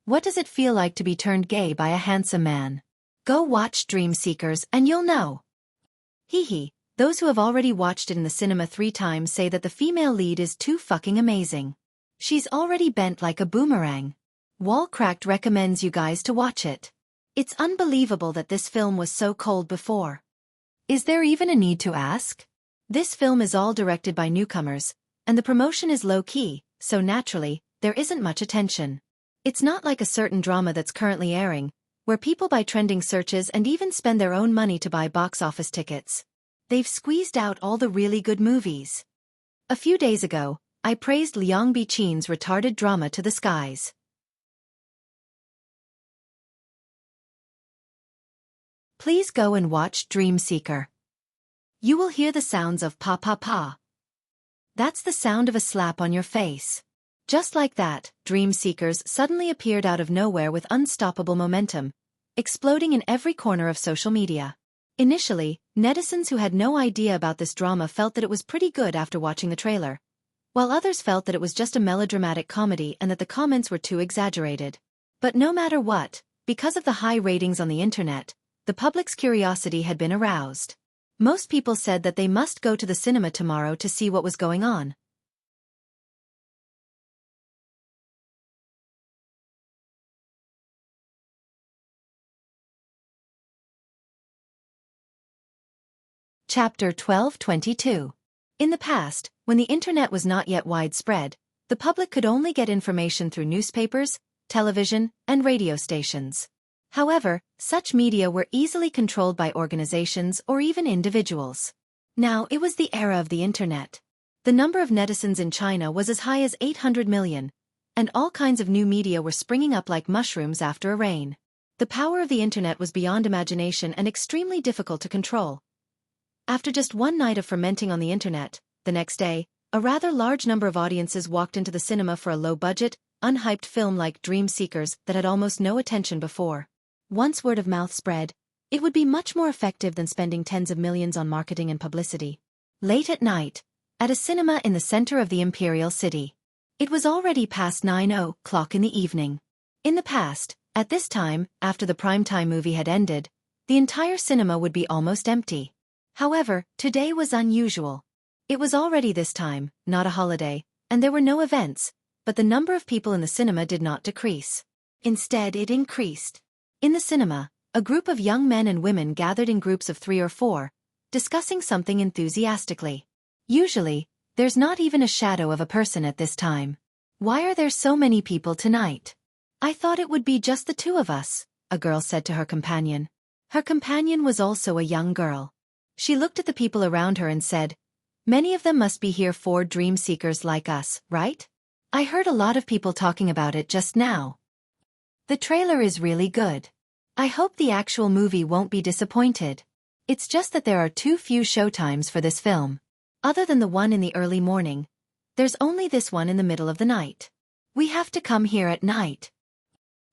What does it feel like to be turned gay by a handsome man? Go watch Dream Seekers and you'll know. Hee hee, those who have already watched it in the cinema 3 times say that the female lead is too fucking amazing. She's already bent like a boomerang. Wallcracked recommends you guys to watch it. It's unbelievable that this film was so cold before. Is there even a need to ask? This film is all directed by newcomers, and the promotion is low-key, so naturally, there isn't much attention. It's not like a certain drama that's currently airing, where people buy trending searches and even spend their own money to buy box office tickets. They've squeezed out all the really good movies. A few days ago, I praised Liang Bichin's retarded drama to the skies. Please go and watch Dream Seeker. You will hear the sounds of pa pa pa. That's the sound of a slap on your face. Just like that, Dream Seekers suddenly appeared out of nowhere with unstoppable momentum, exploding in every corner of social media. Initially, netizens who had no idea about this drama felt that it was pretty good after watching the trailer, while others felt that it was just a melodramatic comedy and that the comments were too exaggerated. But no matter what, because of the high ratings on the internet, the public's curiosity had been aroused. Most people said that they must go to the cinema tomorrow to see what was going on. Chapter 12:22. In the past, when the internet was not yet widespread, the public could only get information through newspapers, television, and radio stations. However, such media were easily controlled by organizations or even individuals. Now it was the era of the internet. The number of netizens in China was as high as 800 million, and all kinds of new media were springing up like mushrooms after a rain. The power of the internet was beyond imagination and extremely difficult to control. After just one night of fermenting on the internet, the next day, a rather large number of audiences walked into the cinema for a low-budget, unhyped film like Dream Seekers that had almost no attention before. Once word of mouth spread, it would be much more effective than spending tens of millions on marketing and publicity. Late at night, at a cinema in the center of the imperial city. It was already past 9 o'clock in the evening. In the past, at this time, after the primetime movie had ended, the entire cinema would be almost empty. However, today was unusual. It was already this time, not a holiday, and there were no events, but the number of people in the cinema did not decrease. Instead, it increased. In the cinema, a group of young men and women gathered in groups of 3 or 4, discussing something enthusiastically. Usually, there's not even a shadow of a person at this time. Why are there so many people tonight? I thought it would be just the 2 of us, a girl said to her companion. Her companion was also a young girl. She looked at the people around her and said, "Many of them must be here for dream seekers like us, right? I heard a lot of people talking about it just now. The trailer is really good. I hope the actual movie won't be disappointed. It's just that there are too few showtimes for this film. Other than the one in the early morning, there's only this one in the middle of the night. We have to come here at night.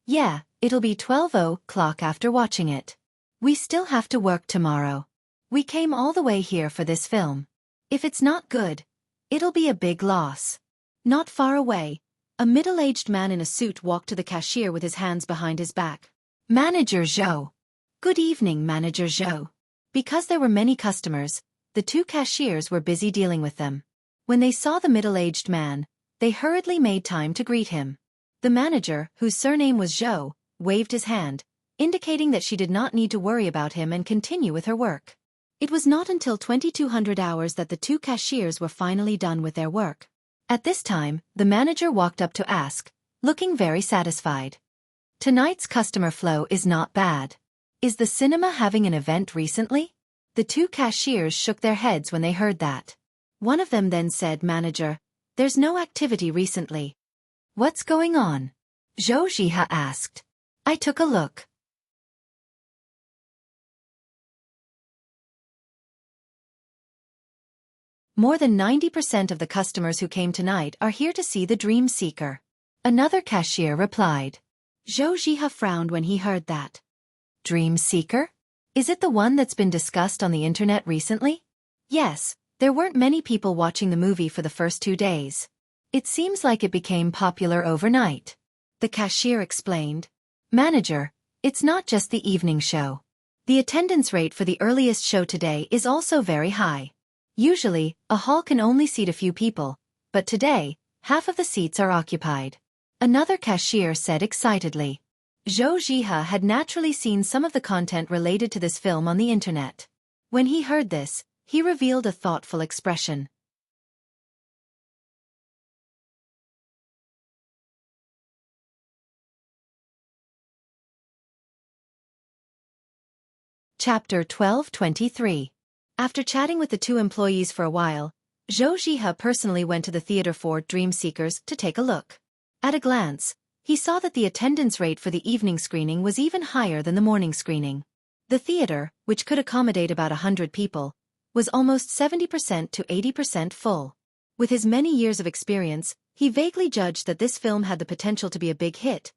Yeah, it'll be 12 o'clock after watching it. We still have to work tomorrow. We came all the way here for this film. If it's not good, it'll be a big loss." Not far away, a middle-aged man in a suit walked to the cashier with his hands behind his back. "Manager Zhou." "Good evening, Manager Zhou." Because there were many customers, the 2 cashiers were busy dealing with them. When they saw the middle-aged man, they hurriedly made time to greet him. The manager, whose surname was Zhou, waved his hand, indicating that she did not need to worry about him and continue with her work. It was not until 2200 hours that the 2 cashiers were finally done with their work. At this time, the manager walked up to ask, looking very satisfied. "Tonight's customer flow is not bad. Is the cinema having an event recently?" The 2 cashiers shook their heads when they heard that. One of them then said, "Manager, there's no activity recently." "What's going on?" Zhou Jiha asked. I took a look. More than 90% of the customers who came tonight are here to see the Dream Seeker. Another cashier replied. Zhou Jiha frowned when he heard that. Dream Seeker? Is it the one that's been discussed on the internet recently? Yes, there weren't many people watching the movie for the first 2 days. It seems like it became popular overnight. The cashier explained. Manager, it's not just the evening show. The attendance rate for the earliest show today is also very high. Usually, a hall can only seat a few people, but today, half of the seats are occupied. Another cashier said excitedly. Zhou Jiha had naturally seen some of the content related to this film on the internet. When he heard this, he revealed a thoughtful expression. Chapter 12:23. After chatting with the 2 employees for a while, Zhou Jiha personally went to the theater for Dream Seekers to take a look. At a glance, he saw that the attendance rate for the evening screening was even higher than the morning screening. The theater, which could accommodate about 100 people, was almost 70% to 80% full. With his many years of experience, he vaguely judged that this film had the potential to be a big hit.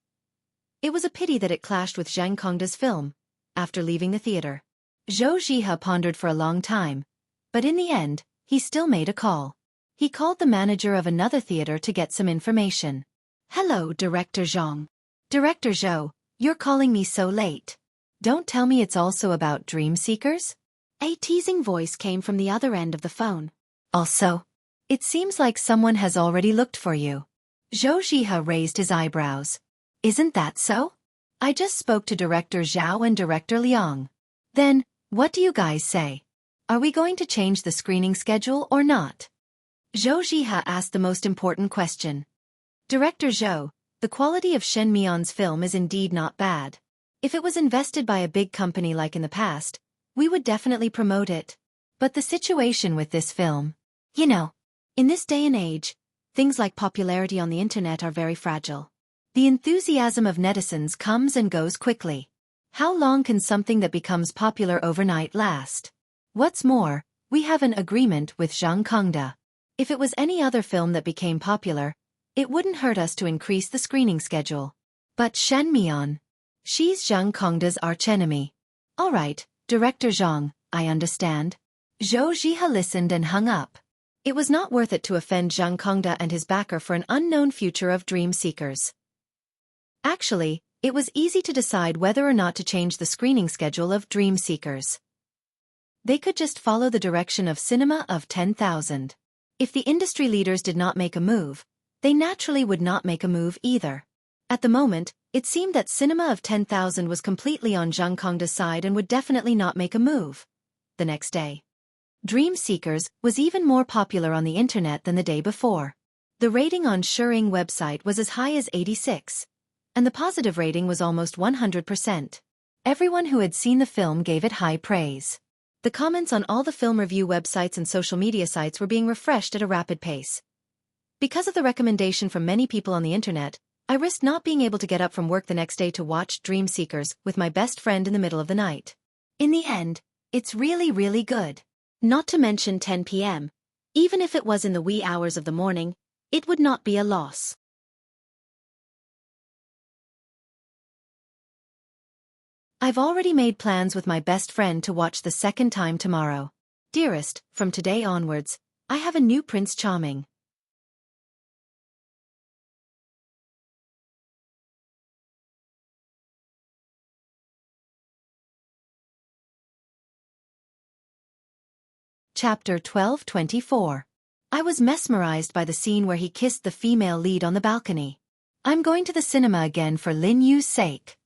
It was a pity that it clashed with Zhang Kongda's film. After leaving the theater, Zhou Jiha pondered for a long time, but in the end, he still made a call. He called the manager of another theater to get some information. Hello, Director Zhang. Director Zhou, you're calling me so late. Don't tell me it's also about Dream Seekers? A teasing voice came from the other end of the phone. Also, it seems like someone has already looked for you. Zhou Jiha raised his eyebrows. Isn't that so? I just spoke to Director Zhao and Director Liang. Then, what do you guys say? Are we going to change the screening schedule or not? Zhou Jiha asked the most important question. Director Zhou, the quality of Shen Mian's film is indeed not bad. If it was invested by a big company like in the past, we would definitely promote it. But the situation with this film, in this day and age, things like popularity on the internet are very fragile. The enthusiasm of netizens comes and goes quickly. How long can something that becomes popular overnight last? What's more, we have an agreement with Zhang Kongda. If it was any other film that became popular, it wouldn't hurt us to increase the screening schedule. But Shen Mian, she's Zhang Kongda's archenemy. All right, Director Zhang, I understand. Zhou Jiha listened and hung up. It was not worth it to offend Zhang Kongda and his backer for an unknown future of Dream Seekers. Actually, It was easy to decide whether or not to change the screening schedule of Dream Seekers. They could just follow the direction of Cinema of 10,000. If the industry leaders did not make a move, they naturally would not make a move either. At the moment, it seemed that Cinema of 10,000 was completely on Zhang Kongda's side and would definitely not make a move. The next day, Dream Seekers was even more popular on the internet than the day before. The rating on Shering website was as high as 86, and the positive rating was almost 100%. Everyone who had seen the film gave it high praise. The comments on all the film review websites and social media sites were being refreshed at a rapid pace. Because of the recommendation from many people on the internet, I risked not being able to get up from work the next day to watch Dream Seekers with my best friend in the middle of the night. In the end, it's really, really good. Not to mention 10 p.m. Even if it was in the wee hours of the morning, it would not be a loss. I've already made plans with my best friend to watch the second time tomorrow. Dearest, from today onwards, I have a new Prince Charming. Chapter 12:24. I was mesmerized by the scene where he kissed the female lead on the balcony. I'm going to the cinema again for Lin Yu's sake.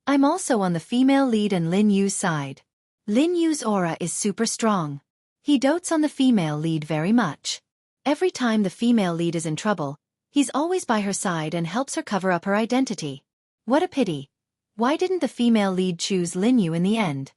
I'm also on the female lead and Lin Yu's side. Lin Yu's aura is super strong. He dotes on the female lead very much. Every time the female lead is in trouble, he's always by her side and helps her cover up her identity. What a pity. Why didn't the female lead choose Lin Yu in the end?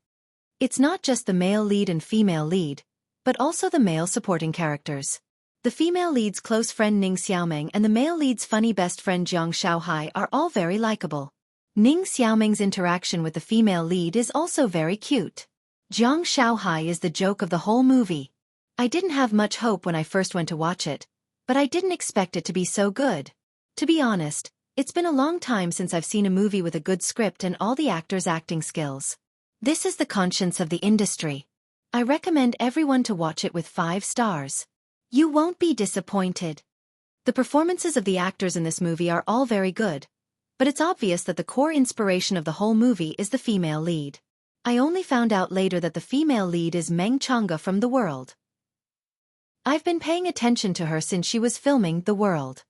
It's not just the male lead and female lead, but also the male supporting characters. The female lead's close friend Ning Xiaoming and the male lead's funny best friend Jiang Shaohai are all very likable. Ning Xiaoming's interaction with the female lead is also very cute. Jiang Shaohai is the joke of the whole movie. I didn't have much hope when I first went to watch it, but I didn't expect it to be so good. To be honest, it's been a long time since I've seen a movie with a good script and all the actors' acting skills. This is the conscience of the industry. I recommend everyone to watch it with 5 stars. You won't be disappointed. The performances of the actors in this movie are all very good, but it's obvious that the core inspiration of the whole movie is the female lead. I only found out later that the female lead is Meng Chang'e from The World. I've been paying attention to her since she was filming The World.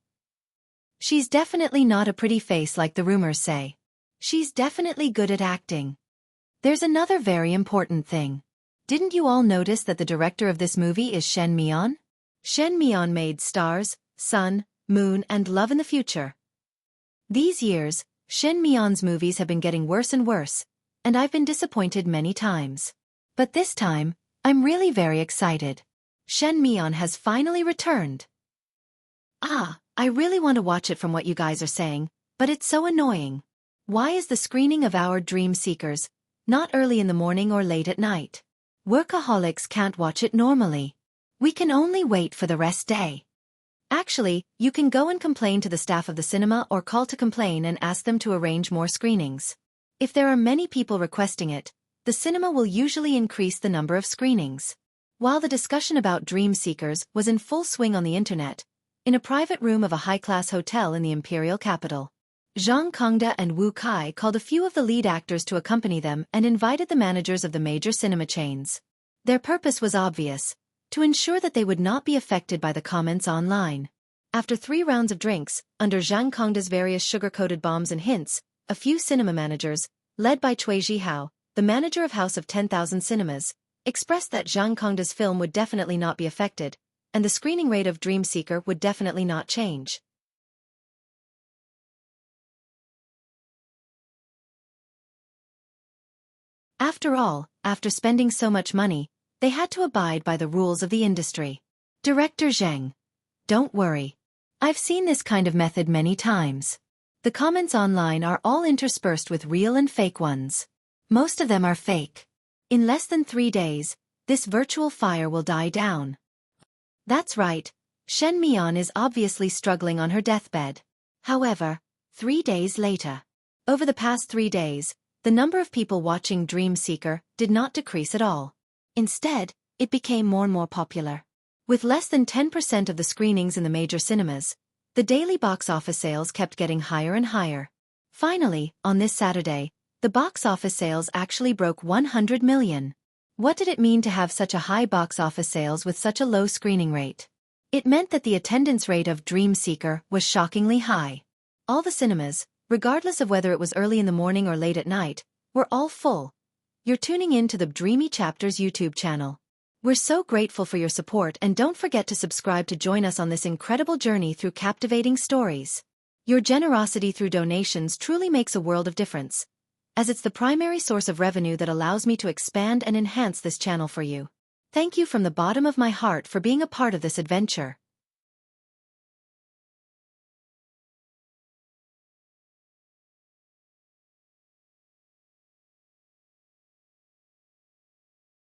She's definitely not a pretty face like the rumors say. She's definitely good at acting. There's another very important thing. Didn't you all notice that the director of this movie is Shen Mian? Shen Mian made Stars, Sun, Moon and Love in the Future. These years, Shen Mian's movies have been getting worse and worse, and I've been disappointed many times. But this time, I'm really very excited. Shen Mian has finally returned. I really want to watch it from what you guys are saying, but it's so annoying. Why is the screening of our Dream Seekers not early in the morning or late at night? Workaholics can't watch it normally. We can only wait for the rest day. Actually, you can go and complain to the staff of the cinema or call to complain and ask them to arrange more screenings. If there are many people requesting it, the cinema will usually increase the number of screenings. While the discussion about Dream Seekers was in full swing on the internet, in a private room of a high-class hotel in the imperial capital, Zhang Kongda and Wu Kai called a few of the lead actors to accompany them and invited the managers of the major cinema chains. Their purpose was obvious: to ensure that they would not be affected by the comments online. After 3 rounds of drinks, under Zhang Kongda's various sugar-coated bombs and hints, a few cinema managers, led by Cui Zhihao, the manager of House of 10,000 Cinemas, expressed that Zhang Kongda's film would definitely not be affected, and the screening rate of Dream Seeker would definitely not change. After all, after spending so much money, they had to abide by the rules of the industry. Director Zheng. Don't worry. I've seen this kind of method many times. The comments online are all interspersed with real and fake ones. Most of them are fake. In less than 3 days, this virtual fire will die down. That's right, Shen Mian is obviously struggling on her deathbed. However, 3 days later. Over the past 3 days, the number of people watching Dream Seeker did not decrease at all. Instead, it became more and more popular. With less than 10% of the screenings in the major cinemas, the daily box office sales kept getting higher and higher. Finally, on this Saturday, the box office sales actually broke 100 million. What did it mean to have such a high box office sales with such a low screening rate? It meant that the attendance rate of Dream Seeker was shockingly high. All the cinemas, regardless of whether it was early in the morning or late at night, were all full. You're tuning in to the Dreamy Chapters YouTube channel. We're so grateful for your support, and don't forget to subscribe to join us on this incredible journey through captivating stories. Your generosity through donations truly makes a world of difference, as it's the primary source of revenue that allows me to expand and enhance this channel for you. Thank you from the bottom of my heart for being a part of this adventure.